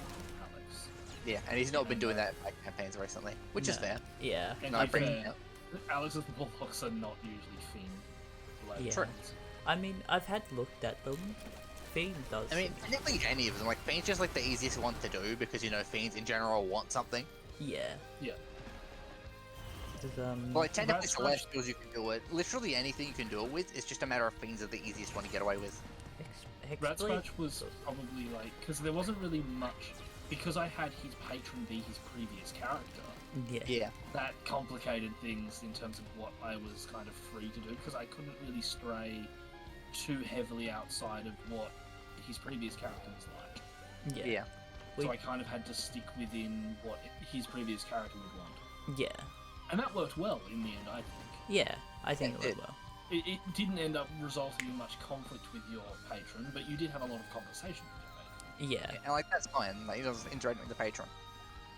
Alex. Yeah, and he's not been doing that in like, campaigns recently, which is No. fair. Yeah. And No, to I be bring fair, it up. Alex's warlocks are not usually Fiend related. Yeah. True. ones. I mean, I've had looked at them. Fiend does. I mean, seem- technically any of them. Like Fiend's just like the easiest one to do because you know Fiends in general want something. yeah. Yeah. 'Cause, But like technically That's Celestials you can do it. Literally anything you can do it with. It's just a matter of Fiends are the easiest one to get away with. Rat Hexblade- Scratch was probably like, because there wasn't really much, because I had his patron be his previous character, Yeah. Yeah. that complicated things in terms of what I was kind of free to do, because I couldn't really stray too heavily outside of what his previous character was like. Yeah. Yeah. So We- I kind of had to stick within what his previous character would want. Yeah. And that worked well in the end, I think. Yeah. I think It it went well. It didn't end up resulting in much conflict with your patron, but you did have a lot of conversation with your patron. Yeah. And like that's fine. Like he doesn't interact with the patron.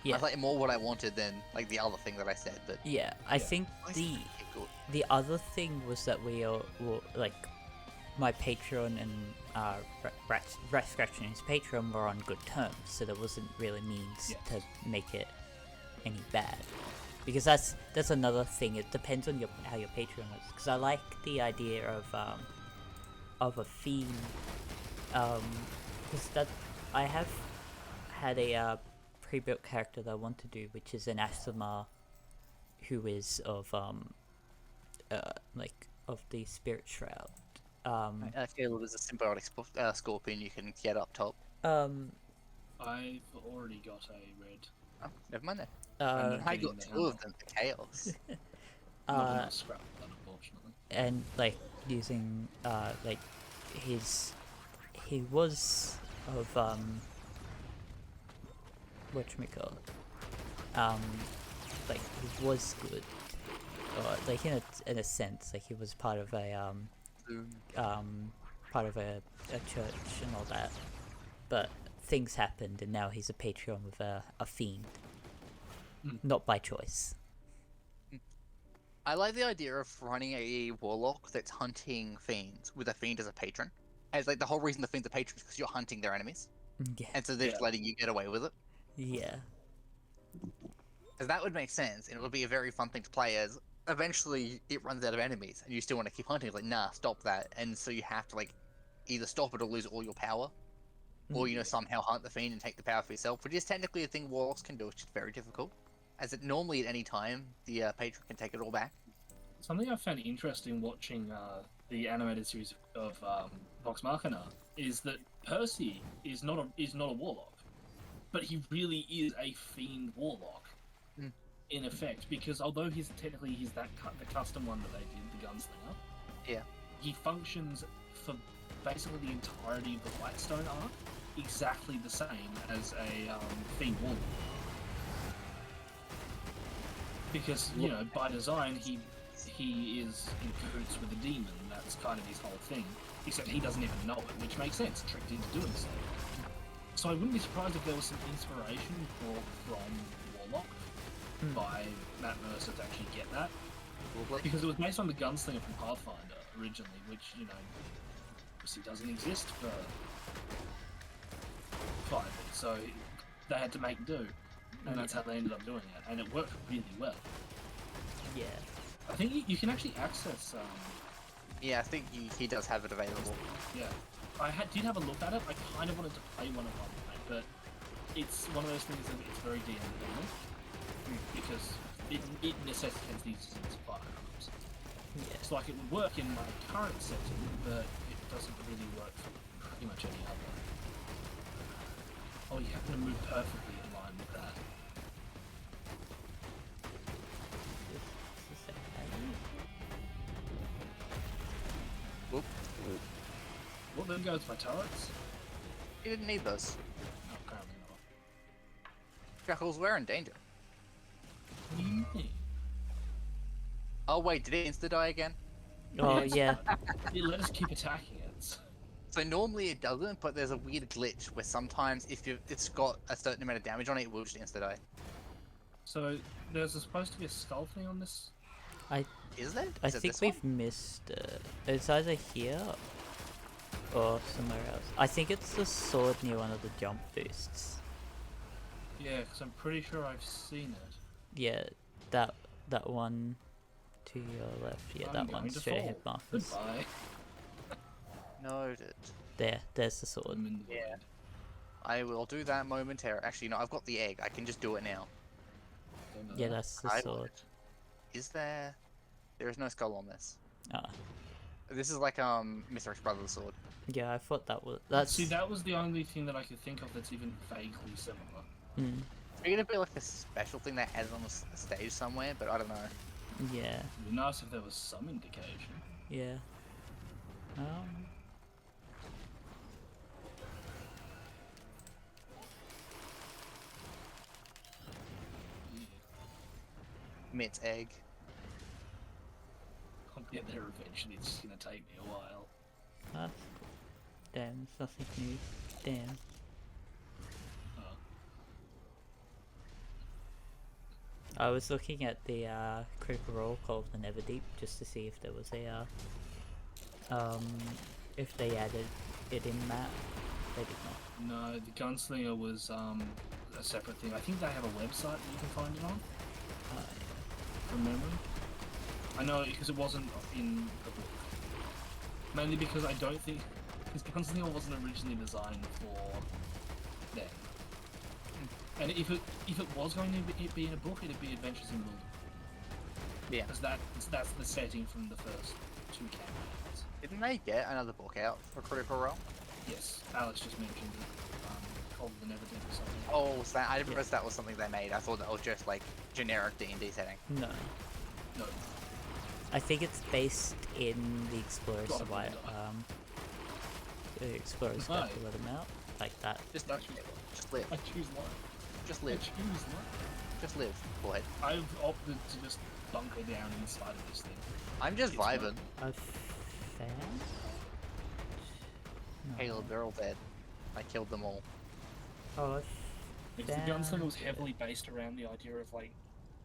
Yeah. That's like more what I wanted than like the other thing that I said. But Yeah. I think I the think it's good. the other thing was that we all were like my patron and Rat Scratch and his patron were on good terms, so there wasn't really means Yes. to make it any bad. Because that's another thing. It depends on how your patron is. Because I like the idea of a fiend. Because that I have had a pre-built character that I want to do, which is an Asthma, who is of like of the Spirit Shroud. Caleb is a symbiotic scorpion you can get up top. I've already got a red. Oh, never mind then. Uh, I getting got the two of hammer. them for chaos. Not enough scrap for that, unfortunately. and like using like he was of whatchamacallit, like he was good, or like in a sense, like he was part of a part of a church and all that, but things happened and now he's a patron of a fiend, not by choice. I like the idea of running a warlock that's hunting fiends with a fiend as a patron. As like the whole reason the fiend's a patron is because you're hunting their enemies, Yeah, and so they're just Yeah. letting you get away with it. yeah, Because that would make sense, and it would be a very fun thing to play as. Eventually, it runs out of enemies, and you still want to keep hunting. Like, nah, stop that. And so you have to like either stop it or lose all your power, or you know somehow hunt the fiend and take the power for yourself, which is technically a thing warlocks can do. It's just very difficult, as it normally at any time the patron can take it all back. Something I found interesting watching the animated series of Vox Machina is that Percy is not a warlock, but he really is a fiend warlock in effect, because although he's the custom one that they did, the gunslinger, Yeah. he functions for basically the entirety of the Whitestone arc exactly the same as a fiend warlock. Because you know, by design, he is in cahoots with a demon. That's kind of his whole thing. Except he doesn't even know it, which makes sense. Tricked into doing so. So I wouldn't be surprised if there was some inspiration brought from Warlock by Matt Mercer to actually get that, because it was based on the gunslinger from Pathfinder originally, which you know obviously doesn't exist for 5e. So they had to make do, and that's how they ended up doing it, and it worked really well. yeah. I think you can actually access. Yeah, I think he does have it available. Yeah, I did have a look at it. I kind of wanted to play one at one point, but it's one of those things that it's very DM dependent because it necessitates the existence of firearms. Yeah. It's like it would work in my current setting, but it doesn't really work for pretty much any other. Oh, you happen to move perfectly in line with that. Whoop. Well, there goes my turrets. He didn't need those. No, apparently not. Jackals, we're in danger. What do you think? Oh wait, did it insta-die again? Oh yeah. Let us keep attacking it. So normally it doesn't, but there's a weird glitch where sometimes if it's got a certain amount of damage on it, it will just insta-die. So there's supposed to be a skull thing on this. Is there? I Is it think this we've one? missed it. It's either here or somewhere else. I think it's the sword near one of the jump boosts. Yeah, because I'm pretty sure I've seen it. Yeah, that one to your left. Yeah, I'm that going one's to straight fall. ahead markers. Goodbye. Noted. There's the sword. I'm in the Yeah. void. I will do that momentarily. Actually, no, I've got the egg. I can just do it now. Don't know Yeah, that. that's the I sword. would. Is there? There is no skull on this. Ah, This is like Mr. X Brother's sword. yeah, I thought that was that's. See, that was the only thing that I could think of that's even vaguely similar. Mm, It's gonna be like a special thing they added on a stage somewhere, but I don't know. yeah, It'd be nice if there was some indication. yeah. Mitt's egg. I'll get there eventually. It's just gonna take me a while. That's damn. There's nothing new. Damn. Oh. I was looking at the Critical Role called the Neverdeep just to see if there was a if they added it in map. They did not. No, the Gunslinger was a separate thing. I think they have a website that you can find it on, from memory. I know because it wasn't in the book. Mainly because I don't think... Because Gunslinger wasn't originally designed for them. And if it was going to be in a book, it'd be Adventures in Wilderness. Yeah. Because that's the setting from the first two campaigns. Didn't they get another book out for Critical Role? Yes, Alex just mentioned it. Called the Neverdeep or something. Oh, so I didn't realize that was something they made. I thought that was just like generic D&D setting. No. No. I think it's based in the Explorer's God, Survival. The Explorer's Guide to Let 'em Out, like that. Just, I choose just live. I choose life. Just I live. choose life. Just live, boy. I've opted to just bunker down inside of this thing. I'm just It's vibing. A fan? No. Caleb, they're all dead. I killed them all. Oh, a Because the Gunslinger was heavily based around the idea of like,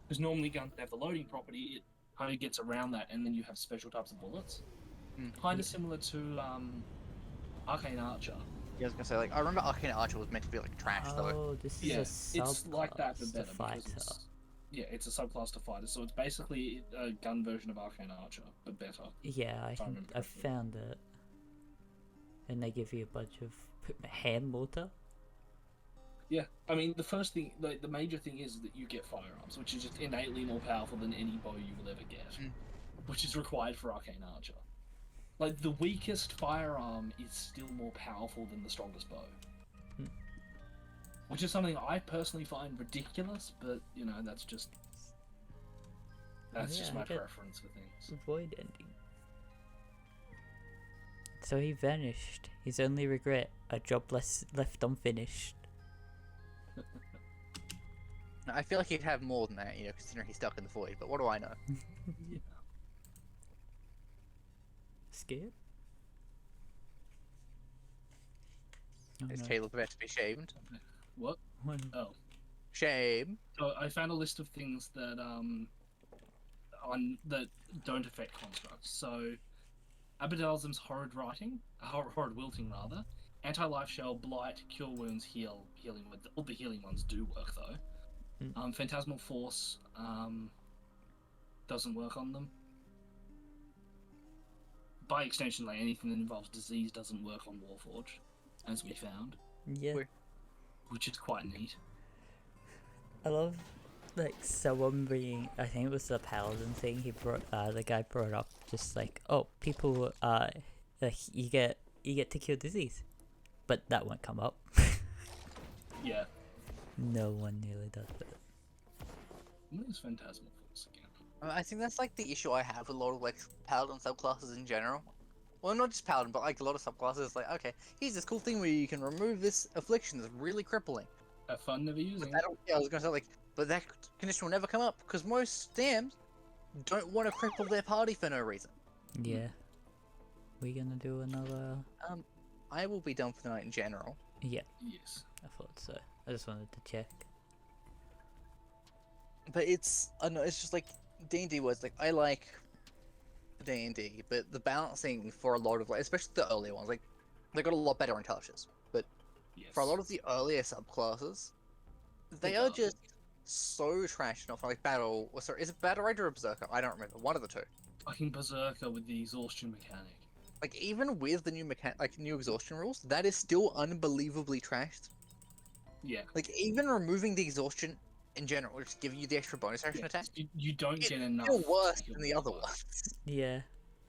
because normally guns have the loading property, it kind of gets around that, and then you have special types of bullets. Kind of similar to Arcane Archer. Yeah, I was gonna say, like, I remember Arcane Archer was meant to be like trash though. Oh, this is Yeah, a it's subclass like that, but to better fighter. because it's a subclass to fighter, so it's basically a gun version of Arcane Archer, but better. Yeah, I remember I correctly. found it. And they give you a bunch of hand mortar. Yeah, I mean, the first thing, the major thing is that you get firearms, which is just innately more powerful than any bow you will ever get, which is required for Arcane Archer. Like, the weakest firearm is still more powerful than the strongest bow. Which is something I personally find ridiculous, but, you know, that's just Yeah, my I get- preference for things. Void ending. So he vanished. His only regret, a job left unfinished. I feel like he'd have more than that, you know, considering he's stuck in the void, but what do I know? Yeah. Scared? Oh, Is no. Caleb about to be shamed? What? One. Oh. Shame. So I found a list of things that that don't affect constructs. So Abadelzim's horrid writing, horrid wilting rather, anti-life shell, blight, cure wounds, healing. All the healing ones do work though. Phantasmal force doesn't work on them. By extension, like anything that involves disease doesn't work on Warforged, as we found, Yeah. Weird. which is quite neat. I love like someone bringing, I think it was the paladin thing he brought, the guy brought up, just like, oh, people like you get to cure disease, but that won't come up. Yeah. No one really does it. What is Phantasmal force again? I think that's like the issue I have with a lot of like paladin subclasses in general. Well, not just paladin, but like a lot of subclasses. Like, okay, here's this cool thing where you can remove this affliction that's really crippling. Have fun never using it. I don't. Yeah, I was gonna say like, but that condition will never come up because most DMs don't want to cripple their party for no reason. Yeah. We gonna do another? I will be done for the night in general. Yeah, Yes. I thought so. I just wanted to check. But it's, I don't know, it's just like D&D was like, I like D&D, but the balancing for a lot of like, especially the earlier ones, like they got a lot better intelligence. But Yes. for a lot of the earlier subclasses, They It are does. just so trash. Not for like battle. Or sorry, is it Battle Rage or Berserker? I don't remember. One of the two. Fucking Berserker with the exhaustion mechanic. Like even with the new exhaustion rules, that is still unbelievably trashed. Yeah. Like even removing the exhaustion in general, just giving you the extra bonus action Yeah, attack, you don't it's get enough. still to worse make it than the other worthwhile. ones. Yeah.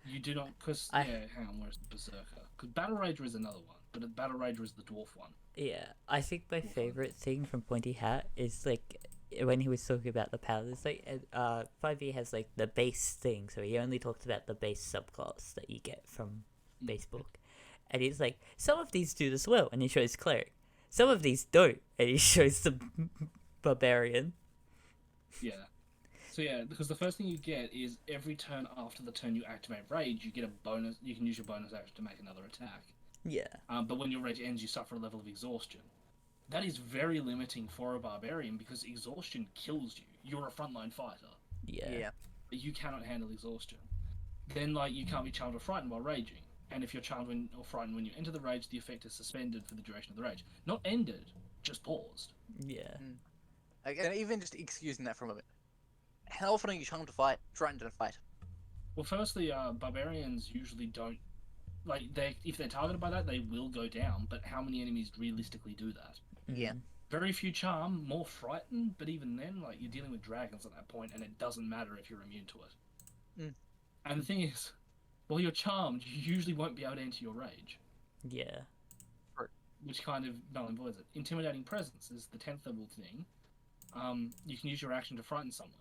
You do not, because I- hang on, where's Berserker? Because Battle Rager is another one, but Battle Rager is the dwarf one. Yeah, I think my Cool. favorite thing from Pointy Hat is like when he was talking about the powers. Like, 5e has like the base thing, so he only talked about the base subclass that you get from base book, and he's like, some of these do this well, and he shows cleric. Some of these don't, and he shows the barbarian. Yeah. So yeah, because the first thing you get is every turn after the turn you activate Rage, you get a bonus. You can use your bonus action to make another attack. Yeah. But when your Rage ends, you suffer a level of exhaustion. That is very limiting for a barbarian because exhaustion kills you. You're a frontline fighter. Yeah. But you cannot handle exhaustion. Then, like, you can't be charmed or frightened while raging. And if you're charmed or frightened when you enter the rage, the effect is suspended for the duration of the rage. Not ended, just paused. Yeah. Like, and even just excusing that for a moment. How often are you charmed to fight, frightened to fight? Well, firstly, barbarians usually don't. Like, if they're targeted by that, they will go down. But how many enemies realistically do that? Yeah. Very few charm, more frightened. But even then, like, you're dealing with dragons at that point, and it doesn't matter if you're immune to it. And the thing is, while you're charmed, you usually won't be able to enter your rage, Yeah. which kind of null and voids it. Intimidating presence is the 10th level thing. You can use your action to frighten someone.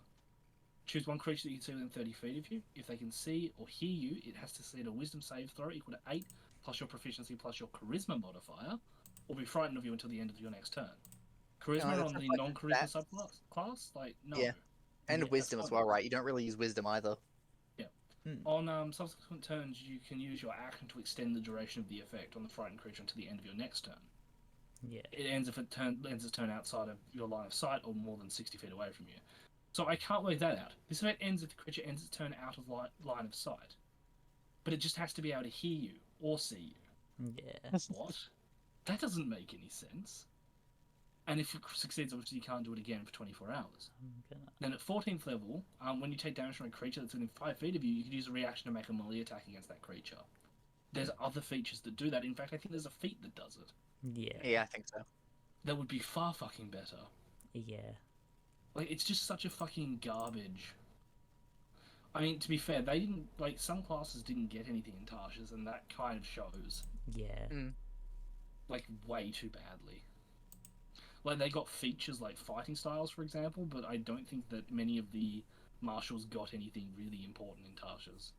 Choose one creature that you can see within 30 feet of you. If they can see or hear you, it has to succeed a wisdom save throw equal to 8 plus your proficiency plus your charisma modifier, or be frightened of you until the end of your next turn. Charisma that's on the like non-charisma subclass? Like, no. Yeah. And Yeah, wisdom that's as well, fine. right? You don't really use wisdom either. On subsequent turns, you can use your action to extend the duration of the effect on the frightened creature until the end of your next turn. Yeah. It ends if it ends its turn outside of your line of sight or more than 60 feet away from you. So I can't work that out. This event ends if the creature ends its turn out of line of sight. But it just has to be able to hear you or see you. Yeah. What? That doesn't make any sense. And if it succeeds, obviously you can't do it again for 24 hours. Then at 14th level, when you take damage from a creature that's within 5 feet of you, you can use a reaction to make a melee attack against that creature. There's other features that do that. In fact, I think there's a feat that does it. Yeah. Yeah, I think so. That would be far fucking better. Yeah. Like, it's just such a fucking garbage. I mean, to be fair, they didn't, like, some classes didn't get anything in Tasha's, and that kind of shows. Yeah. Like, way too badly. Like, they got features like fighting styles, for example, but I don't think that many of the marshals got anything really important in Tasha's.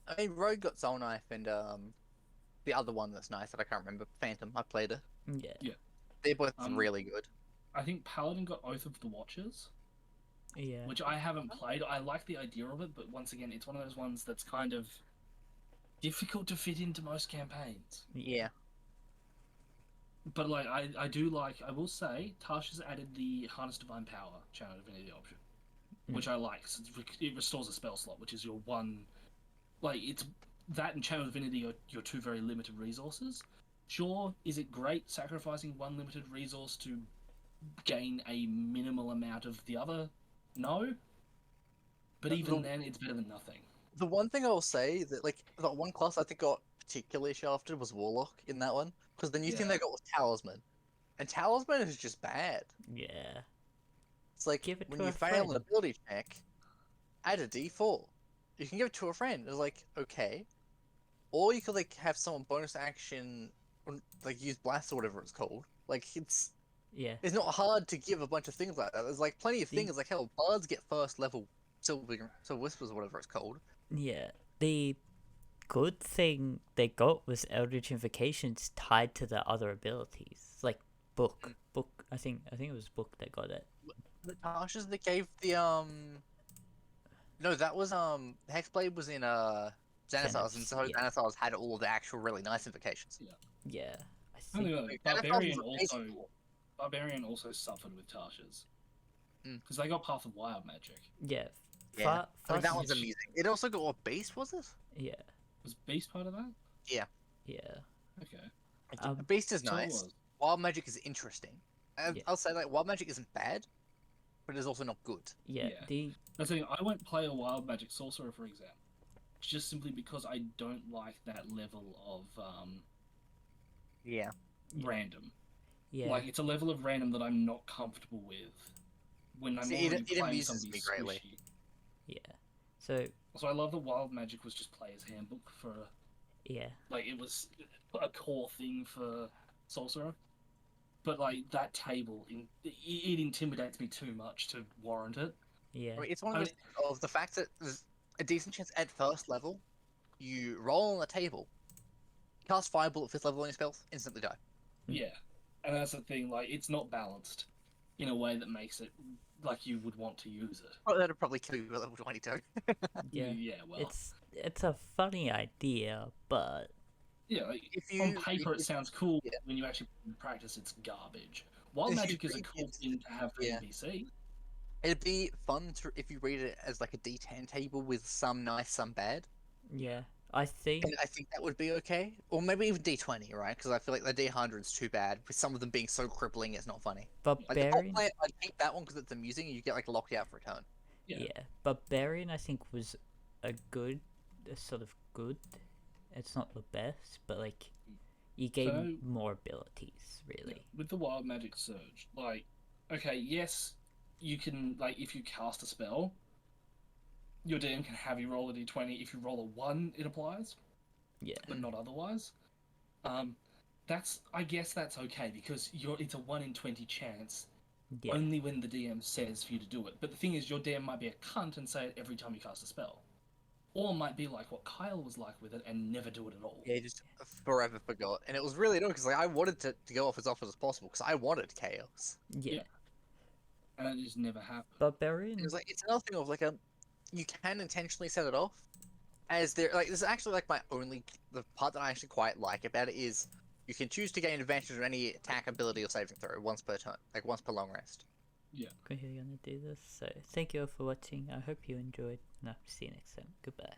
I mean, Rogue got Soul Knife and the other one that's nice that I can't remember, Phantom. I played it. Yeah. They're both Um, really good. I think Paladin got Oath of the Watchers, Yeah. which I haven't played. I like the idea of it, but once again, it's one of those ones that's kind of difficult to fit into most campaigns. Yeah. But, like, I do like, I will say, Tasha's added the Harness Divine Power Channel Divinity option, which I like. So it restores a spell slot, which is your one, like, it's that and Channel Divinity are your two very limited resources. Sure, is it great sacrificing one limited resource to gain a minimal amount of the other? No. But even then, it's better than nothing. The one thing I'll say that, like, the one class I think got particularly shafted was Warlock in that one, because the new thing they got was Talisman, and Talisman is just bad. Yeah. It's like Give it when to you a fail an friend. ability check, add a D4. You can give it to a friend. It's like, okay, or you could like have someone bonus action, like use blast or whatever it's called. Like it's Yeah. not hard to give a bunch of things like that. There's like plenty of things like hell. Bards get first level Silver Whispers or whatever it's called. Yeah. The good thing they got was Eldritch Invocations tied to the other abilities. Like Book. I think it was Book that got it. The Tasha's that gave the no, that was Hexblade was in Xanathars, and so yeah. Xanathars had all of the actual really nice invocations. Yeah. I Only think though, Xanathars was amazing. Barbarian also suffered with Tasha's. Mm. Because they got Path of Wild Magic. yeah. Yeah. I mean, that Fast- one's amusing. It also got what base was it? Yeah. Was Beast part of that? Yeah. Okay. Beast is So it nice. was. Wild magic is interesting. Yeah. I'll say like wild magic isn't bad, but it's also not good. Yeah, Yeah. the That's the thing, I won't play a wild magic sorcerer, for example, just simply because I don't like that level of Yeah. random. yeah, Like, it's a level of random that I'm not comfortable with when I'm See, already it playing amuses somebody me greatly. squishy. yeah. So So I love that wild magic was just player's handbook for, yeah, like, it was a core thing for sorcerer. But like that table, it intimidates me too much to warrant it. yeah, I mean, it's one I of mean, those of the fact that there's a decent chance at first level, you roll on the table, cast Fireball at 5th level on your spells, instantly die. yeah, and that's the thing. Like, it's not balanced in a way that makes it like you would want to use it. Oh, that'd probably kill you at level 22. yeah. Yeah, well, It's a funny idea, but yeah. Like, If on you, paper, it sounds cool. yeah. When you actually practice, it's garbage. Wild If you magic is a read cool it, thing to have for yeah. NPC. It'd be fun to if you read it as like a D10 table with some nice, some bad. yeah, I think And I think that would be okay. Or maybe even D20, right? Because I feel like the D100 is too bad, with some of them being so crippling it's not funny. Like the pot Barbarian. plant, I'd keep that one because it's amusing and you get like locked out for a turn. Yeah. Yeah, Barbarian I think was a sort of good. It's not the best, but like you gain So- more abilities, really. With the wild magic surge, like, okay, yes, you can, like, if you cast a spell, your DM can have you roll a d20. If you roll a 1, it applies, Yeah, but not otherwise. I guess that's okay because it's a 1 in 20 chance yeah, only when the DM says for you to do it. But the thing is, your DM might be a cunt and say it every time you cast a spell. Or might be like what Kyle was like with it and never do it at all. Yeah, just forever forgot. And it was really annoying because like, I wanted to go off as often as possible because I wanted chaos. yeah. Yeah. And it just never happened. Barbarian. It was like, it's another thing of like you can intentionally set it off. As there, like, this is actually like the part that I actually quite like about it is you can choose to gain advantage of any attack ability or saving throw once per turn, like once per long rest. Yeah. We're gonna do this. So thank you all for watching. I hope you enjoyed, and I'll see you next time. Goodbye.